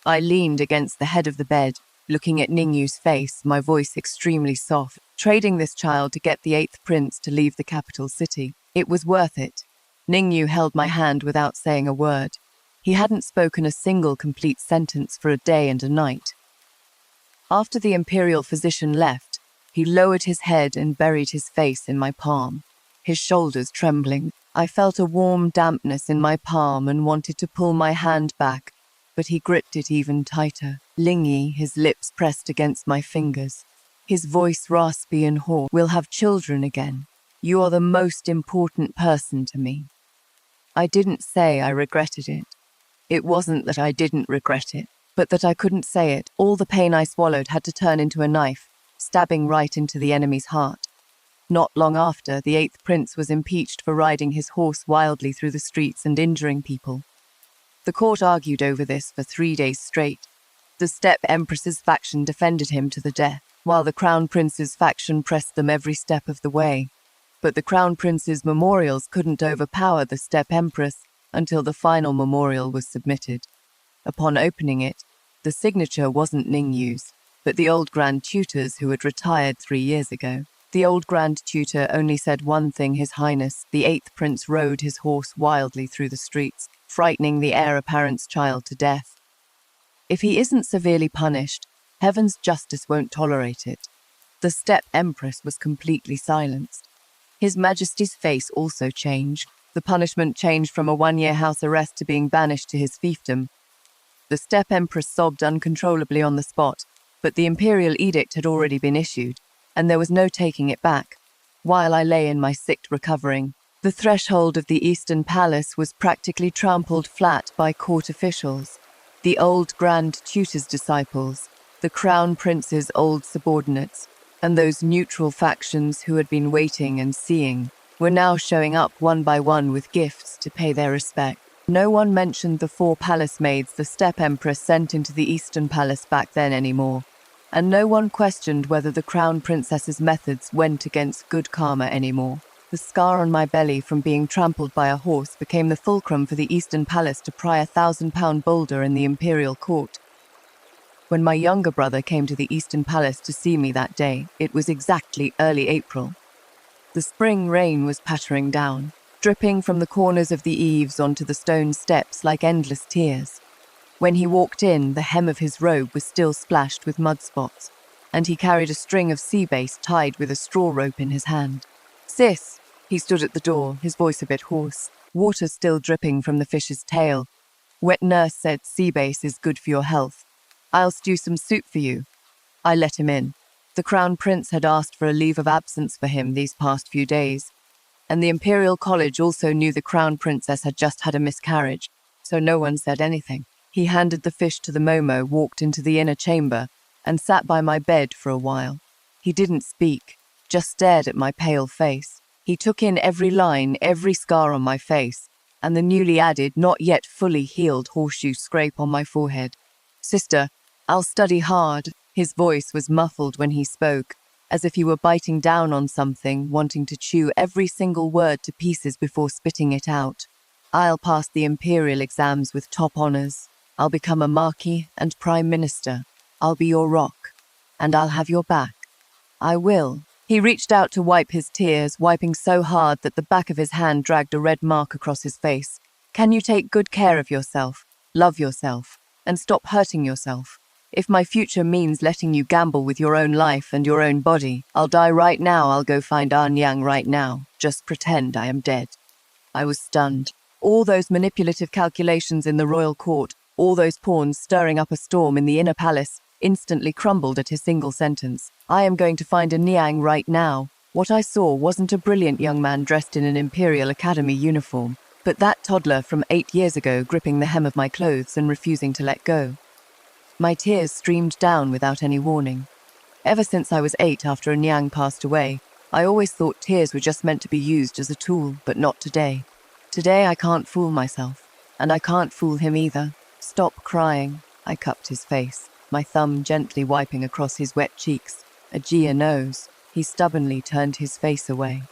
I leaned against the head of the bed, looking at Ningyu's face, my voice extremely soft, trading this child to get the 8th Prince to leave the capital city. It was worth it. Ningyu held my hand without saying a word. He hadn't spoken a single complete sentence for a day and a night. After the imperial physician left, he lowered his head and buried his face in my palm, his shoulders trembling. I felt a warm dampness in my palm and wanted to pull my hand back, but he gripped it even tighter. Lingyi, his lips pressed against my fingers, his voice raspy and hoarse. "We'll have children again. You are the most important person to me." I didn't say I regretted it. It wasn't that I didn't regret it, but that I couldn't say it. All the pain I swallowed had to turn into a knife, stabbing right into the enemy's heart. Not long after, the 8th Prince was impeached for riding his horse wildly through the streets and injuring people. The court argued over this for 3 days straight. The Steppe Empress's faction defended him to the death, while the Crown Prince's faction pressed them every step of the way. But the Crown Prince's memorials couldn't overpower the Steppe Empress until the final memorial was submitted. Upon opening it, the signature wasn't Ningyu's, but the old Grand Tutor's, who had retired 3 years ago. The old Grand Tutor only said one thing: His Highness, the 8th Prince, rode his horse wildly through the streets, frightening the heir apparent's child to death. If he isn't severely punished, heaven's justice won't tolerate it. The Steppe Empress was completely silenced. His Majesty's face also changed. The punishment changed from a 1-year house arrest to being banished to his fiefdom. The Steppe Empress sobbed uncontrollably on the spot, but the imperial edict had already been issued, and there was no taking it back. While I lay in my sick recovering, the threshold of the Eastern Palace was practically trampled flat by court officials. The old Grand Tutor's disciples, the Crown Prince's old subordinates, and those neutral factions who had been waiting and seeing, were now showing up one by one with gifts to pay their respect. No one mentioned the 4 palace maids the Steppe Empress sent into the Eastern Palace back then anymore, and no one questioned whether the Crown Princess's methods went against good karma anymore. The scar on my belly from being trampled by a horse became the fulcrum for the Eastern Palace to pry a 1,000-pound boulder in the imperial court. When my younger brother came to the Eastern Palace to see me that day, it was exactly early April. The spring rain was pattering down, dripping from the corners of the eaves onto the stone steps like endless tears. When he walked in, the hem of his robe was still splashed with mud spots, and he carried a string of sea bass tied with a straw rope in his hand. "Sis!" He stood at the door, his voice a bit hoarse, water still dripping from the fish's tail. "Wet nurse said sea bass is good for your health. I'll stew some soup for you." I let him in. The Crown Prince had asked for a leave of absence for him these past few days, and the Imperial College also knew the Crown Princess had just had a miscarriage, so no one said anything. He handed the fish to the Momo, walked into the inner chamber, and sat by my bed for a while. He didn't speak, just stared at my pale face. He took in every line, every scar on my face, and the newly added, not yet fully healed horseshoe scrape on my forehead. "Sister, I'll study hard." His voice was muffled when he spoke, as if he were biting down on something, wanting to chew every single word to pieces before spitting it out. I'll pass the imperial exams with top honors. I'll become a marquis and prime minister. I'll be your rock, and I'll have your back. I will. He reached out to wipe his tears, wiping so hard that the back of his hand dragged a red mark across his face. Can you take good care of yourself, love yourself, and stop hurting yourself? If my future means letting you gamble with your own life and your own body, I'll die right now. I'll go find An Yang right now. Just pretend I am dead. I was stunned. All those manipulative calculations in the royal court, all those pawns stirring up a storm in the inner palace, instantly crumbled at his single sentence. I am going to find An Yang right now. What I saw wasn't a brilliant young man dressed in an Imperial Academy uniform, but that toddler from 8 years ago gripping the hem of my clothes and refusing to let go. My tears streamed down without any warning. Ever since I was 8 after An Yang passed away, I always thought tears were just meant to be used as a tool, but not today. Today I can't fool myself, and I can't fool him either. Stop crying. I cupped his face, my thumb gently wiping across his wet cheeks. Ajia knows. He stubbornly turned his face away.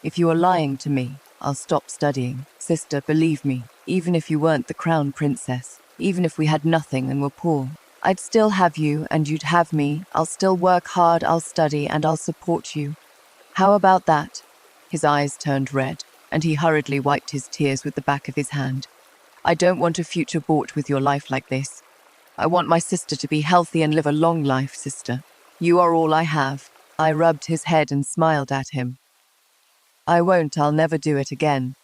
If you are lying to me, I'll stop studying. Sister, believe me, even if you weren't the crown princess, even if we had nothing and were poor, I'd still have you and you'd have me. I'll still work hard, I'll study, and I'll support you. How about that? His eyes turned red, and he hurriedly wiped his tears with the back of his hand. I don't want a future bought with your life like this. I want my sister to be healthy and live a long life, sister. You are all I have. I rubbed his head and smiled at him. I won't, I'll never do it again.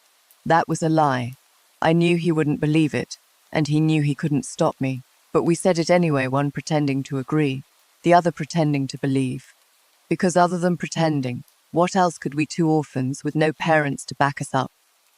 That was a lie. I knew he wouldn't believe it, and he knew he couldn't stop me. But we said it anyway, one pretending to agree, the other pretending to believe. Because other than pretending, what else could we two orphans with no parents to back us up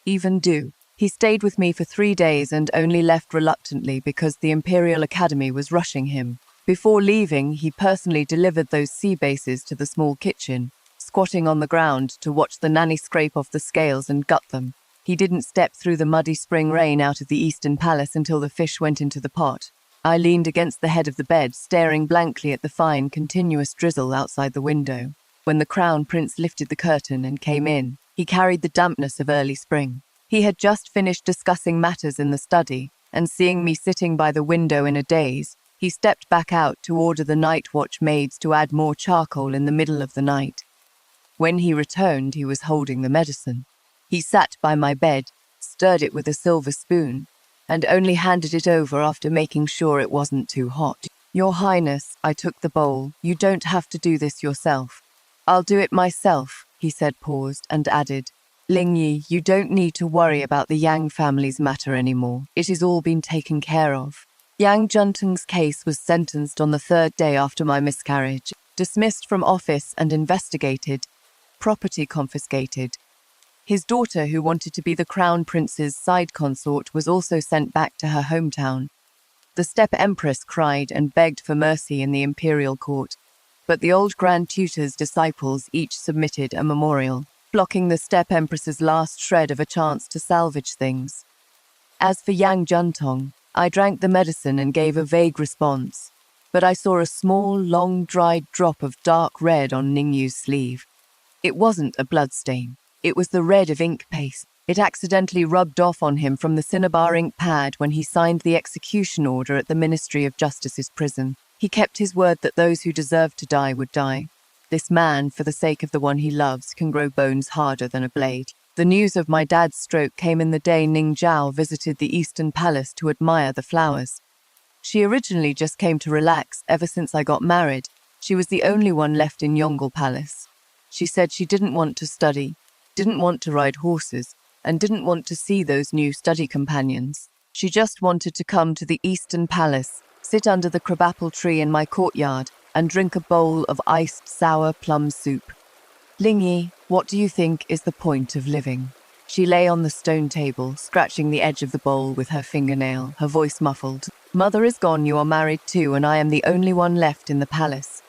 even do? He stayed with me for 3 days and only left reluctantly because the Imperial Academy was rushing him. Before leaving, he personally delivered those sea bases to the small kitchen, squatting on the ground to watch the nanny scrape off the scales and gut them. He didn't step through the muddy spring rain out of the Eastern Palace until the fish went into the pot. I leaned against the head of the bed, staring blankly at the fine, continuous drizzle outside the window. When the Crown Prince lifted the curtain and came in, he carried the dampness of early spring. He had just finished discussing matters in the study, and seeing me sitting by the window in a daze, he stepped back out to order the night watch maids to add more charcoal in the middle of the night. When he returned, he was holding the medicine. He sat by my bed, stirred it with a silver spoon, and only handed it over after making sure it wasn't too hot. Your Highness, I took the bowl. You don't have to do this yourself. I'll do it myself, he said, paused, and added, Lingyi, you don't need to worry about the Yang family's matter anymore. It has all been taken care of. Yang Juntong's case was sentenced on the 3rd day after my miscarriage, dismissed from office and investigated, property confiscated. His daughter, who wanted to be the Crown Prince's side consort, was also sent back to her hometown. The Steppe Empress cried and begged for mercy in the imperial court, but the old Grand Tutor's disciples each submitted a memorial, blocking the Steppe Empress's last shred of a chance to salvage things. As for Yang Juntong, I drank the medicine and gave a vague response, but I saw a small, long-dried drop of dark red on Ningyu's sleeve. It wasn't a bloodstain. It was the red of ink paste. It accidentally rubbed off on him from the cinnabar ink pad when he signed the execution order at the Ministry of Justice's prison. He kept his word that those who deserved to die would die. This man, for the sake of the one he loves, can grow bones harder than a blade. The news of my dad's stroke came in the day Ning Zhao visited the Eastern Palace to admire the flowers. She originally just came to relax. Ever since I got married, she was the only one left in Yongle Palace. She said she didn't want to study, didn't want to ride horses, and didn't want to see those new study companions. She just wanted to come to the Eastern Palace, sit under the crabapple tree in my courtyard, and drink a bowl of iced sour plum soup. Lingyi, what do you think is the point of living? She lay on the stone table, scratching the edge of the bowl with her fingernail, her voice muffled. Mother is gone, you are married too, and I am the only one left in the palace.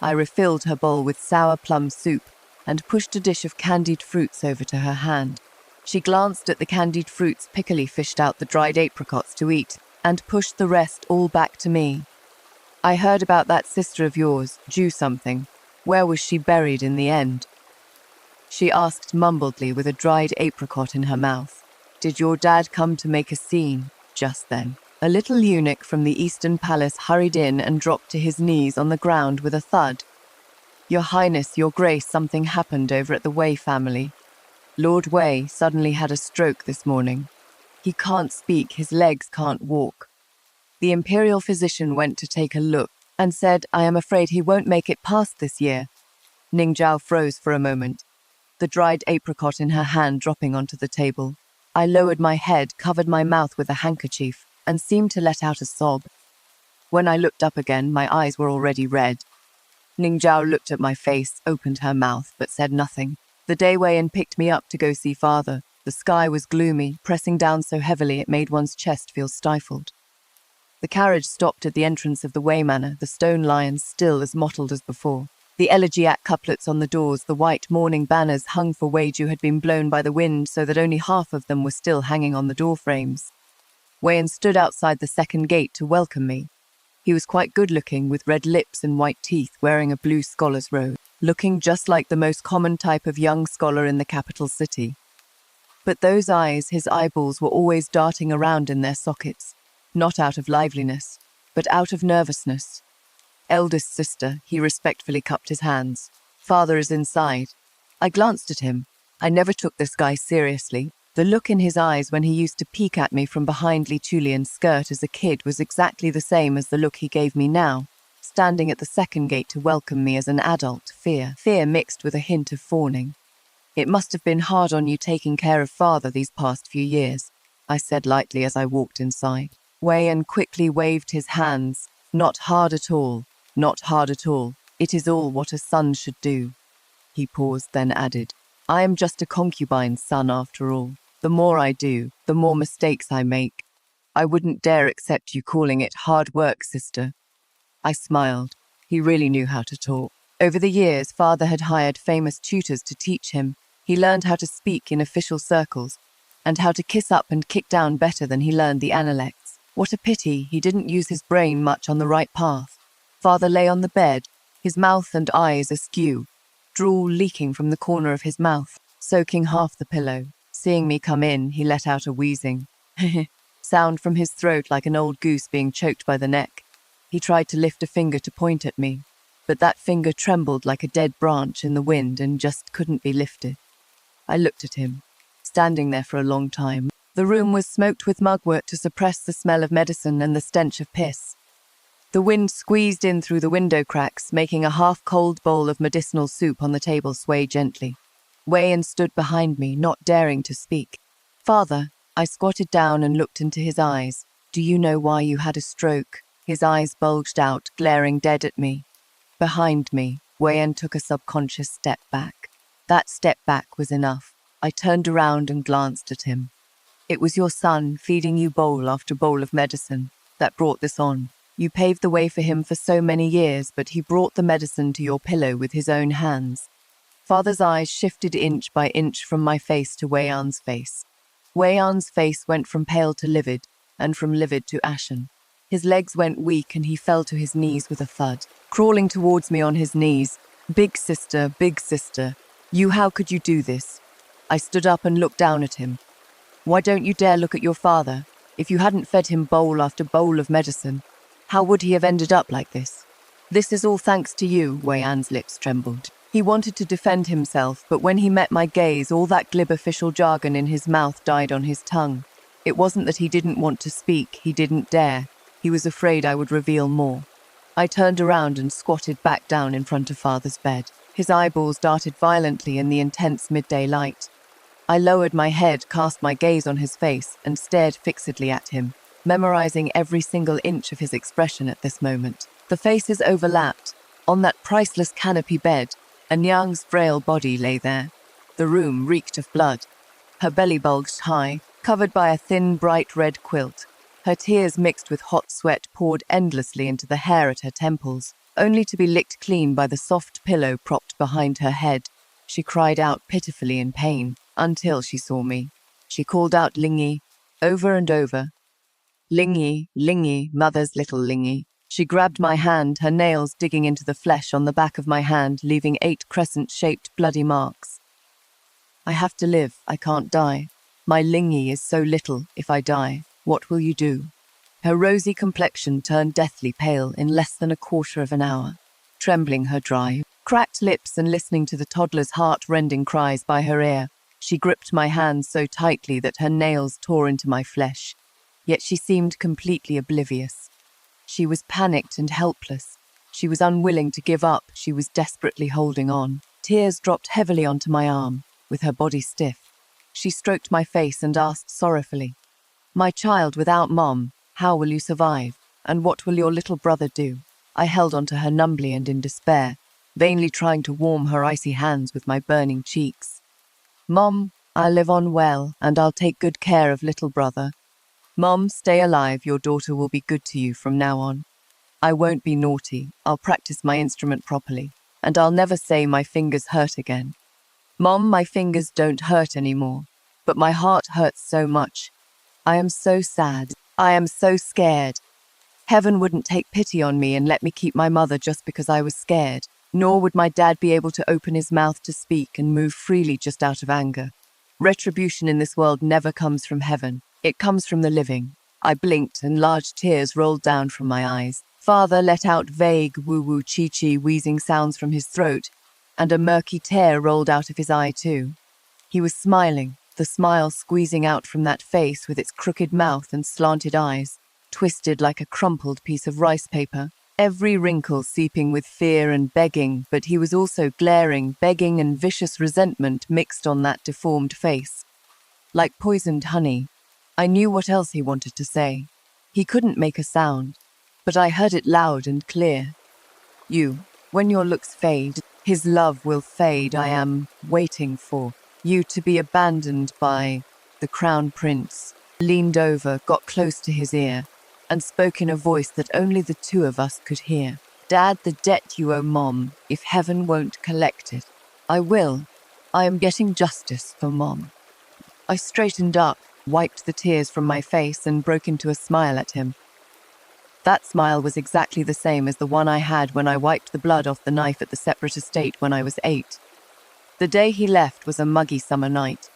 I refilled her bowl with sour plum soup and pushed a dish of candied fruits over to her hand. She glanced at the candied fruits, pickily fished out the dried apricots to eat, and pushed the rest all back to me. I heard about that sister of yours, Ju something. Where was she buried in the end? She asked mumbledly with a dried apricot in her mouth. Did your dad come to make a scene? Just then, a little eunuch from the Eastern Palace hurried in and dropped to his knees on the ground with a thud. Your Highness, Your Grace, something happened over at the Wei family. Lord Wei suddenly had a stroke this morning. He can't speak, his legs can't walk. The imperial physician went to take a look and said, I am afraid he won't make it past this year. Ning Zhao froze for a moment, the dried apricot in her hand dropping onto the table. I lowered my head, covered my mouth with a handkerchief, and seemed to let out a sob. When I looked up again, my eyes were already red. Ning Zhao looked at my face, opened her mouth, but said nothing. The day Wei picked me up to go see father. The sky was gloomy, pressing down so heavily it made one's chest feel stifled. The carriage stopped at the entrance of the Wei Manor, the stone lions still as mottled as before. The Illegitimate couplets on the doors, the white mourning banners hung for Weiju had been blown by the wind so that only half of them were still hanging on the door frames. Wei stood outside the second gate to welcome me. He was quite good-looking, with red lips and white teeth, wearing a blue scholar's robe, looking just like the most common type of young scholar in the capital city. But those eyes, his eyeballs, were always darting around in their sockets, not out of liveliness, but out of nervousness. Eldest sister, he respectfully cupped his hands. Father is inside. I glanced at him. I never took this guy seriously. The look in his eyes when he used to peek at me from behind Li Chulian's skirt as a kid was exactly the same as the look he gave me now, standing at the second gate to welcome me as an adult, fear mixed with a hint of fawning. It must have been hard on you taking care of father these past few years, I said lightly as I walked inside. Wei quickly waved his hands. Not hard at all, not hard at all. It is all what a son should do. He paused, then added, I am just a concubine's son after all. The more I do, the more mistakes I make. I wouldn't dare accept you calling it hard work, sister. I smiled. He really knew how to talk. Over the years, father had hired famous tutors to teach him. He learned how to speak in official circles, and how to kiss up and kick down better than he learned the analects. What a pity he didn't use his brain much on the right path. Father lay on the bed, his mouth and eyes askew, drool leaking from the corner of his mouth, soaking half the pillow. Seeing me come in, he let out a wheezing sound from his throat like an old goose being choked by the neck. He tried to lift a finger to point at me, but that finger trembled like a dead branch in the wind and just couldn't be lifted. I looked at him, standing there for a long time. The room was smoked with mugwort to suppress the smell of medicine and the stench of piss. The wind squeezed in through the window cracks, making a half-cold bowl of medicinal soup on the table sway gently. Wei stood behind me, not daring to speak. Father, I squatted down and looked into his eyes. Do you know why you had a stroke? His eyes bulged out, glaring dead at me. Behind me, Wei took a subconscious step back. That step back was enough. I turned around and glanced at him. It was your son feeding you bowl after bowl of medicine that brought this on. You paved the way for him for so many years, but he brought the medicine to your pillow with his own hands. Father's eyes shifted inch by inch from my face to Wei-An's face. Wei-An's face went from pale to livid, and from livid to ashen. His legs went weak and he fell to his knees with a thud, crawling towards me on his knees. Big sister, how could you do this? I stood up and looked down at him. Why don't you dare look at your father? If you hadn't fed him bowl after bowl of medicine, how would he have ended up like this? This is all thanks to you, Wei-An's lips trembled. He wanted to defend himself, but when he met my gaze, all that glib official jargon in his mouth died on his tongue. It wasn't that he didn't want to speak, he didn't dare. He was afraid I would reveal more. I turned around and squatted back down in front of father's bed. His eyeballs darted violently in the intense midday light. I lowered my head, cast my gaze on his face, and stared fixedly at him, memorizing every single inch of his expression at this moment. The faces overlapped. On that priceless canopy bed, a Nyang's frail body lay there. The room reeked of blood. Her belly bulged high, covered by a thin, bright red quilt. Her tears mixed with hot sweat poured endlessly into the hair at her temples, only to be licked clean by the soft pillow propped behind her head. She cried out pitifully in pain, until she saw me. She called out Lingyi, over and over. Lingyi, Lingyi, mother's little Lingyi. She grabbed my hand, her nails digging into the flesh on the back of my hand, leaving 8 crescent-shaped bloody marks. I have to live, I can't die. My Lingyi is so little, if I die, what will you do? Her rosy complexion turned deathly pale in less than a quarter of an hour. Trembling her dry, cracked lips and listening to the toddler's heart-rending cries by her ear, she gripped my hands so tightly that her nails tore into my flesh. Yet she seemed completely oblivious. She was panicked and helpless. She was unwilling to give up. She was desperately holding on. Tears dropped heavily onto my arm, with her body stiff. She stroked my face and asked sorrowfully, "My child, without Mom, how will you survive? And what will your little brother do?" I held onto her numbly and in despair, vainly trying to warm her icy hands with my burning cheeks. "Mom, I'll live on well, and I'll take good care of little brother. Mom, stay alive, your daughter will be good to you from now on. I won't be naughty, I'll practice my instrument properly, and I'll never say my fingers hurt again. Mom, my fingers don't hurt anymore, but my heart hurts so much. I am so sad, I am so scared. Heaven wouldn't take pity on me and let me keep my mother just because I was scared, nor would my dad be able to open his mouth to speak and move freely just out of anger. Retribution in this world never comes from heaven. It comes from the living." I blinked and large tears rolled down from my eyes. Father let out vague woo-woo chi-chi wheezing sounds from his throat, and a murky tear rolled out of his eye too. He was smiling, the smile squeezing out from that face with its crooked mouth and slanted eyes, twisted like a crumpled piece of rice paper, every wrinkle seeping with fear and begging, but he was also glaring, begging and vicious resentment mixed on that deformed face. Like poisoned honey. I knew what else he wanted to say. He couldn't make a sound, but I heard it loud and clear. "You, when your looks fade, his love will fade. I am waiting for you to be abandoned by..." The Crown Prince leaned over, got close to his ear, and spoke in a voice that only the two of us could hear. "Dad, the debt you owe Mom, if heaven won't collect it, I will. I am getting justice for Mom." I straightened up, wiped the tears from my face, and broke into a smile at him. That smile was exactly the same as the one I had when I wiped the blood off the knife at the separate estate when I was 8. The day he left was a muggy summer night.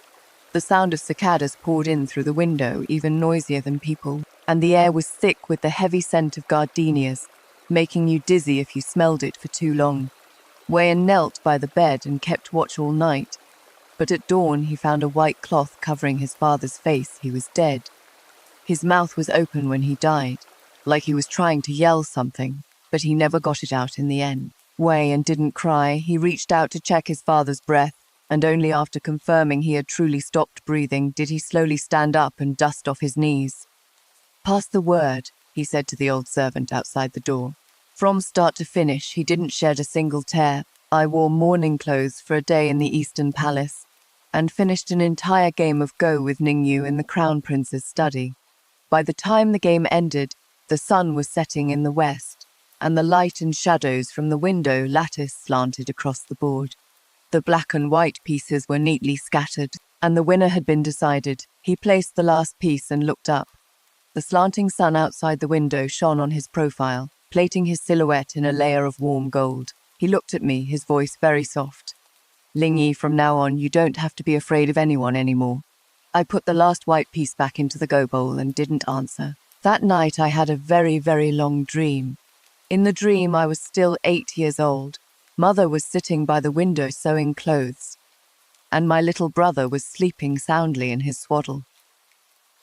The sound of cicadas poured in through the window, even noisier than people, and the air was thick with the heavy scent of gardenias, making you dizzy if you smelled it for too long. Wei knelt by the bed and kept watch all night. But at dawn he found a white cloth covering his father's face. He was dead. His mouth was open when he died, like he was trying to yell something, but he never got it out in the end. Wei didn't cry. He reached out to check his father's breath, and only after confirming he had truly stopped breathing did he slowly stand up and dust off his knees. "Pass the word," he said to the old servant outside the door. From start to finish, he didn't shed a single tear. I wore mourning clothes for a day in the Eastern Palace, and finished an entire game of Go with Ningyu in the Crown Prince's study. By the time the game ended, the sun was setting in the west, and the light and shadows from the window lattice slanted across the board. The black and white pieces were neatly scattered, and the winner had been decided. He placed the last piece and looked up. The slanting sun outside the window shone on his profile, plating his silhouette in a layer of warm gold. He looked at me, his voice very soft. "Lingyi, from now on, you don't have to be afraid of anyone anymore." I put the last white piece back into the go bowl and didn't answer. That night I had a very, very long dream. In the dream I was still 8 years old. Mother was sitting by the window sewing clothes, and my little brother was sleeping soundly in his swaddle.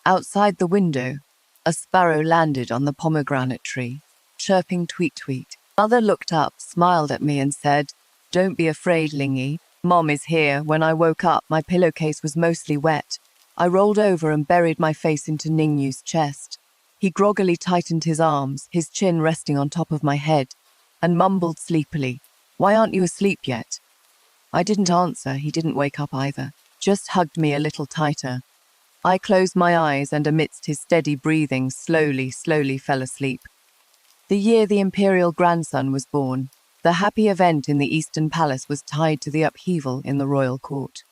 Outside the window, a sparrow landed on the pomegranate tree, chirping tweet-tweet. Mother looked up, smiled at me and said, "Don't be afraid, Lingyi. Mom is here." When I woke up, my pillowcase was mostly wet. I rolled over and buried my face into Ningyu's chest. He groggily tightened his arms, his chin resting on top of my head, and mumbled sleepily, "Why aren't you asleep yet?" I didn't answer. He didn't wake up either, just hugged me a little tighter. I closed my eyes and amidst his steady breathing slowly fell asleep. The year the imperial grandson was born, the happy event in the Eastern Palace was tied to the upheaval in the royal court.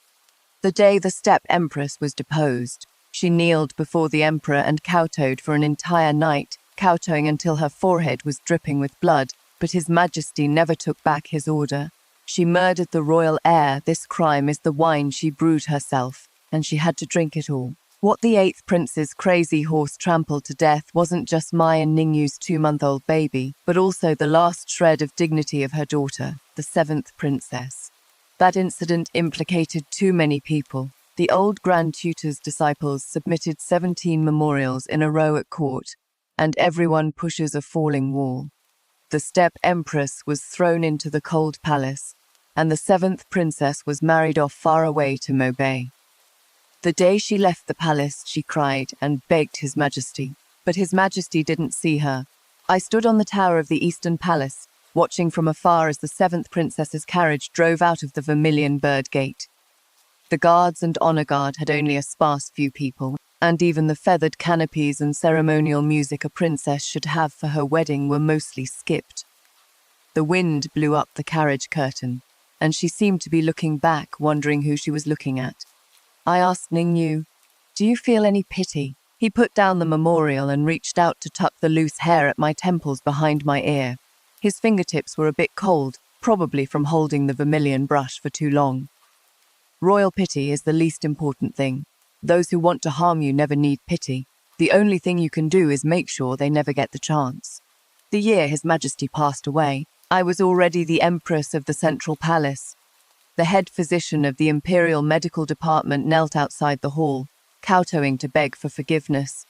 The day the steppe empress was deposed, she kneeled before the emperor and kowtowed for an entire night, kowtowing until her forehead was dripping with blood, but His Majesty never took back his order. She murdered the royal heir. This crime is the wine she brewed herself, and she had to drink it all. What the 8th prince's crazy horse trampled to death wasn't just Maya Ningyu's 2-month-old baby, but also the last shred of dignity of her daughter, the 7th princess. That incident implicated too many people. The old Grand Tutor's disciples submitted 17 memorials in a row at court, and everyone pushes a falling wall. The Steppe Empress was thrown into the cold palace, and the 7th princess was married off far away to Mobei. The day she left the palace, she cried and begged His Majesty, but His Majesty didn't see her. I stood on the tower of the Eastern Palace, watching from afar as the 7th princess's carriage drove out of the Vermilion Bird Gate. The guards and honor guard had only a sparse few people, and even the feathered canopies and ceremonial music a princess should have for her wedding were mostly skipped. The wind blew up the carriage curtain, and she seemed to be looking back, wondering who she was looking at. I asked Ningyu, "Do you feel any pity?" He put down the memorial and reached out to tuck the loose hair at my temples behind my ear. His fingertips were a bit cold, probably from holding the vermilion brush for too long. Royal pity is the least important thing. Those who want to harm you never need pity. The only thing you can do is make sure they never get the chance. The year His Majesty passed away, I was already the Empress of the Central Palace. The head physician of the Imperial Medical Department knelt outside the hall, kowtowing to beg for forgiveness.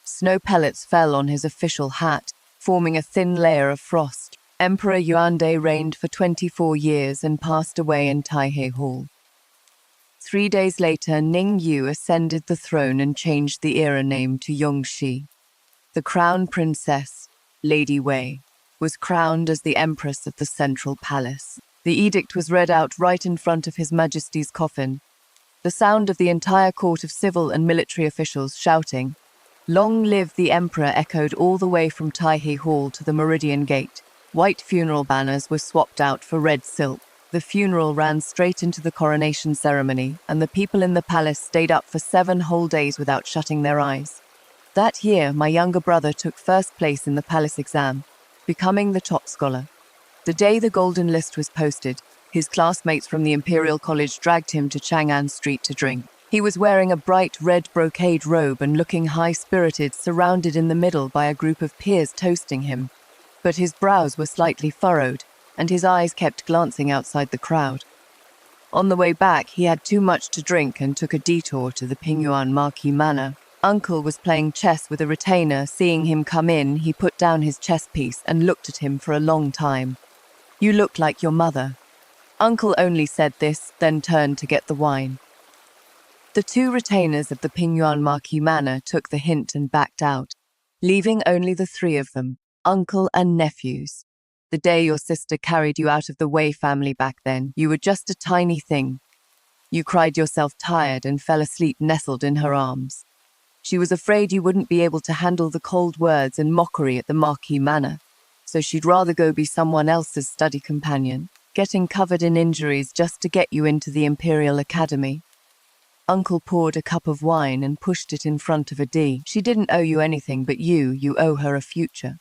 Snow pellets fell on his official hat, forming a thin layer of frost. Emperor Yuande reigned for 24 years and passed away in Taihei Hall. 3 days later, Ningyu ascended the throne and changed the era name to Yongxi. The crown princess, Lady Wei, was crowned as the Empress of the Central Palace. The edict was read out right in front of His Majesty's coffin. The sound of the entire court of civil and military officials shouting, "Long live the Emperor," echoed all the way from Taihei Hall to the Meridian Gate. White funeral banners were swapped out for red silk. The funeral ran straight into the coronation ceremony, and the people in the palace stayed up for 7 whole days without shutting their eyes. That year, my younger brother took first place in the palace exam, becoming the top scholar. The day the Golden List was posted, his classmates from the Imperial College dragged him to Chang'an Street to drink. He was wearing a bright red brocade robe and looking high-spirited, surrounded in the middle by a group of peers toasting him. But his brows were slightly furrowed, and his eyes kept glancing outside the crowd. On the way back, he had too much to drink and took a detour to the Pingyuan Marquis Manor. Uncle was playing chess with a retainer. Seeing him come in, he put down his chess piece and looked at him for a long time. "You look like your mother." Uncle only said this, then turned to get the wine. The 2 retainers of the Pingyuan Marquis Manor took the hint and backed out, leaving only the 3 of them, uncle and nephews. The day your sister carried you out of the Wei family back then, you were just a tiny thing. You cried yourself tired and fell asleep nestled in her arms. She was afraid you wouldn't be able to handle the cold words and mockery at the Marquis Manor, so she'd rather go be someone else's study companion, getting covered in injuries just to get you into the Imperial Academy. Uncle poured a cup of wine and pushed it in front of D. "She didn't owe you anything, but you owe her a future."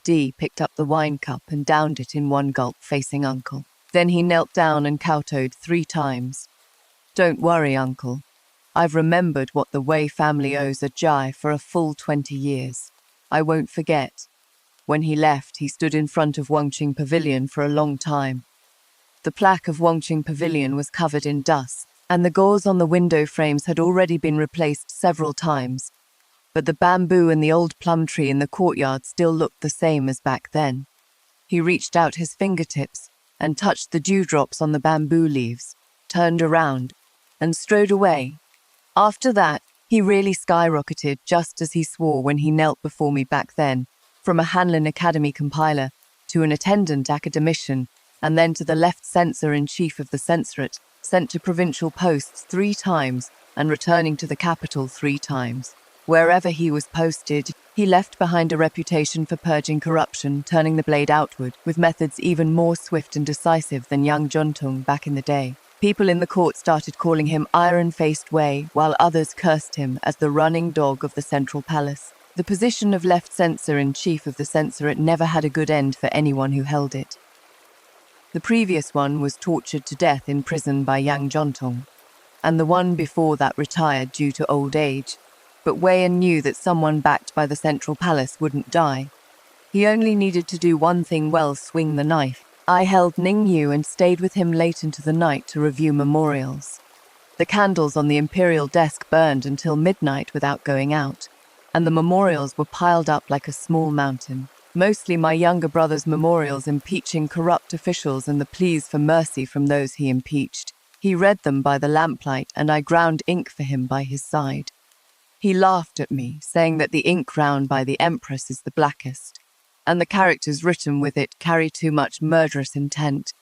D picked up the wine cup and downed it in one gulp, facing Uncle. Then he knelt down and kowtowed 3 times. "Don't worry, Uncle. I've remembered what the Wei family owes a Jai for a full 20 years. I won't forget." When he left, he stood in front of Wangqing Pavilion for a long time. The plaque of Wangqing Pavilion was covered in dust, and the gauze on the window frames had already been replaced several times. But the bamboo and the old plum tree in the courtyard still looked the same as back then. He reached out his fingertips and touched the dewdrops on the bamboo leaves, turned around, and strode away. After that, he really skyrocketed, just as he swore when he knelt before me back then, from a Hanlin Academy compiler to an attendant academician, and then to the left censor-in-chief of the censorate, sent to provincial posts 3 times and returning to the capital 3 times. Wherever he was posted, he left behind a reputation for purging corruption, turning the blade outward, with methods even more swift and decisive than young Juntung back in the day. People in the court started calling him Iron-Faced Wei, while others cursed him as the running dog of the Central Palace. The position of left censor-in-chief of the censorate never had a good end for anyone who held it. The previous one was tortured to death in prison by Yang Jontong, and the one before that retired due to old age. But Wei knew that someone backed by the Central Palace wouldn't die. He only needed to do one thing well: swing the knife. I held Ningyu and stayed with him late into the night to review memorials. The candles on the imperial desk burned until midnight without going out, and the memorials were piled up like a small mountain. Mostly my younger brother's memorials impeaching corrupt officials and the pleas for mercy from those he impeached. He read them by the lamplight, and I ground ink for him by his side. He laughed at me, saying that the ink ground by the Empress is the blackest, and the characters written with it carry too much murderous intent.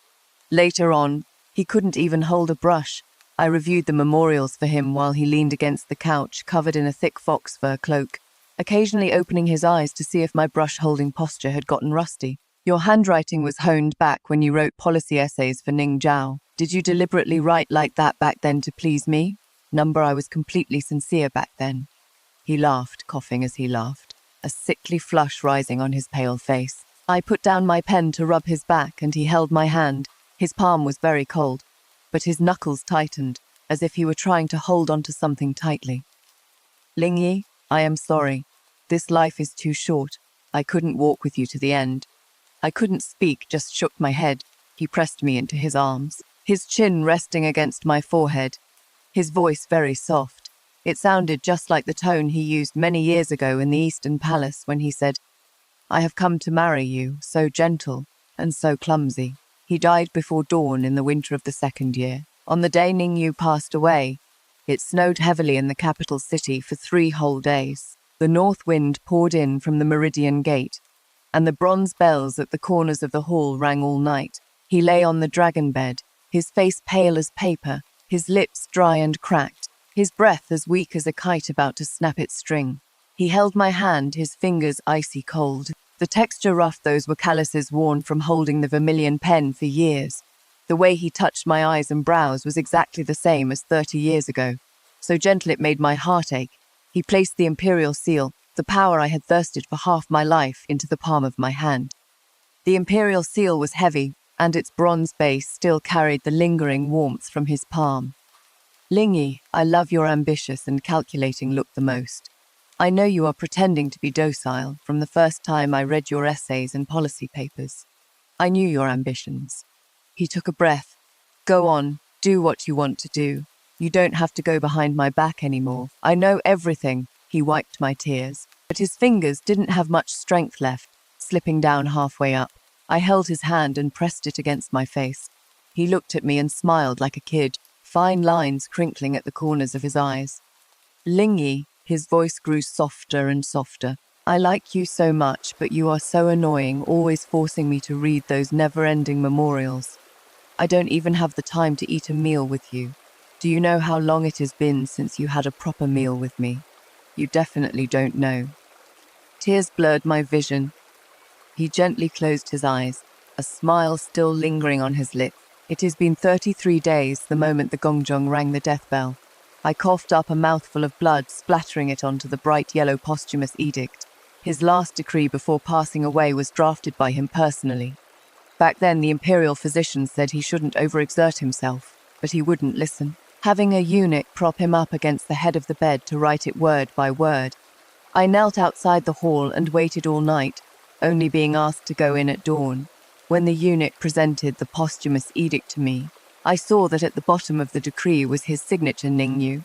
Later on, he couldn't even hold a brush. I reviewed the memorials for him while he leaned against the couch, covered in a thick fox fur cloak, occasionally opening his eyes to see if my brush-holding posture had gotten rusty. Your handwriting was honed back when you wrote policy essays for Ning Zhao. Did you deliberately write like that back then to please me? I was completely sincere back then. He laughed, coughing as he laughed, a sickly flush rising on his pale face. I put down my pen to rub his back, and he held my hand. His palm was very cold, but his knuckles tightened, as if he were trying to hold onto something tightly. Lingyi, I am sorry. This life is too short. I couldn't walk with you to the end. I couldn't speak, just shook my head. He pressed me into his arms, his chin resting against my forehead, his voice very soft. It sounded just like the tone he used many years ago in the Eastern Palace when he said, "I have come to marry you," so gentle and so clumsy. He died before dawn in the winter of the second year. On the day Ningyu passed away, it snowed heavily in the capital city for 3 whole days. The north wind poured in from the Meridian Gate, and the bronze bells at the corners of the hall rang all night. He lay on the dragon bed, his face pale as paper, his lips dry and cracked, his breath as weak as a kite about to snap its string. He held my hand, his fingers icy cold. The texture rough, those were calluses worn from holding the vermilion pen for years. The way he touched my eyes and brows was exactly the same as 30 years ago, so gentle it made my heart ache. He placed the imperial seal, the power I had thirsted for half my life, into the palm of my hand. The imperial seal was heavy, and its bronze base still carried the lingering warmth from his palm. Lingyi, I love your ambitious and calculating look the most. I know you are pretending to be docile from the first time I read your essays and policy papers. I knew your ambitions. He took a breath. Go on, do what you want to do. You don't have to go behind my back anymore. I know everything. He wiped my tears, but his fingers didn't have much strength left, slipping down halfway up. I held his hand and pressed it against my face. He looked at me and smiled like a kid, fine lines crinkling at the corners of his eyes. Lingyi, his voice grew softer and softer. I like you so much, but you are so annoying, always forcing me to read those never-ending memorials. I don't even have the time to eat a meal with you. Do you know how long it has been since you had a proper meal with me? You definitely don't know. Tears blurred my vision. He gently closed his eyes, a smile still lingering on his lips. It has been 33 days, the moment the gongzhong rang the death bell. I coughed up a mouthful of blood, splattering it onto the bright yellow posthumous edict. His last decree before passing away was drafted by him personally. Back then, the imperial physician said he shouldn't overexert himself, but he wouldn't listen, having a eunuch prop him up against the head of the bed to write it word by word. I knelt outside the hall and waited all night, only being asked to go in at dawn. When the eunuch presented the posthumous edict to me, I saw that at the bottom of the decree was his signature, Ningyu.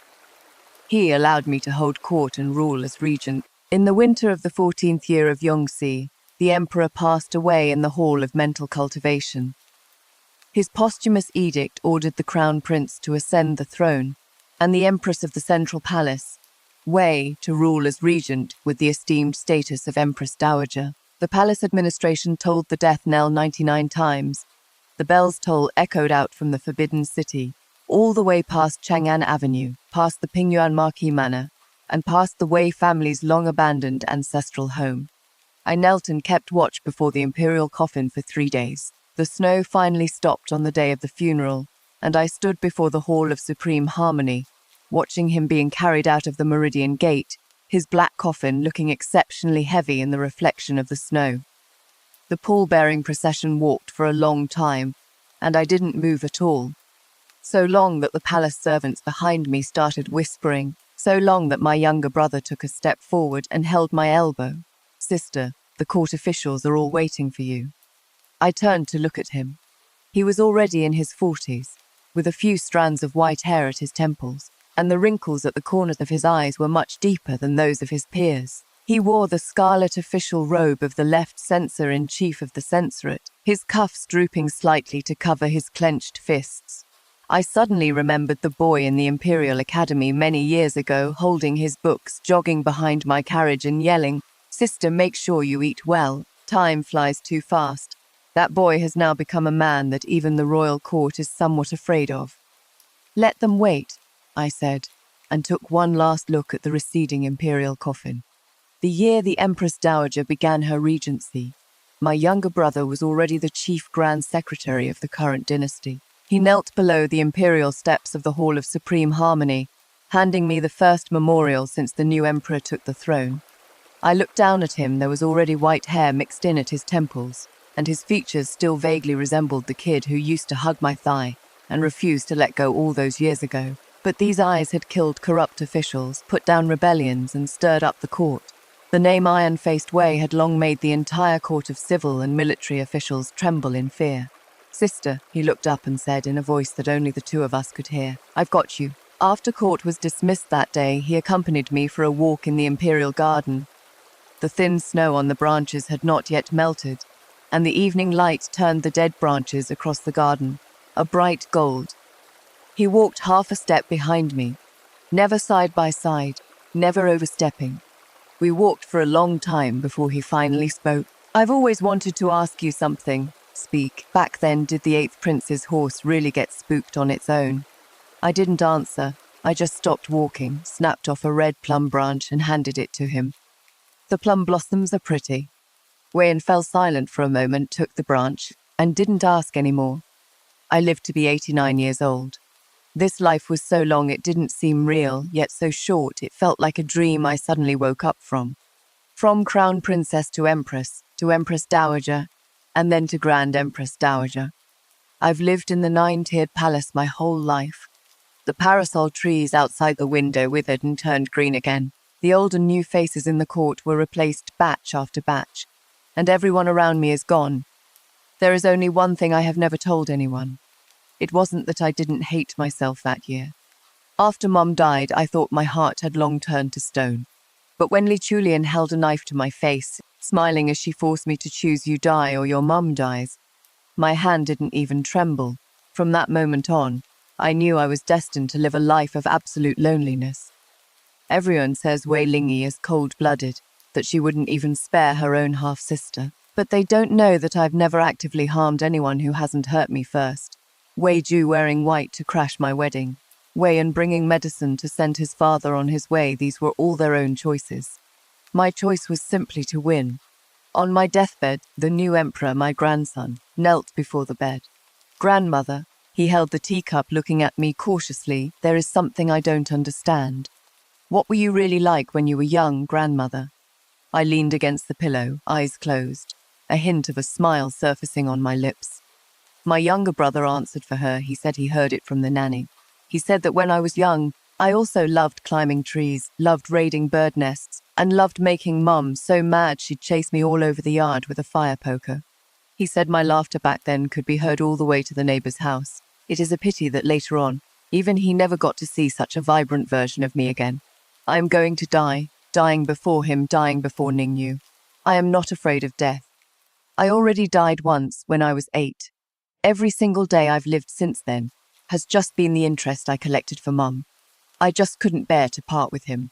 He allowed me to hold court and rule as regent. In the winter of the 14th year of Yongxi, the emperor passed away in the hall of mental cultivation. His posthumous edict ordered the crown prince to ascend the throne, and the empress of the central palace, Wei, to rule as regent with the esteemed status of empress dowager. The palace administration tolled the death knell 99 times. The bell's toll echoed out from the Forbidden City, all the way past Chang'an Avenue, past the Pingyuan Marquis Manor, and past the Wei family's long-abandoned ancestral home. I knelt and kept watch before the imperial coffin for 3 days. The snow finally stopped on the day of the funeral, and I stood before the Hall of Supreme Harmony, watching him being carried out of the Meridian Gate his black coffin looking exceptionally heavy in the reflection of the snow. The pall-bearing procession walked for a long time, and I didn't move at all. So long that the palace servants behind me started whispering, so long that my younger brother took a step forward and held my elbow. "Sister, the court officials are all waiting for you." I turned to look at him. He was already in his 40s, with a few strands of white hair at his temples, and the wrinkles at the corners of his eyes were much deeper than those of his peers. He wore the scarlet official robe of the left censor-in-chief of the censorate, his cuffs drooping slightly to cover his clenched fists. I suddenly remembered the boy in the Imperial Academy many years ago, holding his books, jogging behind my carriage and yelling, "Sister, make sure you eat well. Time flies too fast." That boy has now become a man that even the royal court is somewhat afraid of. "Let them wait," I said, and took one last look at the receding imperial coffin. The year the Empress Dowager began her regency, my younger brother was already the chief grand secretary of the current dynasty. He knelt below the imperial steps of the Hall of Supreme Harmony, handing me the first memorial since the new emperor took the throne. I looked down at him. There was already white hair mixed in at his temples, and his features still vaguely resembled the kid who used to hug my thigh and refused to let go all those years ago. But these eyes had killed corrupt officials, put down rebellions, and stirred up the court. The name Iron-Faced Wei had long made the entire court of civil and military officials tremble in fear. "Sister," he looked up and said in a voice that only the two of us could hear, "I've got you." After court was dismissed that day, he accompanied me for a walk in the imperial garden. The thin snow on the branches had not yet melted, and the evening light turned the dead branches across the garden, a bright gold. He walked half a step behind me, never side by side, never overstepping. We walked for a long time before he finally spoke. "I've always wanted to ask you something." "Speak." Back then, did the 8th Prince's horse really get spooked on its own? I didn't answer. I just stopped walking, snapped off a red plum branch and handed it to him. "The plum blossoms are pretty." Wayan fell silent for a moment, took the branch, and didn't ask any more. I lived to be 89 years old. This life was so long it didn't seem real, yet so short it felt like a dream I suddenly woke up from. From Crown Princess to Empress Dowager, and then to Grand Empress Dowager. I've lived in the 9-tiered palace my whole life. The parasol trees outside the window withered and turned green again. The old and new faces in the court were replaced batch after batch, and everyone around me is gone. There is only one thing I have never told anyone. It wasn't that I didn't hate myself that year. After Mum died, I thought my heart had long turned to stone. But when Li Chulian held a knife to my face, smiling as she forced me to choose "you die or your mum dies," my hand didn't even tremble. From that moment on, I knew I was destined to live a life of absolute loneliness. Everyone says Wei Lingyi is cold-blooded, that she wouldn't even spare her own half-sister. But they don't know that I've never actively harmed anyone who hasn't hurt me first. Wei Ju wearing white to crash my wedding. Wei bringing medicine to send his father on his way, these were all their own choices. My choice was simply to win. On my deathbed, the new emperor, my grandson, knelt before the bed. "Grandmother," he held the teacup looking at me cautiously, "there is something I don't understand. What were you really like when you were young, grandmother?" I leaned against the pillow, eyes closed, a hint of a smile surfacing on my lips. My younger brother answered for her. He said he heard it from the nanny. He said that when I was young, I also loved climbing trees, loved raiding bird nests, and loved making Mum so mad she'd chase me all over the yard with a fire poker. He said my laughter back then could be heard all the way to the neighbor's house. It is a pity that later on, even he never got to see such a vibrant version of me again. I am going to die, dying before him, dying before Ningyu. I am not afraid of death. I already died once when I was 8. Every single day I've lived since then has just been the interest I collected for Mum. I just couldn't bear to part with him.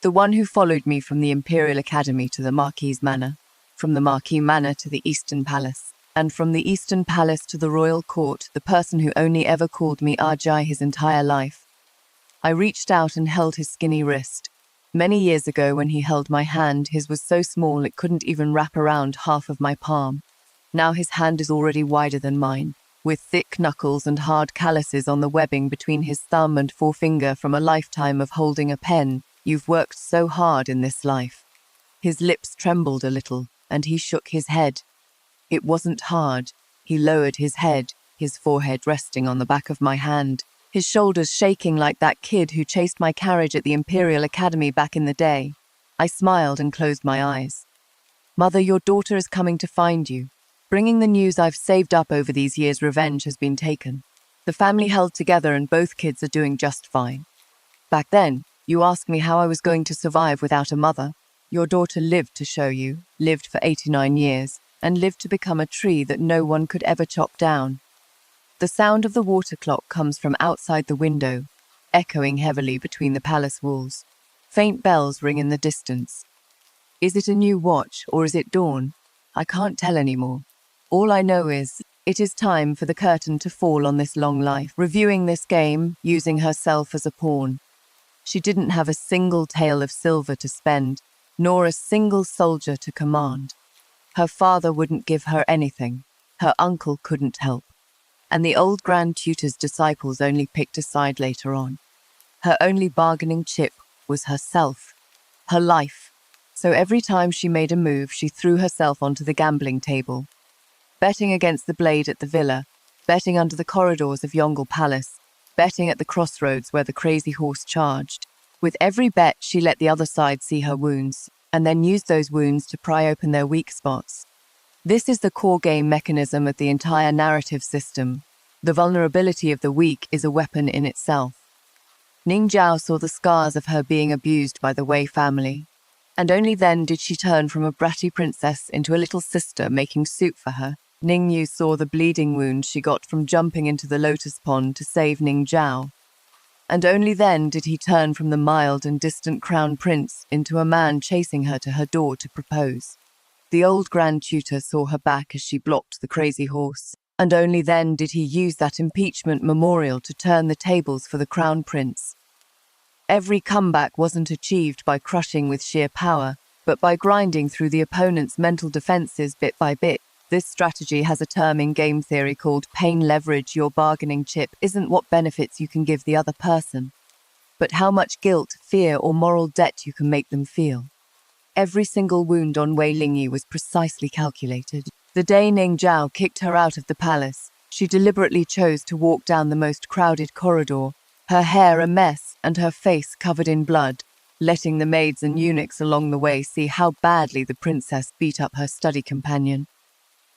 The one who followed me from the Imperial Academy to the Marquis Manor, from the Marquis Manor to the Eastern Palace, and from the Eastern Palace to the Royal Court, the person who only ever called me Ajay his entire life. I reached out and held his skinny wrist. Many years ago when he held my hand, his was so small it couldn't even wrap around half of my palm. Now his hand is already wider than mine, with thick knuckles and hard calluses on the webbing between his thumb and forefinger from a lifetime of holding a pen, You've worked so hard in this life." His lips trembled a little, and he shook his head. "It wasn't hard." He lowered his head, his forehead resting on the back of my hand, his shoulders shaking like that kid who chased my carriage at the Imperial Academy back in the day. I smiled and closed my eyes. "Mother, your daughter is coming to find you. Bringing the news I've saved up over these years. Revenge has been taken. The family held together and both kids are doing just fine. Back then, you asked me how I was going to survive without a mother. Your daughter lived to show you, lived for 89 years, and lived to become a tree that no one could ever chop down." The sound of the water clock comes from outside the window, echoing heavily between the palace walls. Faint bells ring in the distance. Is it a new watch, or is it dawn? I can't tell anymore. All I know is, it is time for the curtain to fall on this long life, reviewing this game, using herself as a pawn. She didn't have a single tael of silver to spend, nor a single soldier to command. Her father wouldn't give her anything. Her uncle couldn't help. And the old Grand Tutor's disciples only picked a side later on. Her only bargaining chip was herself, her life. So every time she made a move, she threw herself onto the gambling table. Betting against the blade at the villa, betting under the corridors of Yongle Palace, betting at the crossroads where the crazy horse charged. With every bet, she let the other side see her wounds, and then used those wounds to pry open their weak spots. This is the core game mechanism of the entire narrative system. The vulnerability of the weak is a weapon in itself. Ning Zhao saw the scars of her being abused by the Wei family, and only then did she turn from a bratty princess into a little sister making soup for her. Ning Yu saw the bleeding wounds she got from jumping into the lotus pond to save Ning Zhao. And only then did he turn from the mild and distant crown prince into a man chasing her to her door to propose. The old Grand Tutor saw her back as she blocked the crazy horse, and only then did he use that impeachment memorial to turn the tables for the crown prince. Every comeback wasn't achieved by crushing with sheer power, but by grinding through the opponent's mental defenses bit by bit. This strategy has a term in game theory called pain leverage. Your bargaining chip isn't what benefits you can give the other person, but how much guilt, fear, or moral debt you can make them feel. Every single wound on Wei Lingyi was precisely calculated. The day Ning Zhao kicked her out of the palace, she deliberately chose to walk down the most crowded corridor, her hair a mess and her face covered in blood, letting the maids and eunuchs along the way see how badly the princess beat up her study companion.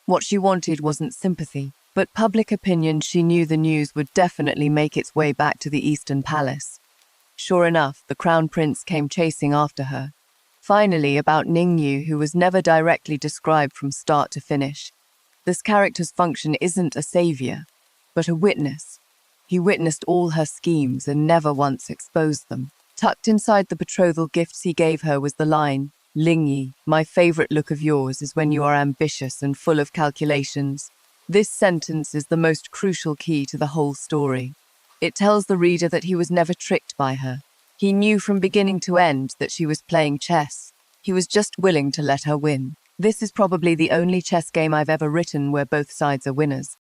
What she wanted wasn't sympathy, but public opinion. She knew the news would definitely make its way back to the Eastern Palace. Sure enough, the Crown Prince came chasing after her. Finally, about Ning Yu, who was never directly described from start to finish. This character's function isn't a savior, but a witness. He witnessed all her schemes and never once exposed them. Tucked inside the betrothal gifts he gave her was the line, "Lingyi, my favorite look of yours is when you are ambitious and full of calculations." This sentence is the most crucial key to the whole story. It tells the reader that he was never tricked by her. He knew from beginning to end that she was playing chess. He was just willing to let her win. This is probably the only chess game I've ever written where both sides are winners.